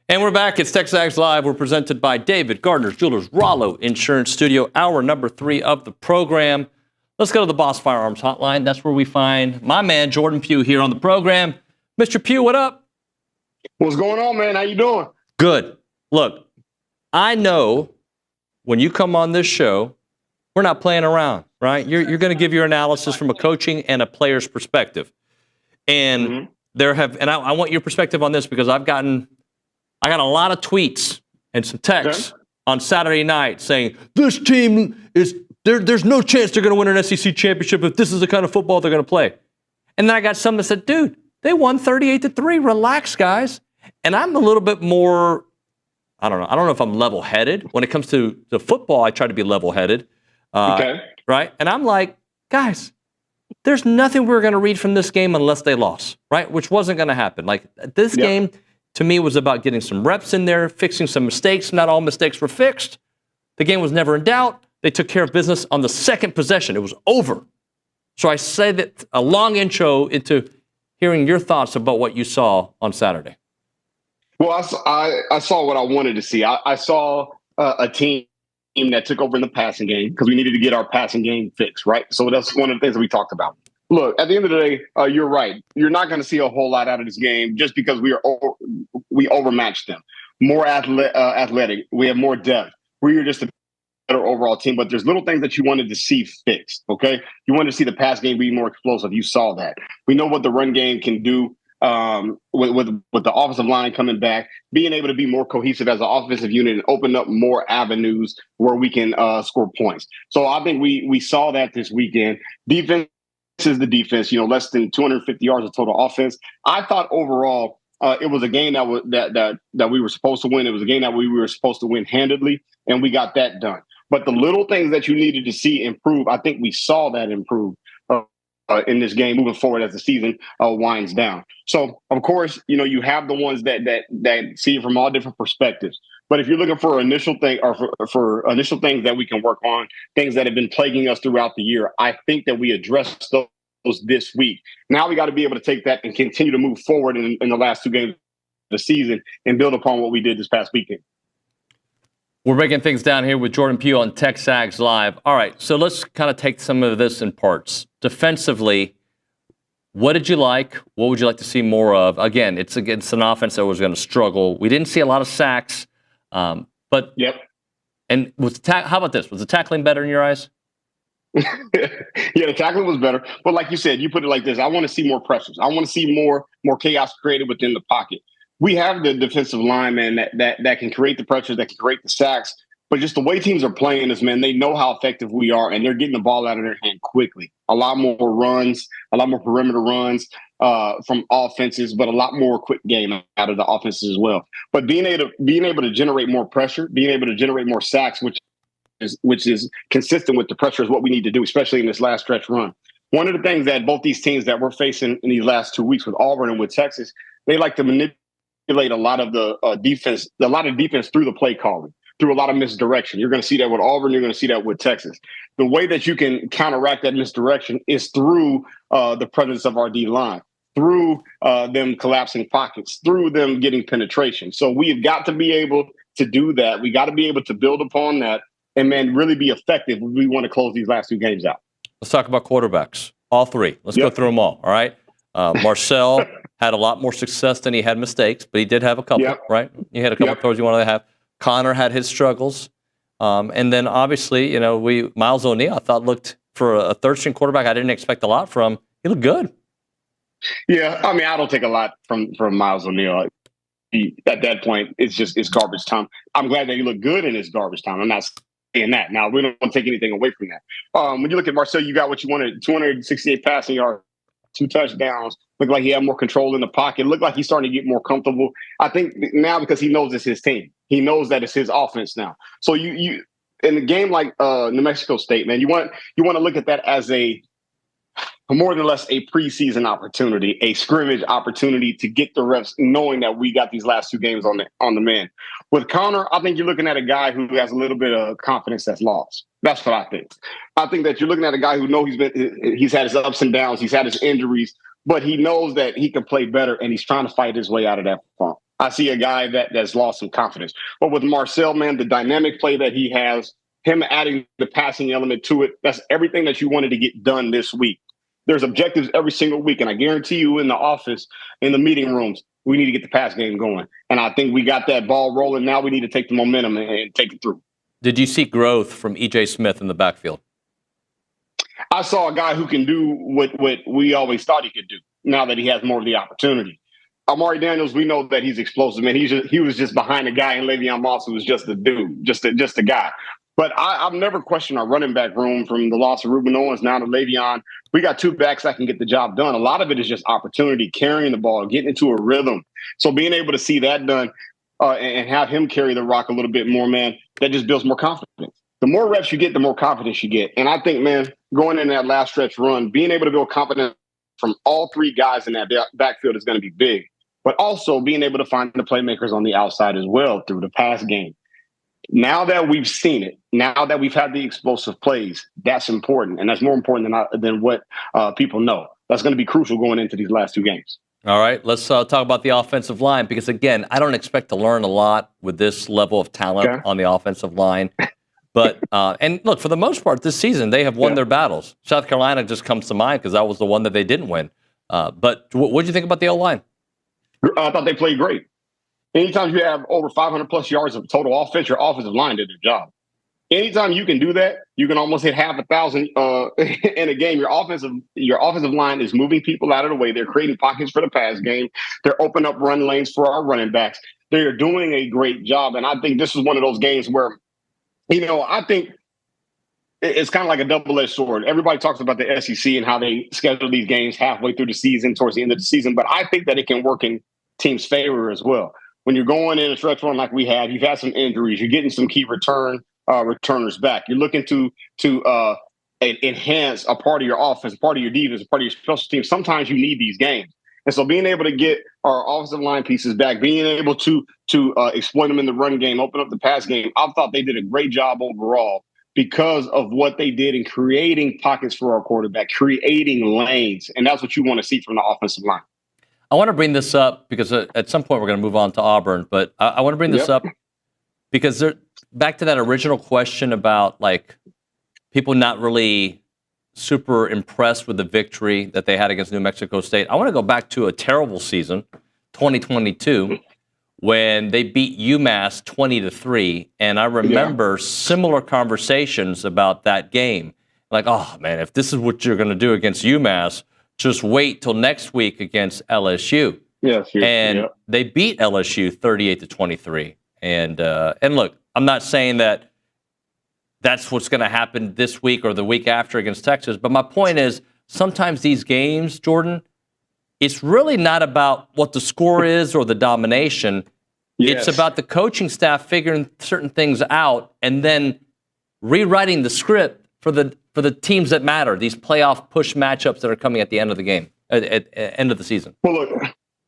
And we're back. It's TexAgs Live. We're presented by David Gardner's Jewelers, Rollo Insurance Studio, hour number 3 of the program. Let's go to the Boss Firearms Hotline. That's where we find my man, Jordan Pugh, here on the program. Mr. Pugh, what up? What's going on, man? How you doing? Good. Look, I know when you come on this show, we're not playing around, right? You're going to give your analysis from a coaching and a player's perspective. And I want your perspective on this because I got a lot of tweets and some texts on Saturday night saying this team there's no chance they're going to win an SEC championship if this is the kind of football they're going to play. And then I got some that said, dude, they won 38-3. Relax, guys. And I'm a little bit more I don't know. I don't know if I'm level-headed. When it comes to the football, I try to be level-headed. Okay. Right? And I'm like, guys, there's nothing we're going to read from this game unless they lost, right? Which wasn't going to happen. Like, this game, to me, was about getting some reps in there, fixing some mistakes. Not all mistakes were fixed. The game was never in doubt. They took care of business on the second possession. It was over. So I say that a long intro into hearing your thoughts about what you saw on Saturday. Well, I saw what I wanted to see. I saw a team that took over in the passing game because we needed to get our passing game fixed, right? So that's one of the things that we talked about. Look, at the end of the day, you're right. You're not going to see a whole lot out of this game just because we overmatched them. More athletic. We have more depth. We are just a better overall team, but there's little things that you wanted to see fixed, okay? You wanted to see the pass game be more explosive. You saw that. We know what the run game can do. With the offensive line coming back, being able to be more cohesive as an offensive unit and open up more avenues where we can score points. So I think we saw that this weekend. Defense is the defense, less than 250 yards of total offense. I thought overall it was a game that we were supposed to win. It was a game that we were supposed to win handedly, and we got that done. But the little things that you needed to see improve, I think we saw that improve in this game moving forward as the season winds down. So, of course, you have the ones that see it from all different perspectives. But if you're looking for initial thing or for initial things that we can work on, things that have been plaguing us throughout the year, I think that we addressed those this week. Now we got to be able to take that and continue to move forward in the last two games of the season and build upon what we did this past weekend. We're breaking things down here with Jordan Pugh on TexAgs Live. All right, so let's kind of take some of this in parts. Defensively, what did you like? What would you like to see more of? Again, it's against an offense that was going to struggle. We didn't see a lot of sacks, but And how about this? Was the tackling better in your eyes? Yeah, the tackling was better. But like you said, you put it like this: I want to see more pressures. I want to see more chaos created within the pocket. We have the defensive linemen that can create the pressures, that can create the sacks. But just the way teams are playing this, man, they know how effective we are, and they're getting the ball out of their hand quickly. A lot more runs, a lot more perimeter runs from offenses, but a lot more quick game out of the offenses as well. But being able to generate more pressure, being able to generate more sacks, which is consistent with the pressure, is what we need to do, especially in this last stretch run. One of the things that both these teams that we're facing in these last 2 weeks with Auburn and with Texas, they like to manipulate a lot of the defense through the play calling, through a lot of misdirection. You're going to see that with Auburn. You're going to see that with Texas. The way that you can counteract that misdirection is through the presence of our D line, through them collapsing pockets, through them getting penetration. So we've got to be able to do that. We got to be able to build upon that and, man, really be effective when we want to close these last two games out. Let's talk about quarterbacks, all three. Let's go through them all right? Marcel had a lot more success than he had mistakes, but he did have a couple, right? He had a couple throws you wanted to have. Connor had his struggles. And then, obviously, Miles O'Neill, I thought, looked for a third-string quarterback I didn't expect a lot from. He looked good. Yeah, I mean, I don't take a lot from Miles O'Neill. At that point, it's garbage time. I'm glad that he looked good in his garbage time. I'm not saying that. Now, we don't want to take anything away from that. When you look at Marcel, you got what you wanted, 268 passing yards, 2 touchdowns. Looked like he had more control in the pocket. Looked like he's starting to get more comfortable. I think now because he knows it's his team. He knows that it's his offense now. So you in a game like New Mexico State, man, you want to look at that as a more or less a preseason opportunity, a scrimmage opportunity to get the reps, knowing that we got these last two games on the man. With Connor, I think you're looking at a guy who has a little bit of confidence that's lost. That's what I think. I think that you're looking at a guy who knows he's had his ups and downs, he's had his injuries, but he knows that he can play better, and he's trying to fight his way out of that funk. I see a guy that's lost some confidence. But with Marcel, man, the dynamic play that he has, him adding the passing element to it, that's everything that you wanted to get done this week. There's objectives every single week, and I guarantee you in the office, in the meeting rooms, we need to get the pass game going. And I think we got that ball rolling. Now we need to take the momentum and take it through. Did you see growth from E.J. Smith in the backfield? I saw a guy who can do what we always thought he could do now that he has more of the opportunity. Amari Daniels, we know that he's explosive, man. He was just behind a guy in Le'Veon Moss who was just a dude, just a guy. But I've never questioned our running back room from the loss of Ruben Owens now to Le'Veon. We got two backs that can get the job done. A lot of it is just opportunity, carrying the ball, getting into a rhythm. So being able to see that done, and have him carry the rock a little bit more, man, that just builds more confidence. The more reps you get, the more confidence you get. And I think, man, going in that last stretch run, being able to build confidence from all three guys in that backfield is going to be big. But also being able to find the playmakers on the outside as well through the pass game. Now that we've seen it, now that we've had the explosive plays, that's important. And that's more important than what people know. That's going to be crucial going into these last two games. All right, let's talk about the offensive line because, again, I don't expect to learn a lot with this level of talent on the offensive line. But, and look, for the most part this season, they have won their battles. South Carolina just comes to mind because that was the one that they didn't win. But what did you think about the O-line? I thought they played great. Anytime you have over 500-plus yards of total offense, your offensive line did their job. Anytime you can do that, you can almost hit 1,000 in a game. Your offensive line is moving people out of the way. They're creating pockets for the pass game. They're opening up run lanes for our running backs. They're doing a great job. And I think this is one of those games where, I think it's kind of like a double-edged sword. Everybody talks about the SEC and how they schedule these games halfway through the season, towards the end of the season. But I think that it can work in teams' favor as well. When you're going in a stretch run like we had, you've had some injuries. You're getting some key returners back. You're looking to enhance a part of your offense, part of your defense, part of your special teams. Sometimes you need these games. And so being able to get our offensive line pieces back, being able to exploit them in the run game, open up the pass game, I thought they did a great job overall because of what they did in creating pockets for our quarterback, creating lanes. And that's what you want to see from the offensive line. I want to bring this up because at some point we're going to move on to Auburn, but I want to bring this up because back to that original question about like people not really super impressed with the victory that they had against New Mexico State. I want to go back to a terrible season, 2022, when they beat UMass 20-3, and I remember similar conversations about that game. Like, oh man, if this is what you're going to do against UMass, just wait till next week against LSU. And they beat LSU 38-23. And look, I'm not saying that that's what's going to happen this week or the week after against Texas. But my point is, sometimes these games, Jordan, it's really not about what the score is or the domination. It's about the coaching staff figuring certain things out and then rewriting the script for the teams that matter, these playoff push matchups that are coming at the end of the game, at end of the season. Well, look,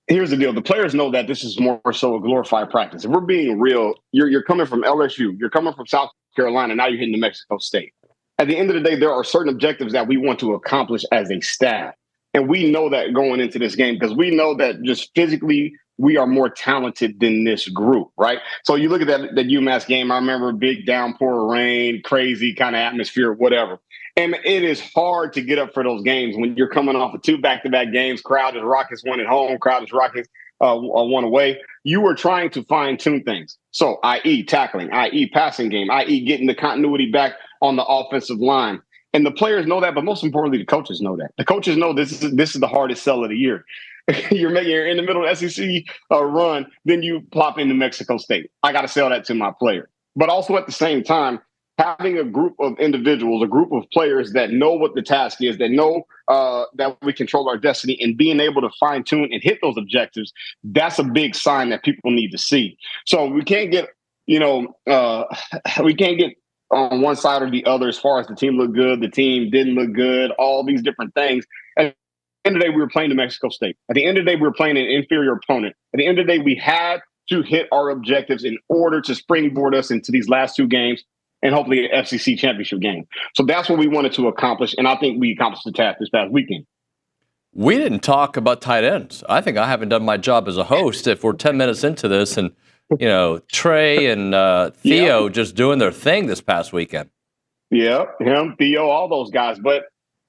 here's the deal. The players know that this is more so a glorified practice. If we're being real, you're coming from LSU, you're coming from South Carolina, now you're hitting New Mexico State. At the end of the day, there are certain objectives that we want to accomplish as a staff. And we know that going into this game because we know that just physically we are more talented than this group, right? So you look at that UMass game, I remember big downpour, rain, crazy kind of atmosphere, whatever. And it is hard to get up for those games when you're coming off of two back-to-back games. Crowd is Rockets one at home, crowd is Rockets one away. You were trying to fine-tune things. So, i.e. tackling, i.e. passing game, i.e. getting the continuity back on the offensive line. And the players know that, but most importantly, the coaches know that. The coaches know this is the hardest sell of the year. You're in the middle of SEC run, then you plop into Mexico State. I got to sell that to my player. But also at the same time, having a group of individuals, a group of players that know what the task is, that know that we control our destiny, and being able to fine tune and hit those objectives, that's a big sign that people need to see. So we can't get, on one side or the other as far as the team looked good, the team didn't look good, all these different things. At the end of the day, we were playing New Mexico State. At the end of the day, we were playing an inferior opponent. At the end of the day, we had to hit our objectives in order to springboard us into these last two games and hopefully an FCC championship game. So that's what we wanted to accomplish, and I think we accomplished the task this past weekend. We didn't talk about tight ends. I think I haven't done my job as a host if we're 10 minutes into this and, Trey and Theo just doing their thing this past weekend. Yeah, him, Theo, all those guys. But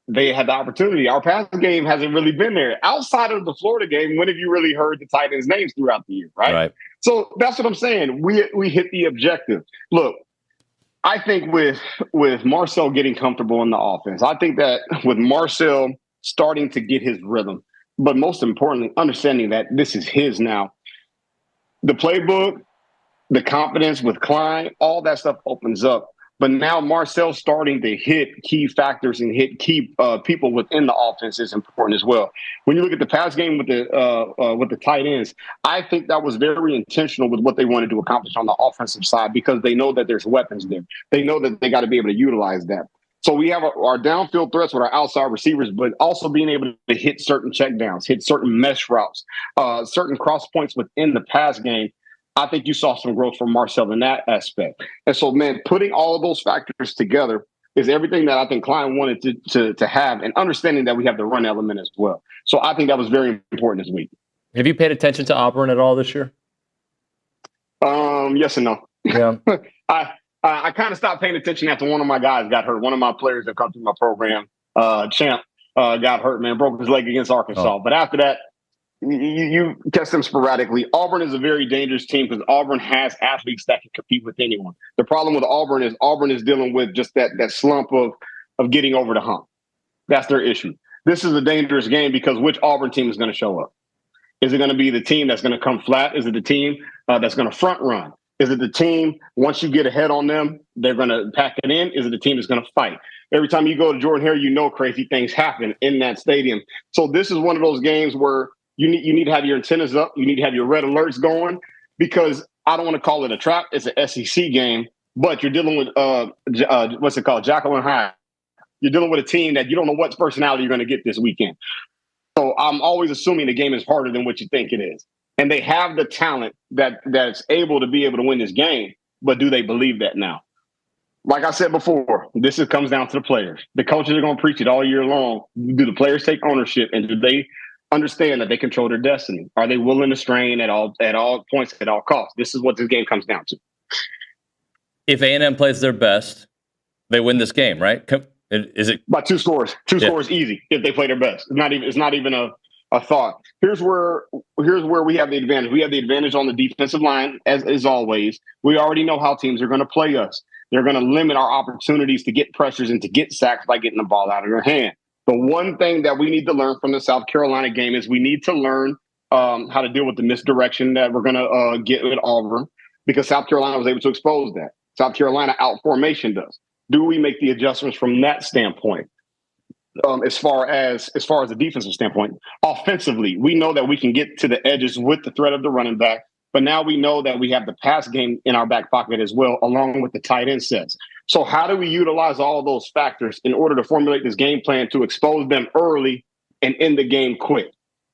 they had the opportunity. Our passing game hasn't really been there. Outside of the Florida game, when have you really heard the tight ends' names throughout the year, right? So that's what I'm saying. We hit the objective. Look, I think with Marcel getting comfortable in the offense, I think that with Marcel starting to get his rhythm, but most importantly, understanding that this is his now, the playbook, the confidence with Klein, all that stuff opens up But now Marcel's starting to hit key factors and hit key people within the offense is important as well. When you look at the pass game with the tight ends, I think that was very intentional with what they wanted to accomplish on the offensive side because they know that there's weapons there. They know that they got to be able to utilize that. So we have our downfield threats with our outside receivers, but also being able to hit certain checkdowns, hit certain mesh routes, certain cross points within the pass game. I think you saw some growth from Marcel in that aspect. And so, man, putting all of those factors together is everything that I think Klein wanted to have, and understanding that we have the run element as well. So I think that was very important this week. Have you paid attention to Auburn at all this year? Yes and no. Yeah. I kind of stopped paying attention after one of my guys got hurt. One of my players that come through my program, Champ, got hurt, man, broke his leg against Arkansas. Oh. But after that, you catch them sporadically. Auburn is a very dangerous team because Auburn has athletes that can compete with anyone. The problem with Auburn is dealing with just that slump of getting over the hump. That's their issue. This is a dangerous game because which Auburn team is going to show up? Is it going to be the team that's going to come flat? Is it the team that's going to front run? Is it the team, once you get ahead on them, they're going to pack it in? Is it the team that's going to fight? Every time you go to Jordan Hare, you know crazy things happen in that stadium. So this is one of those games where you need to have your antennas up. You need to have your red alerts going because I don't want to call it a trap. It's an SEC game, but you're dealing with, what's it called? Jacqueline High. You're dealing with a team that you don't know what personality you're going to get this weekend. So I'm always assuming the game is harder than what you think it is. And they have the talent that's able to win this game, but do they believe that now? Like I said before, comes down to the players. The coaches are going to preach it all year long. Do the players take ownership, and do they understand that they control their destiny? Are they willing to strain at all points, at all costs? This is what this game comes down to. If A&M plays their best, they win this game, right? Is it by 2 scores? Two scores easy if they play their best. It's not even a thought. Here's where we have the advantage. We have the advantage on the defensive line, as always. We already know how teams are going to play us. They're going to limit our opportunities to get pressures and to get sacks by getting the ball out of their hand. The one thing that we need to learn from the South Carolina game is we need to learn how to deal with the misdirection that we're going to get with Auburn, because South Carolina was able to expose that. South Carolina out formation does. Do we make the adjustments from that standpoint? As far as the defensive standpoint, offensively, we know that we can get to the edges with the threat of the running back, but now we know that we have the pass game in our back pocket as well, along with the tight end sets. So how do we utilize all of those factors in order to formulate this game plan to expose them early and end the game quick?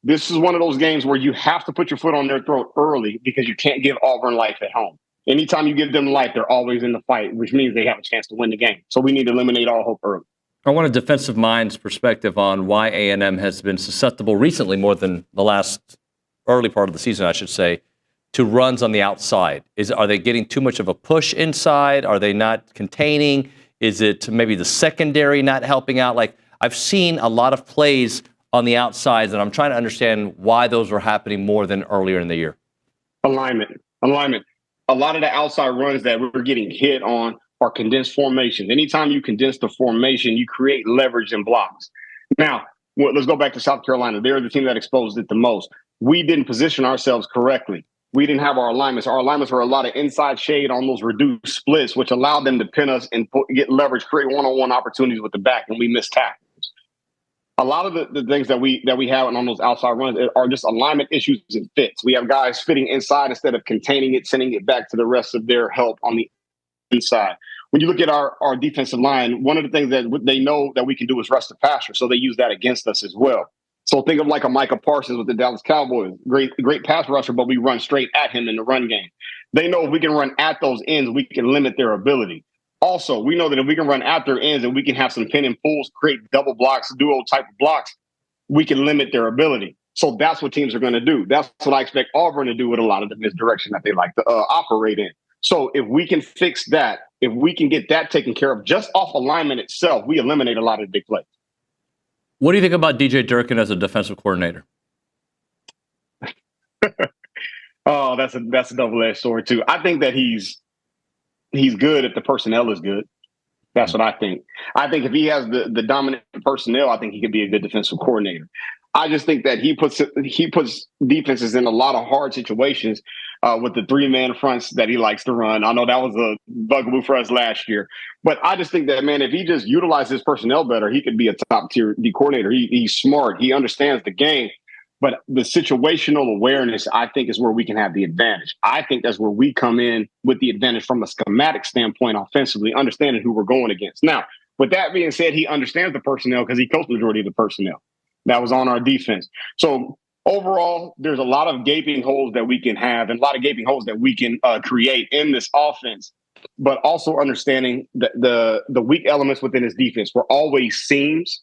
This is one of those games where you have to put your foot on their throat early because you can't give Auburn life at home. Anytime you give them life, they're always in the fight, which means they have a chance to win the game. So we need to eliminate all hope early. I want a defensive mind's perspective on why A&M has been susceptible recently, more than the last early part of the season, I should say, to runs on the outside. Are they getting too much of a push inside? Are they not containing? Is it maybe the secondary not helping out? Like, I've seen a lot of plays on the outsides, and I'm trying to understand why those were happening more than earlier in the year. Alignment. A lot of the outside runs that we're getting hit on are condensed formations. Anytime you condense the formation, you create leverage and blocks. Now, let's go back to South Carolina. They're the team that exposed it the most. We didn't position ourselves correctly. We didn't have our alignments. Our alignments were a lot of inside shade on those reduced splits, which allowed them to pin us and get leverage, create one-on-one opportunities with the back, and we missed tackles. A lot of the things that we have on those outside runs are just alignment issues and fits. We have guys fitting inside instead of containing it, sending it back to the rest of their help on the inside. When you look at our defensive line, one of the things that they know that we can do is rush the passer, so they use that against us as well. So think of like a Micah Parsons with the Dallas Cowboys. Great pass rusher, but we run straight at him in the run game. They know if we can run at those ends, we can limit their ability. Also, we know that if we can run at their ends and we can have some pin and pulls, create double blocks, duo type of blocks, we can limit their ability. So that's what teams are going to do. That's what I expect Auburn to do with a lot of the misdirection that they like to operate in. So if we can fix that, if we can get that taken care of just off alignment itself, we eliminate a lot of the big plays. What do you think about DJ Durkin as a defensive coordinator? Oh, that's a double-edged sword too. I think that he's good if the personnel is good. That's what I think. I think if he has the dominant personnel, I think he could be a good defensive coordinator. I just think that he puts defenses in a lot of hard situations with the 3-man fronts that he likes to run. I know that was a bugaboo for us last year. But I just think that, man, if he just utilizes his personnel better, he could be a top-tier D coordinator. He's smart. He understands the game. But the situational awareness, I think, is where we can have the advantage. I think that's where we come in with the advantage from a schematic standpoint offensively, understanding who we're going against. Now, with that being said, he understands the personnel because he coached the majority of the personnel that was on our defense. So overall, there's a lot of gaping holes that we can have and a lot of gaping holes that we can create in this offense, but also understanding the weak elements within his defense were always seams.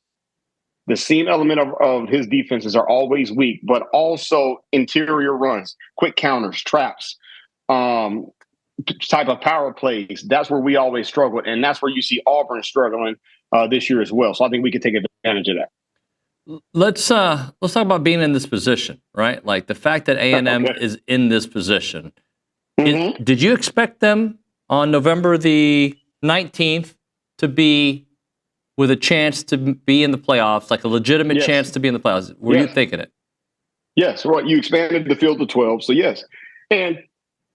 The seam element of his defenses are always weak, but also interior runs, quick counters, traps, type of power plays. That's where we always struggle, and that's where you see Auburn struggling this year as well. So I think we can take advantage of that. Let's talk about being in this position, right? Like the fact that A&M is in this position. Did you expect them on November the 19th to be with a chance to be in the playoffs, like a legitimate chance to be in the playoffs? Were you thinking it? Yes, well, you expanded the field to 12, so yes. And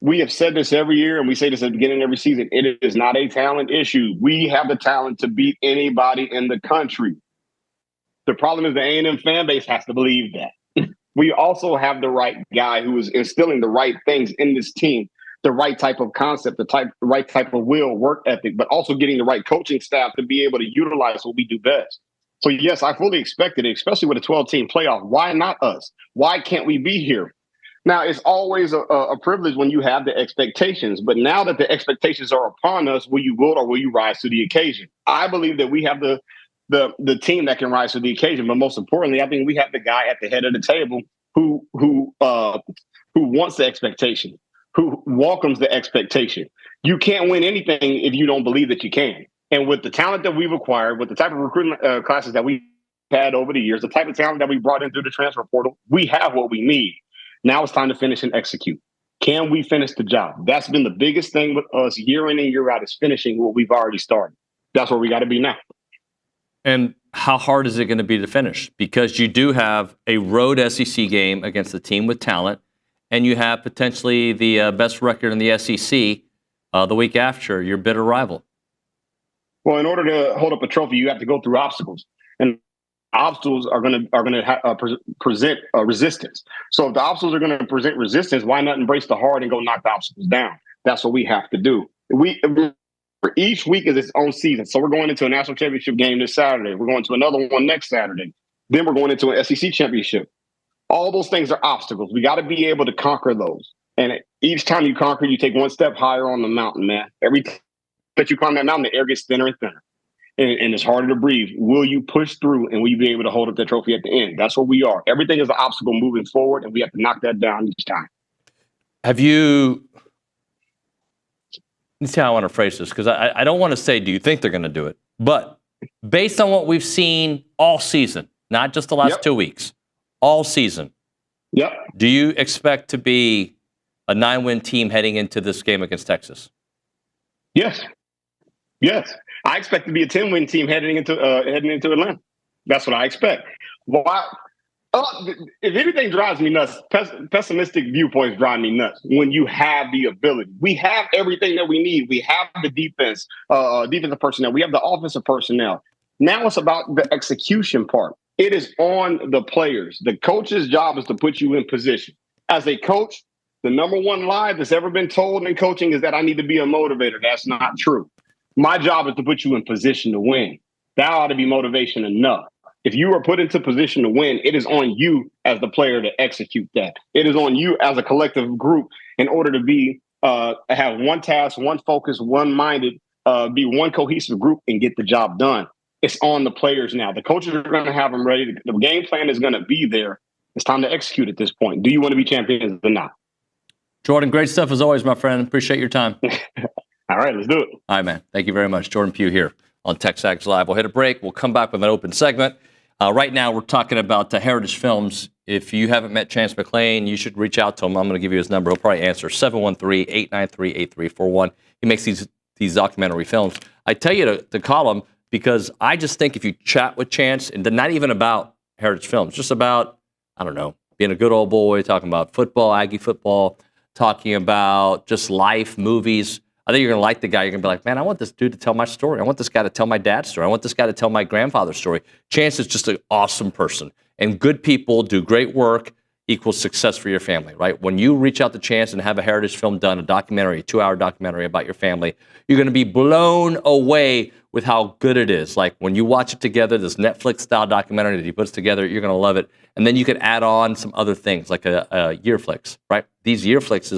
we have said this every year, and we say this at the beginning of every season. It is not a talent issue. We have the talent to beat anybody in the country. The problem is the A&M fan base has to believe that. We also have the right guy who is instilling the right things in this team, the right type of concept, the right type of will, work ethic, but also getting the right coaching staff to be able to utilize what we do best. So, yes, I fully expected it, especially with a 12-team playoff. Why not us? Why can't we be here? Now, it's always a privilege when you have the expectations, but now that the expectations are upon us, will you go or will you rise to the occasion? I believe that we have the team that can rise to the occasion, but most importantly, I think we have the guy at the head of the table who wants the expectation, who welcomes the expectation. You can't win anything if you don't believe that you can. And with the talent that we've acquired, with the type of recruitment classes that we've had over the years, the type of talent that we brought in through the transfer portal, we have what we need. Now it's time to finish and execute. Can we finish the job? That's been the biggest thing with us year in and year out, is finishing what we've already started. That's where we got to be now. And how hard is it going to be to finish? Because you do have a road SEC game against a team with talent, and you have potentially the best record in the SEC the week after your bitter rival. Well, in order to hold up a trophy, you have to go through obstacles, and obstacles are going to present resistance. So if the obstacles are going to present resistance, why not embrace the hard and go knock the obstacles down? That's what we have to do. Each week is its own season. So we're going into a national championship game this Saturday. We're going to another one next Saturday. Then we're going into an SEC championship. All those things are obstacles. We got to be able to conquer those. And each time you conquer, you take one step higher on the mountain, man. Every time that you climb that mountain, the air gets thinner and thinner. And it's harder to breathe. Will you push through, and will you be able to hold up that trophy at the end? That's what we are. Everything is an obstacle moving forward, and we have to knock that down each time. Have you... Let's see how I want to phrase this, because I don't want to say, do you think they're going to do it? But based on what we've seen all season, not just the last 2 weeks, all season, do you expect to be a 9-win team heading into this game against Texas? Yes. I expect to be a 10-win team heading into Atlanta. That's what I expect. Why? If anything drives me nuts, pessimistic viewpoints drive me nuts. When you have the ability, we have everything that we need. We have the defensive personnel. We have the offensive personnel. Now it's about the execution part. It is on the players. The coach's job is to put you in position. As a coach, the number one lie that's ever been told in coaching is that I need to be a motivator. That's not true. My job is to put you in position to win. That ought to be motivation enough. If you are put into position to win, it is on you as the player to execute that. It is on you as a collective group in order to be have one task, one focus, one-minded, be one cohesive group and get the job done. It's on the players now. The coaches are going to have them ready. The game plan is going to be there. It's time to execute at this point. Do you want to be champions or not? Jordan, great stuff as always, my friend. Appreciate your time. All right, let's do it. All right, man. Thank you very much. Jordan Pugh here on TexAgs Live. We'll hit a break. We'll come back with an open segment. Right now, we're talking about Heritage Films. If you haven't met Chance McClain, you should reach out to him. I'm going to give you his number. He'll probably answer 713-893-8341. He makes these documentary films. I tell you to call him because I just think if you chat with Chance, and not even about Heritage Films, just about, I don't know, being a good old boy, talking about football, Aggie football, talking about just life, movies. I think you're going to like the guy. You're going to be like, man, I want this dude to tell my story. I want this guy to tell my dad's story. I want this guy to tell my grandfather's story. Chance is just an awesome person. And good people do great work equals success for your family, right? When you reach out to Chance and have a heritage film done, a documentary, a 2-hour documentary about your family, you're going to be blown away with how good it is. Like when you watch it together, this Netflix-style documentary that he puts together, you're going to love it. And then you can add on some other things like a year flicks, right? These year flicks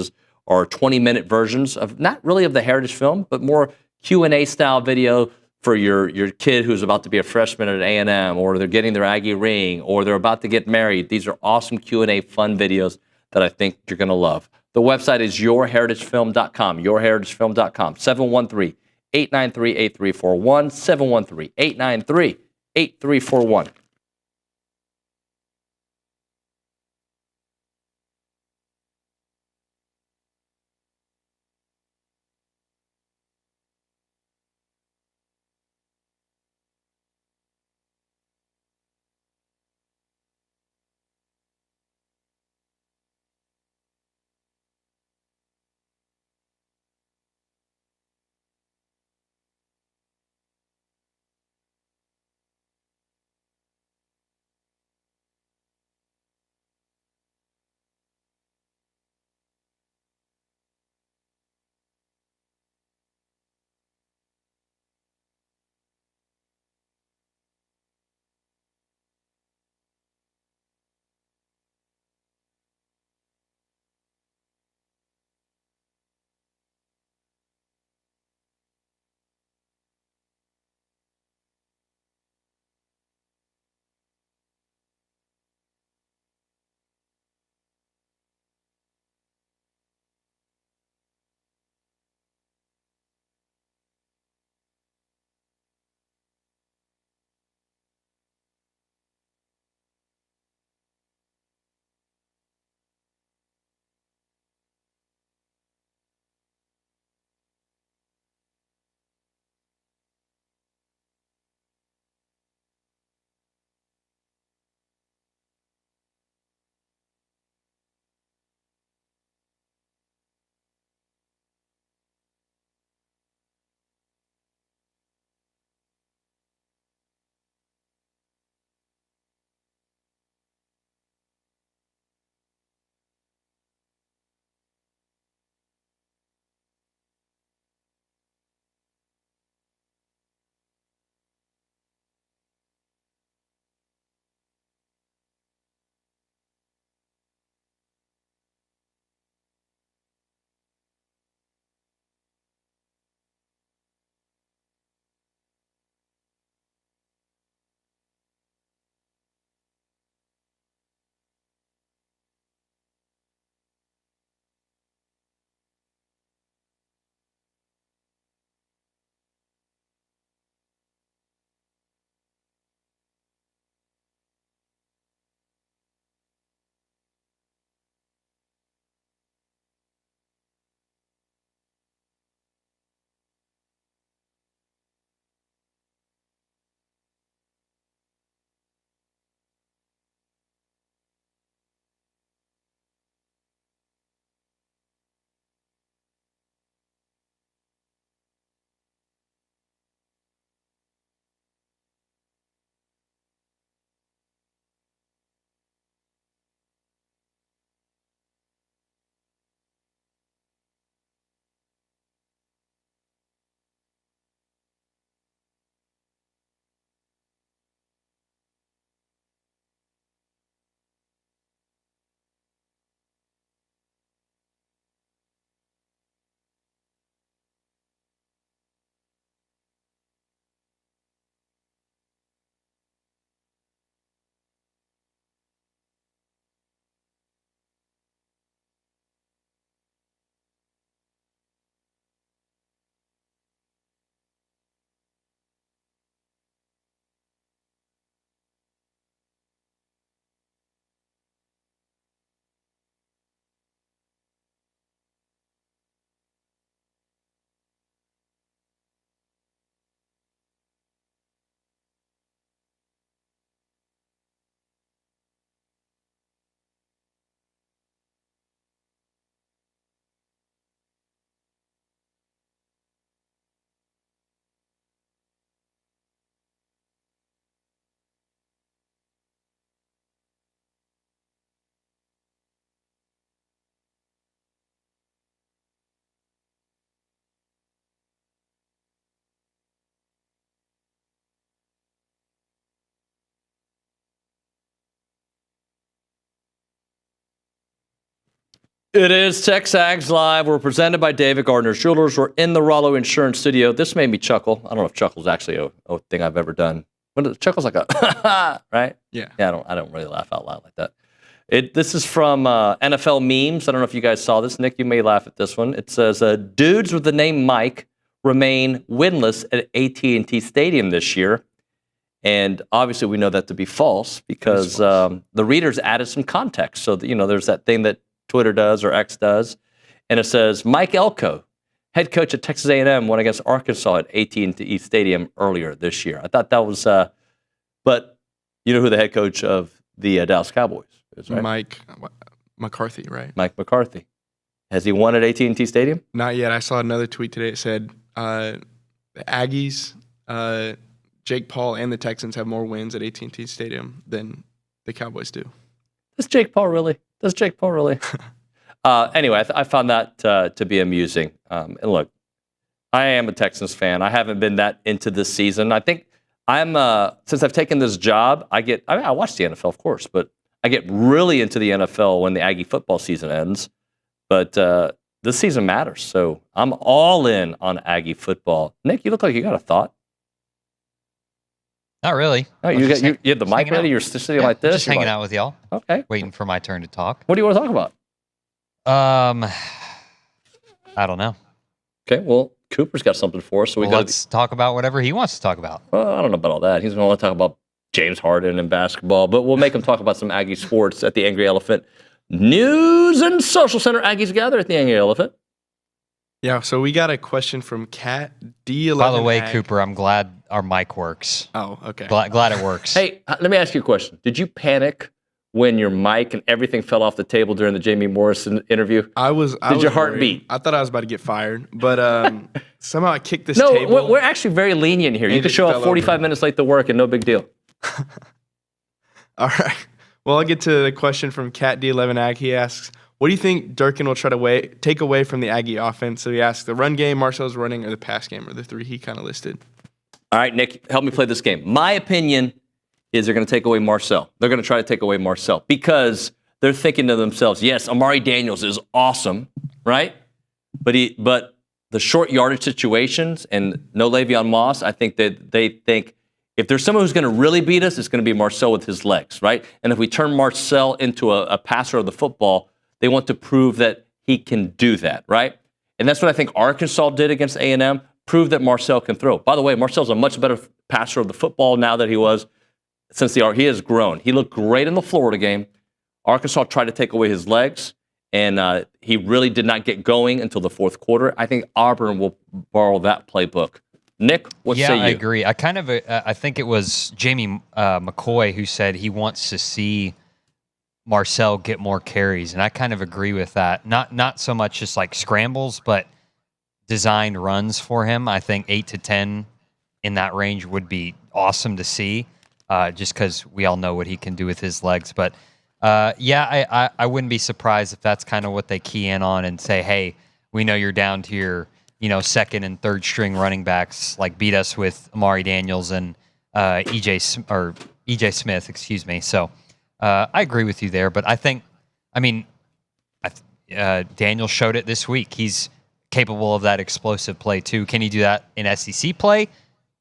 are 20-minute versions of not really of the heritage film, but more Q&A style video for your kid who's about to be a freshman at A&M, or they're getting their Aggie ring, or they're about to get married. These are awesome Q&A fun videos that I think you're going to love. The website is yourheritagefilm.com, yourheritagefilm.com, 713-893-8341, 713-893-8341. It is TexAgs Live. We're presented by David Gardner Jewelers. We're in the Rollo Insurance Studio. This made me chuckle. I don't know if chuckle is actually a thing I've ever done. But chuckle's like a right? Yeah. I don't really laugh out loud like that. This is from NFL memes. I don't know if you guys saw this. Nick, you may laugh at this one. It says, dudes with the name Mike remain winless at AT&T Stadium this year. And obviously we know that to be false because the readers added some context. So, there's that thing that Twitter does or X does. And it says, Mike Elko, head coach at Texas A&M, won against Arkansas at AT&T Stadium earlier this year. I thought that was, but you know who the head coach of the Dallas Cowboys is, right? Mike McCarthy, right? Mike McCarthy. Has he won at AT&T Stadium? Not yet. I saw another tweet today. It said the Aggies, Jake Paul, and the Texans have more wins at AT&T Stadium than the Cowboys do. Does Jake Paul really? Anyway, I found that to be amusing. And look, I am a Texans fan. I haven't been that into this season. I think since I've taken this job, I watch the NFL, of course, but I get really into the NFL when the Aggie football season ends. But this season matters, so I'm all in on Aggie football. Nick, you look like you got a thought. Not really. Oh, you have the mic ready? You're sitting like this? Just hanging out with y'all. Okay. Waiting for my turn to talk. What do you want to talk about? I don't know. Okay, well, Cooper's got something for us, so let's talk about whatever he wants to talk about. Well, I don't know about all that. He's going to talk about James Harden and basketball, but we'll make him talk about some Aggie sports at the Angry Elephant News and Social Center. Aggies gather at the Angry Elephant. Yeah, so we got a question from Cat D11. By the way, Cooper, I'm glad our mic works. Oh, okay. Glad it works. Hey, let me ask you a question. Did you panic when your mic and everything fell off the table during the Jamie Morrison interview? Did your heart beat? I thought I was about to get fired, but somehow I kicked this table. No, we're actually very lenient here. You can show up 45 minutes late to work and no big deal. All right. Well, I'll get to the question from Cat D11 Ag. He asks, what do you think Durkin will try to take away from the Aggie offense? So he asks the run game, Marcel's running, or the pass game, or the three he kind of listed. All right, Nick, help me play this game. My opinion is they're going to take away Marcel. They're going to try to take away Marcel because they're thinking to themselves, yes, Amari Daniels is awesome, right? But the short yardage situations and no Le'Veon Moss, I think that they think if there's someone who's going to really beat us, it's going to be Marcel with his legs, right? And if we turn Marcel into a passer of the football, they want to prove that he can do that, right? And that's what I think Arkansas did against A&M, prove that Marcel can throw. By the way, Marcel's a much better passer of the football now than he was since he has grown. He looked great in the Florida game. Arkansas tried to take away his legs, and he really did not get going until the fourth quarter. I think Auburn will borrow that playbook. Nick, what say you? Yeah, I agree. I think it was Jamie McCoy who said he wants to see Marcel get more carries, and I kind of agree with that. Not so much just like scrambles, but designed runs for him. I think 8 to 10 in that range would be awesome to see, just because we all know what he can do with his legs. But I wouldn't be surprised if that's kind of what they key in on and say, hey, we know you're down to your second and third string running backs, like beat us with Amari Daniels and EJ Smith, excuse me. So I agree with you there, but Daniel showed it this week. He's capable of that explosive play too. Can he do that in SEC play?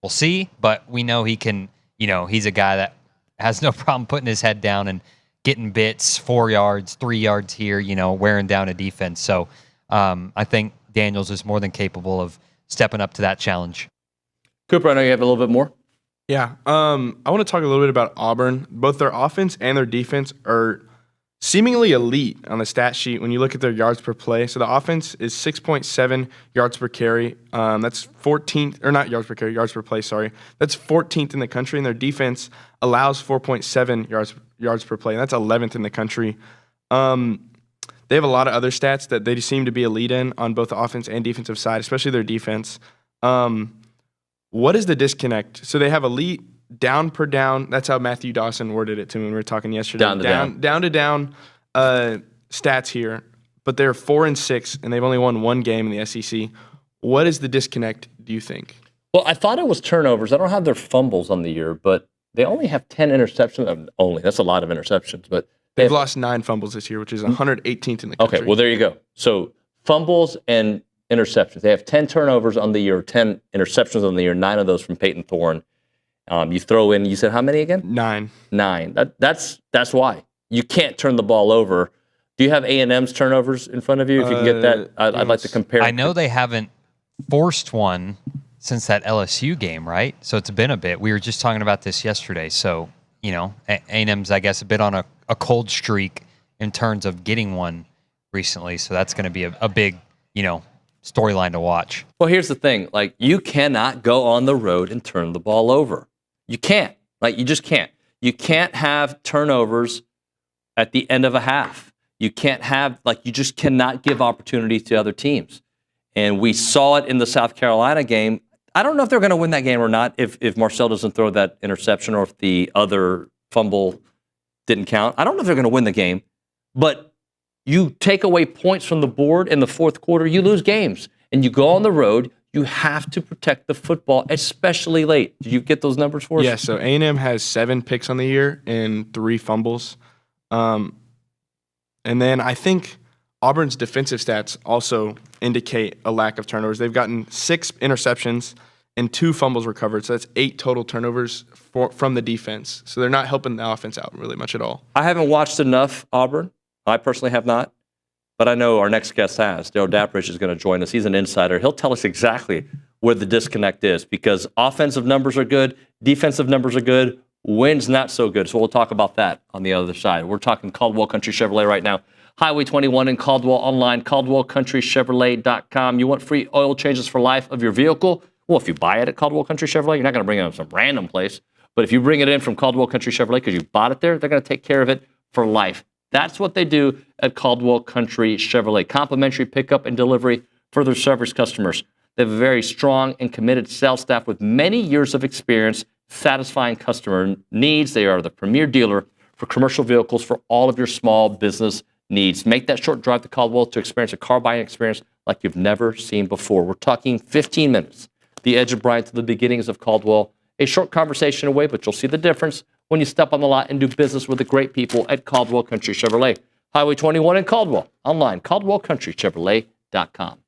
We'll see, but we know he can. He's a guy that has no problem putting his head down and getting bits, 4 yards, 3 yards here, wearing down a defense. So I think Daniels is more than capable of stepping up to that challenge. Cooper, I know you have a little bit more. Yeah. I want to talk a little bit about Auburn. Both their offense and their defense are seemingly elite on the stat sheet when you look at their yards per play. So the offense is 6.7 yards per carry. That's 14th, or not yards per carry, yards per play, sorry. That's 14th in the country, and their defense allows 4.7 yards per play, and that's 11th in the country. They have a lot of other stats that they seem to be elite in on both the offense and defensive side, especially their defense. What is the disconnect? So they have elite down per down. That's how Matthew Dawson worded it to me when we were talking yesterday. Down to down stats here, but they're 4-6, and they've only won one game in the SEC. What is the disconnect, do you think? Well, I thought it was turnovers. I don't have their fumbles on the year, but they only have 10 interceptions. Only, that's a lot of interceptions, but They've lost 9 fumbles this year, which is 118th in the country. Okay, well, there you go. So fumbles and interceptions. They have 10 turnovers on the year, 10 interceptions on the year, 9 of those from Peyton Thorne. You throw in, you said how many again? 9. 9. That's why. You can't turn the ball over. Do you have A&M's turnovers in front of you? If you can get that, I'd like to compare. I know they haven't forced one since that LSU game, right? So it's been a bit. We were just talking about this yesterday. So, you know, A&M's, I guess, a bit on a cold streak in terms of getting one recently. So that's going to be a big, you know, storyline to watch. Well, here's the thing. Like, you cannot go on the road and turn the ball over. You can't. Like, you just can't. You can't have turnovers at the end of a half. You can't have, like, you just cannot give opportunities to other teams. And we saw it in the South Carolina game. I don't know if they're going to win that game or not if Marcel doesn't throw that interception or if the other fumble didn't count. I don't know if they're going to win the game. But you take away points from the board in the fourth quarter, you lose games. And you go on the road, you have to protect the football, especially late. Did you get those numbers for us? Yeah, so A&M has 7 picks on the year and 3 fumbles. And then I think Auburn's defensive stats also indicate a lack of turnovers. They've gotten 6 interceptions and 2 fumbles recovered. So that's 8 total turnovers from the defense. So they're not helping the offense out really much at all. I haven't watched enough Auburn. I personally have not. But I know our next guest has. Darrell Dapprich is going to join us. He's an insider. He'll tell us exactly where the disconnect is because offensive numbers are good, defensive numbers are good, wins not so good. So we'll talk about that on the other side. We're talking Caldwell Country Chevrolet right now. Highway 21 in Caldwell, online, CaldwellCountryChevrolet.com. You want free oil changes for life of your vehicle? Well, if you buy it at Caldwell Country Chevrolet, you're not going to bring it from some random place. But if you bring it in from Caldwell Country Chevrolet because you bought it there, they're going to take care of it for life. That's what they do at Caldwell Country Chevrolet. Complimentary pickup and delivery for their service customers. They have a very strong and committed sales staff with many years of experience satisfying customer needs. They are the premier dealer for commercial vehicles for all of your small business needs. Make that short drive to Caldwell to experience a car buying experience like you've never seen before. We're talking 15 minutes. The edge of Bryant to the beginnings of Caldwell. A short conversation away, but you'll see the difference when you step on the lot and do business with the great people at Caldwell Country Chevrolet. Highway 21 in Caldwell. Online, CaldwellCountryChevrolet.com.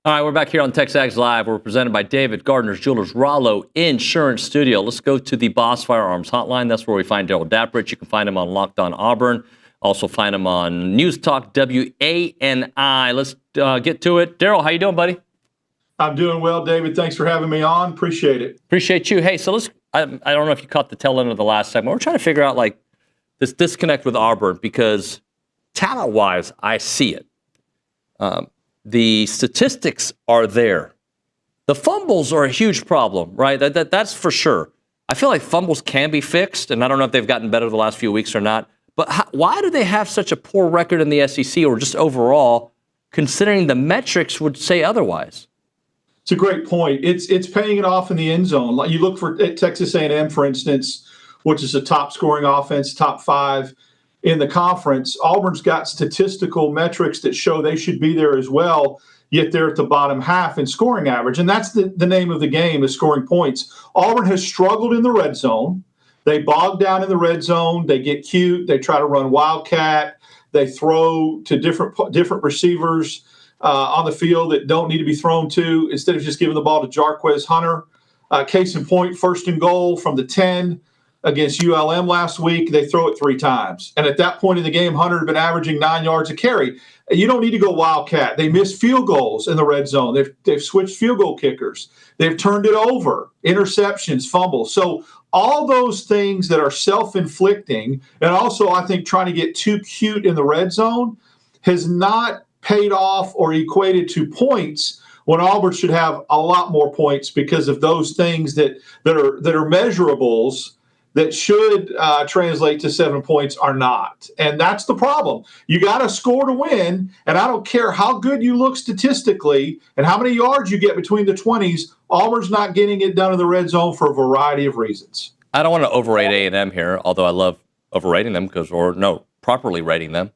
All right, we're back here on TexAgs Live. We're presented by David Gardner's Jewelers Rollo Insurance Studio. Let's go to the Boss Firearms Hotline. That's where we find Darrell Dapprich. You can find him on Locked On Auburn. Also find him on News Talk WANI. Let's get to it. Darrell, how you doing, buddy? I'm doing well, David. Thanks for having me on. Appreciate it. Appreciate you. Hey, so I don't know if you caught the tail end of the last segment. We're trying to figure out like this disconnect with Auburn because talent-wise, I see it. The statistics are there. The fumbles are a huge problem, right? That's for sure. I feel like fumbles can be fixed, and I don't know if they've gotten better the last few weeks or not. But why do they have such a poor record in the SEC or just overall, considering the metrics would say otherwise? It's a great point. It's paying it off in the end zone. Like you look at Texas A&M, for instance, which is a top-scoring offense, top 5 in the conference. Auburn's got statistical metrics that show they should be there as well, yet they're at the bottom half in scoring average. And that's the name of the game, is scoring points. Auburn has struggled in the red zone. They bog down in the red zone. They get cute. They try to run wildcat. They throw to different receivers on the field that don't need to be thrown to, instead of just giving the ball to Jarquez Hunter. Case in point, 1st and goal from the 10 against ULM last week. They throw it 3 times. And at that point in the game, Hunter had been averaging 9 yards a carry. You don't need to go wildcat. They miss field goals in the red zone. They've switched field goal kickers. They've turned it over, interceptions, fumbles. So all those things that are self-inflicting, and also I think trying to get too cute in the red zone, has not paid off or equated to points when Auburn should have a lot more points because of those things that are measurables that should translate to 7 points are not. And that's the problem. You got to score to win, and I don't care how good you look statistically and how many yards you get between the 20s, Auburn's not getting it done in the red zone for a variety of reasons. I don't want to overrate A&M here, although I love overrating them properly rating them.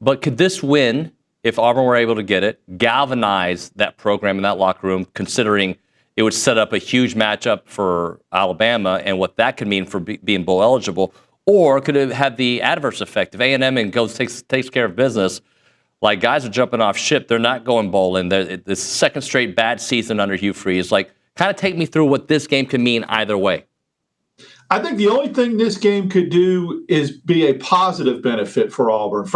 But could this win, if Auburn were able to get it, galvanize that program in that locker room, considering it would set up a huge matchup for Alabama and what that could mean for being bowl eligible? Or could it have the adverse effect? If A&M and takes care of business, like guys are jumping off ship, they're not going bowling. This second straight bad season under Hugh Freeze. Like, kind of take me through what this game could mean either way. I think the only thing this game could do is be a positive benefit for Auburn.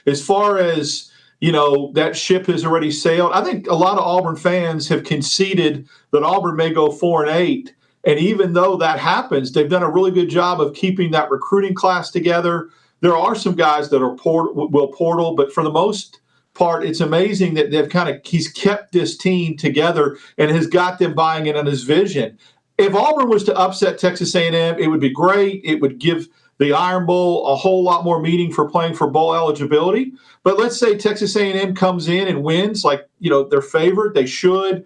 As far as, that ship has already sailed. I think a lot of Auburn fans have conceded that Auburn may go 4-8. And even though that happens, they've done a really good job of keeping that recruiting class together. There are some guys that will portal, but for the most part, it's amazing that he's kept this team together and has got them buying in on his vision. If Auburn was to upset Texas A&M, it would be great. It would give the Iron Bowl a whole lot more meaning for playing for bowl eligibility. But let's say Texas A&M comes in and wins, they're favored. They should.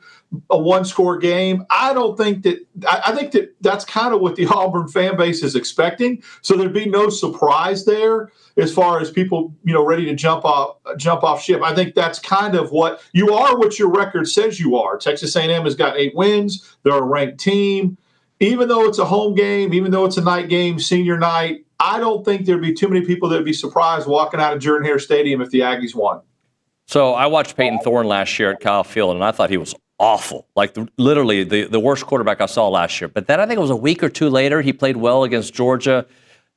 A 1-score game. I think that that's kind of what the Auburn fan base is expecting. So there'd be no surprise there as far as people, ready to jump off ship. I think that's kind of what you are, what your record says you are. Texas A&M has got 8 wins. They're a ranked team. Even though it's a home game, even though it's a night game, senior night, I don't think there'd be too many people that would be surprised walking out of Jordan-Hare Stadium if the Aggies won. So I watched Peyton Thorne last year at Kyle Field, and I thought he was awful. Like literally the worst quarterback I saw last year. But then I think it was a week or two later, he played well against Georgia.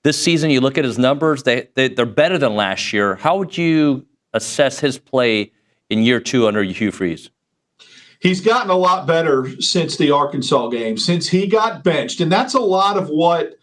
This season, you look at his numbers, they're better than last year. How would you assess his play in year 2 under Hugh Freeze? He's gotten a lot better since the Arkansas game, since he got benched. And that's a lot of what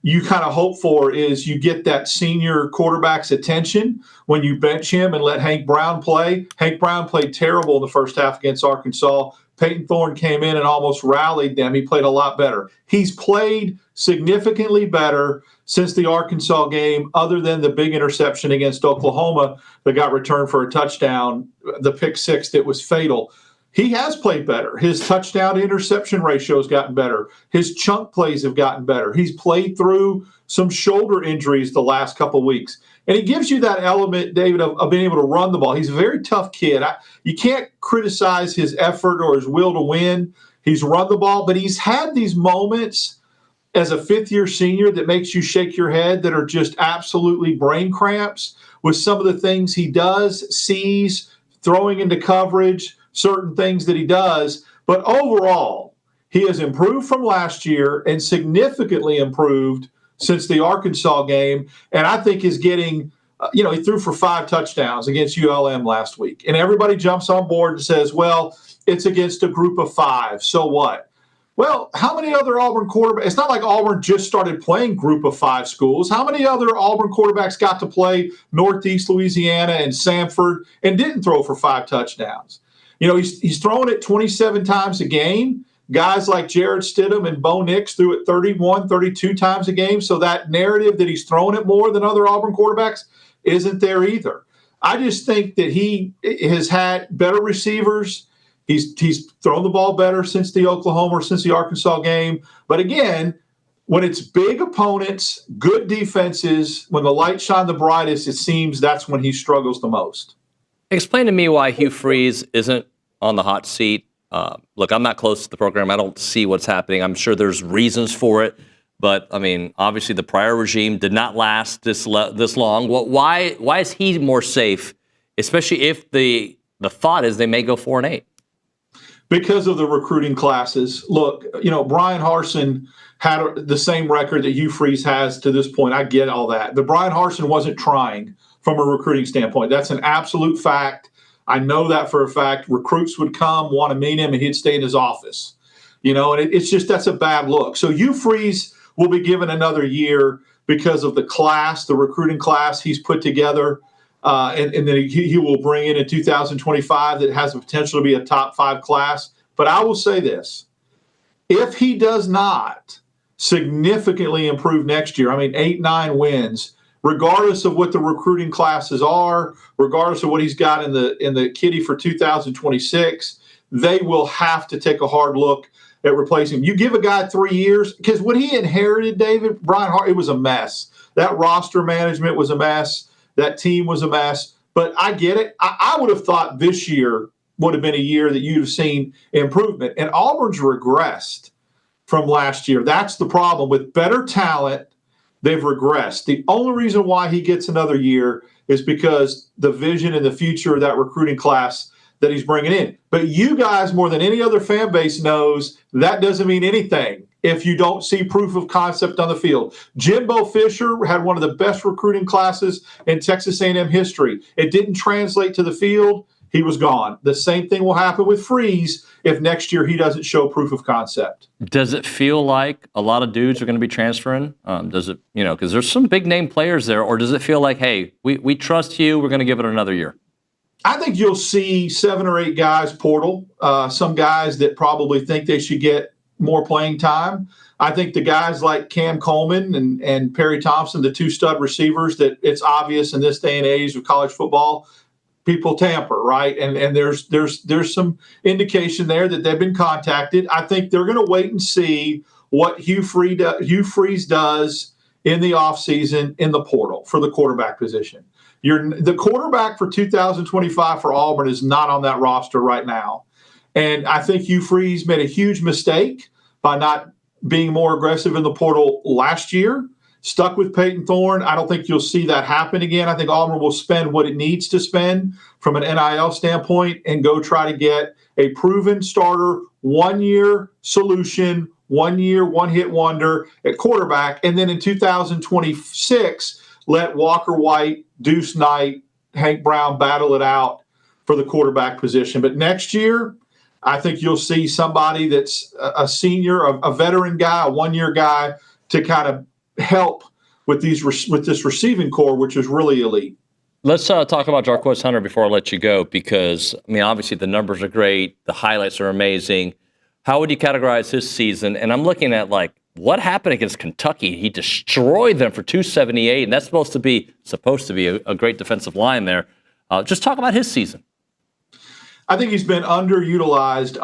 you kind of hope for, is you get that senior quarterback's attention when you bench him and let Hank Brown play. Hank Brown played terrible in the first half against Arkansas. Peyton Thorne came in and almost rallied them. He played a lot better. He's played significantly better since the Arkansas game, other than the big interception against Oklahoma that got returned for a touchdown, the pick 6 that was fatal. He has played better. His touchdown to interception ratio has gotten better. His chunk plays have gotten better. He's played through some shoulder injuries the last couple of weeks. And it gives you that element, David, of being able to run the ball. He's a very tough kid. You can't criticize his effort or his will to win. He's run the ball, but he's had these moments as a fifth-year senior that makes you shake your head, that are just absolutely brain cramps with some of the things he does, sees, throwing into coverage, certain things that he does. But overall, he has improved from last year and significantly improved since the Arkansas game. And I think is getting, he threw for 5 touchdowns against ULM last week. And everybody jumps on board and says, well, it's against a group of 5. So what? Well, how many other Auburn quarterbacks? It's not like Auburn just started playing group of 5 schools. How many other Auburn quarterbacks got to play Northeast Louisiana and Samford and didn't throw for 5 touchdowns? He's throwing it 27 times a game. Guys like Jared Stidham and Bo Nix threw it 31, 32 times a game. So that narrative that he's throwing it more than other Auburn quarterbacks isn't there either. I just think that he has had better receivers. He's thrown the ball better since the Arkansas game. But again, when it's big opponents, good defenses, when the lights shine the brightest, it seems that's when he struggles the most. Explain to me why Hugh Freeze isn't on the hot seat. Look, I'm not close to the program. I don't see what's happening. I'm sure there's reasons for it. But, I mean, obviously the prior regime did not last this long. Why is he more safe, especially if the thought is they may go 4-8? Because of the recruiting classes. Look, Brian Harsin had the same record that Hugh Freeze has to this point. I get all that. But Brian Harsin wasn't trying from a recruiting standpoint. That's an absolute fact. I know that for a fact. Recruits would come, want to meet him, and he'd stay in his office. And it's just that's a bad look. So Hugh Freeze will be given another year because of the class, the recruiting class he's put together. And then he will bring in 2025 that has the potential to be a top 5 class. But I will say this. If he does not significantly improve next year, 8, 9 wins, regardless of what the recruiting classes are, regardless of what he's got in the kitty for 2026, they will have to take a hard look at replacing him. You give a guy 3 years, because what he inherited, David, Brian Hart, it was a mess. That roster management was a mess. That team was a mess. But I get it. I would have thought this year would have been a year that you'd have seen improvement. And Auburn's regressed from last year. That's the problem. With better talent, they've regressed. The only reason why he gets another year is because the vision and the future of that recruiting class that he's bringing in. But you guys, more than any other fan base, knows that doesn't mean anything if you don't see proof of concept on the field. Jimbo Fisher had one of the best recruiting classes in Texas A&M history. It didn't translate to the field. He was gone. The same thing will happen with Freeze if next year he doesn't show proof of concept. Does it feel like a lot of dudes are going to be transferring? Does it, because there's some big name players there, or does it feel like, hey, we trust you, we're going to give it another year? I think you'll see 7 or 8 guys portal, some guys that probably think they should get more playing time. I think the guys like Cam Coleman and Perry Thompson, the 2 stud receivers, that it's obvious in this day and age of college football, people tamper, right? And there's some indication there that they've been contacted. I think they're going to wait and see what Hugh Freeze does in the offseason in the portal for the quarterback position. The quarterback for 2025 for Auburn is not on that roster right now. And I think Hugh Freeze made a huge mistake by not being more aggressive in the portal last year. Stuck with Peyton Thorne. I don't think you'll see that happen again. I think Auburn will spend what it needs to spend from an NIL standpoint and go try to get a proven starter, 1-year solution, 1 year, one-hit wonder at quarterback. And then in 2026, let Walker White, Deuce Knight, Hank Brown battle it out for the quarterback position. But next year, I think you'll see somebody that's a senior, a veteran guy, a 1-year guy to kind of help with this receiving core, which is really elite. Let's talk about Jarquez Hunter before I let you go, because, obviously the numbers are great. The highlights are amazing. How would you categorize his season? And I'm looking at, what happened against Kentucky? He destroyed them for 278, and that's supposed to be a great defensive line there. Just talk about his season. I think he's been underutilized.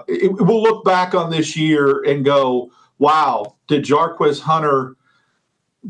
We'll look back on this year and go, wow, did Jarquez Hunter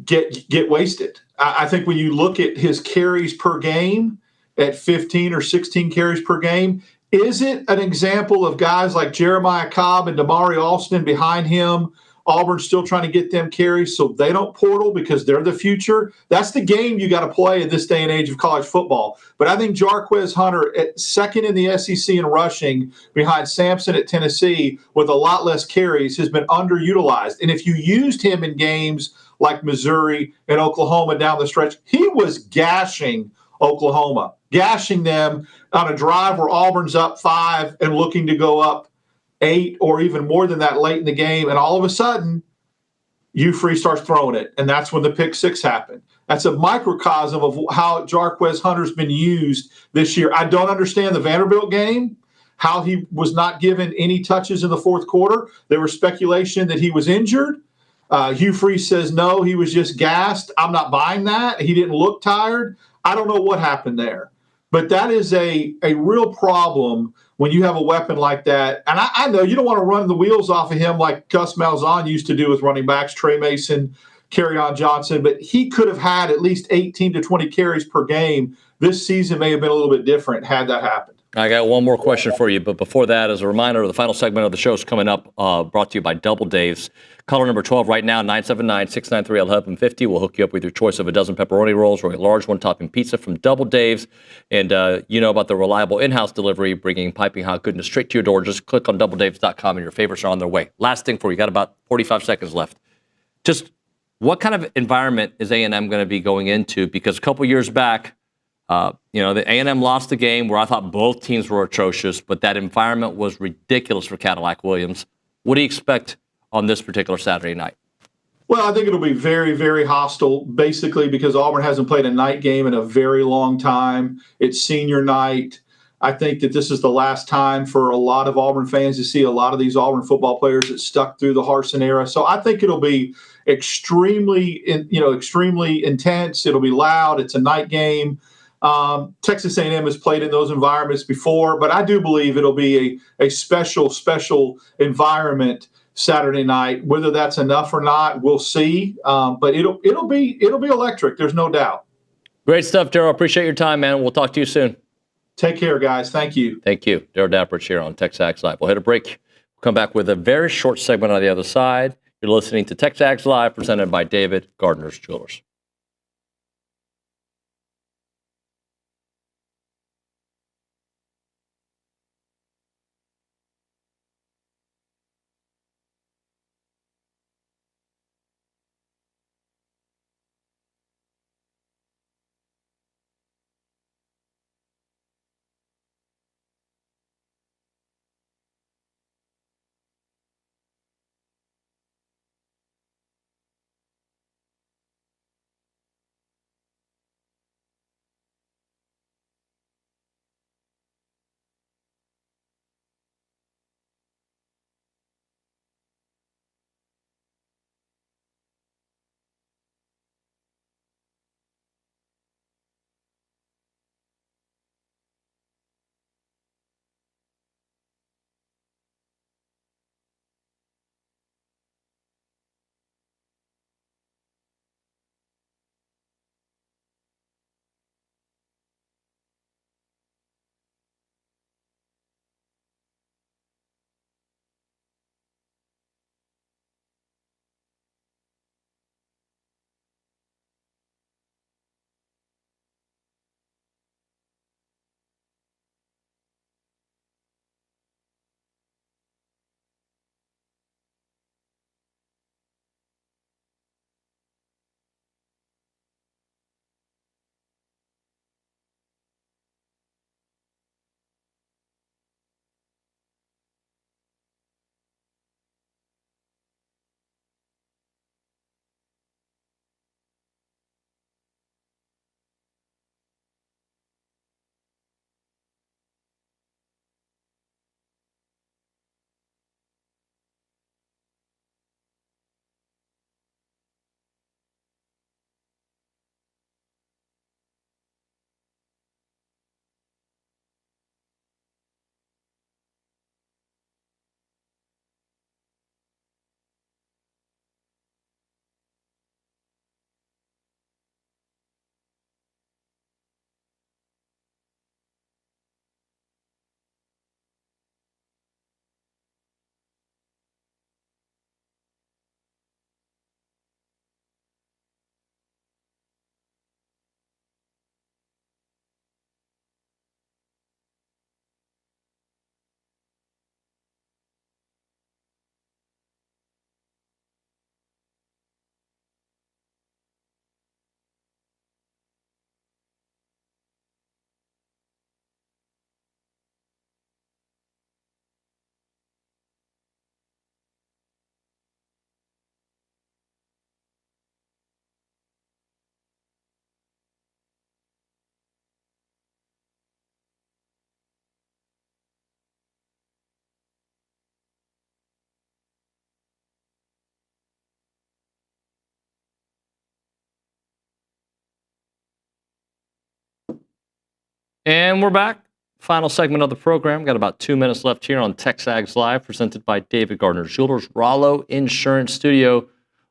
get wasted? I think when you look at his carries per game at 15 or 16 carries per game, is it an example of guys like Jeremiah Cobb and Damari Alston behind him Auburn's still trying to get them carries so they don't portal because they're the future. That's the game you got to play in this day and age of college football. But I think Jarquez Hunter, at second in the SEC in rushing behind Sampson at Tennessee with a lot less carries, has been underutilized. And if you used him in games like Missouri and Oklahoma down the stretch, he was gashing Oklahoma, gashing them on a drive where Auburn's up 5 and looking to go up 8 or even more than that late in the game. And all of a sudden, Free starts throwing it. And that's when the pick 6 happened. That's a microcosm of how Jarquez Hunter's been used this year. I don't understand the Vanderbilt game, how he was not given any touches in the fourth quarter. There was speculation that he was injured. Hugh Freeze says, no, he was just gassed. I'm not buying that. He didn't look tired. I don't know what happened there. But that is a real problem when you have a weapon like that. And I know you don't want to run the wheels off of him like Gus Malzahn used to do with running backs, Trey Mason, Kerryon Johnson, but he could have had at least 18 to 20 carries per game. This season may have been a little bit different had that happened. I got one more question for you, but before that, as a reminder, the final segment of the show is coming up, brought to you by Double Dave's. Caller number 12 right now, 979-693-1150. We'll hook you up with your choice of a dozen pepperoni rolls or a large one-topping pizza from Double Dave's. And you know about the reliable in-house delivery, bringing piping hot goodness straight to your door. Just click on doubledaves.com and your favorites are on their way. Last thing for you, got about 45 seconds left. Just what kind of environment is A&M going to be going into? Because a couple years back, the A&M lost the game where I thought both teams were atrocious, but that environment was ridiculous for Cadillac Williams. What do you expect on this particular Saturday night? Well, I think it'll be very, very hostile, basically because Auburn hasn't played a night game in a very long time. It's senior night. I think that this is the last time for a lot of Auburn fans to see a lot of these Auburn football players that stuck through the Harsin era. So I think it'll be extremely intense. It'll be loud. It's a night game. Texas A&M has played in those environments before, but I do believe it'll be a special environment Saturday night. Whether that's enough or not, we'll see. But it'll be electric. There's no doubt. Great stuff, Darrell. Appreciate your time, man. We'll talk to you soon. Take care, guys. Thank you. Thank you. Darrell Dapprich here on TexAgs Live. We'll hit a break. We'll come back with a very short segment on the other side. You're listening to TexAgs Live, presented by David Gardner's Jewelers. And we're back. Final segment of the program. Got about 2 minutes left here on TexAgs Live, presented by David Gardner Jewelers, Rollo Insurance Studio.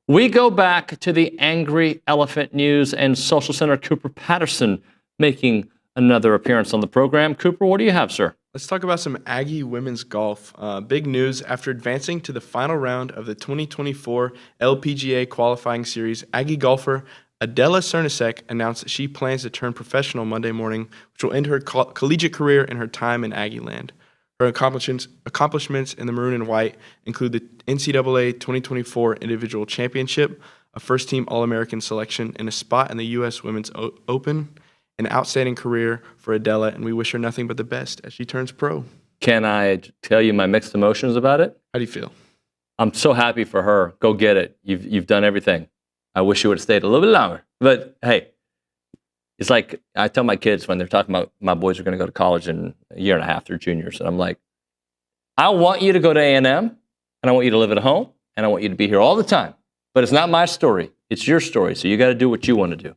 We go back to the Angry Elephant News and Social Center Cooper Patterson making another appearance on the program. Cooper, what do you have, sir? Let's talk about some Aggie women's golf. Big news after advancing to the final round of the 2024 LPGA qualifying series. Aggie golfer Adela Cernasek announced that she plans to turn professional Monday morning, which will end her collegiate career in her time in Aggie land. Her accomplishments in the Maroon and White include the NCAA 2024 Individual Championship, a first-team All-American selection, and a spot in the U.S. Women's Open. An outstanding career for Adela, and we wish her nothing but the best as she turns pro. Can I tell you my mixed emotions about it? How do you feel? I'm so happy for her. Go get it. You've done everything. I wish you would have stayed a little bit longer. But hey, it's like I tell my kids when they're talking about my boys are going to go to college in a year and a half, they're juniors, and I'm like, I want you to go to A&M, and I want you to live at home, and I want you to be here all the time. But it's not my story. It's your story, so you got to do what you want to do.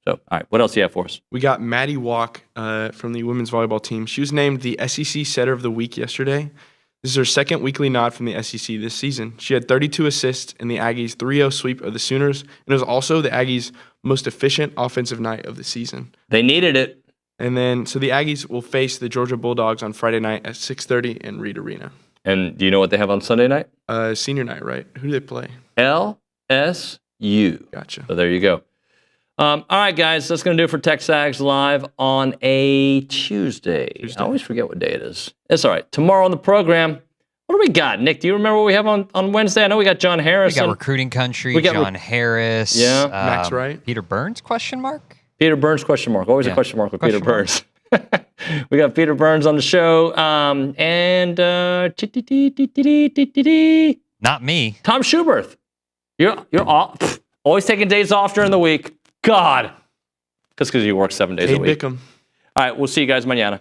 So, all right, what else do you have for us? We got Maddie Walk from the women's volleyball team. She was named the SEC Setter of the Week yesterday. This is her second weekly nod from the SEC this season. She had 32 assists in the Aggies' 3-0 sweep of the Sooners, and it was also the Aggies' most efficient offensive night of the season. They needed it. And then, so the Aggies will face the Georgia Bulldogs on Friday night at 6:30 in Reed Arena. And do you know what they have on Sunday night? Senior night, right? Who do they play? LSU. Gotcha. So there you go. All right, guys, that's going to do it for TexAgs Live on a Tuesday. I always forget what day it is. It's all right. Tomorrow on the program, what do we got? Nick, do you remember what we have on Wednesday? I know we got John Harris. We got Recruiting Country, John Harris. Yeah. Max Wright. Peter Burns, question mark? Peter Burns, question mark. Always a question mark with Peter Burns. We got Peter Burns on the show. Not me. Tom Schuberth. You're off. Always taking days off during the week. God. Just because you work 7 days a week. Bickham. All right, we'll see you guys mañana.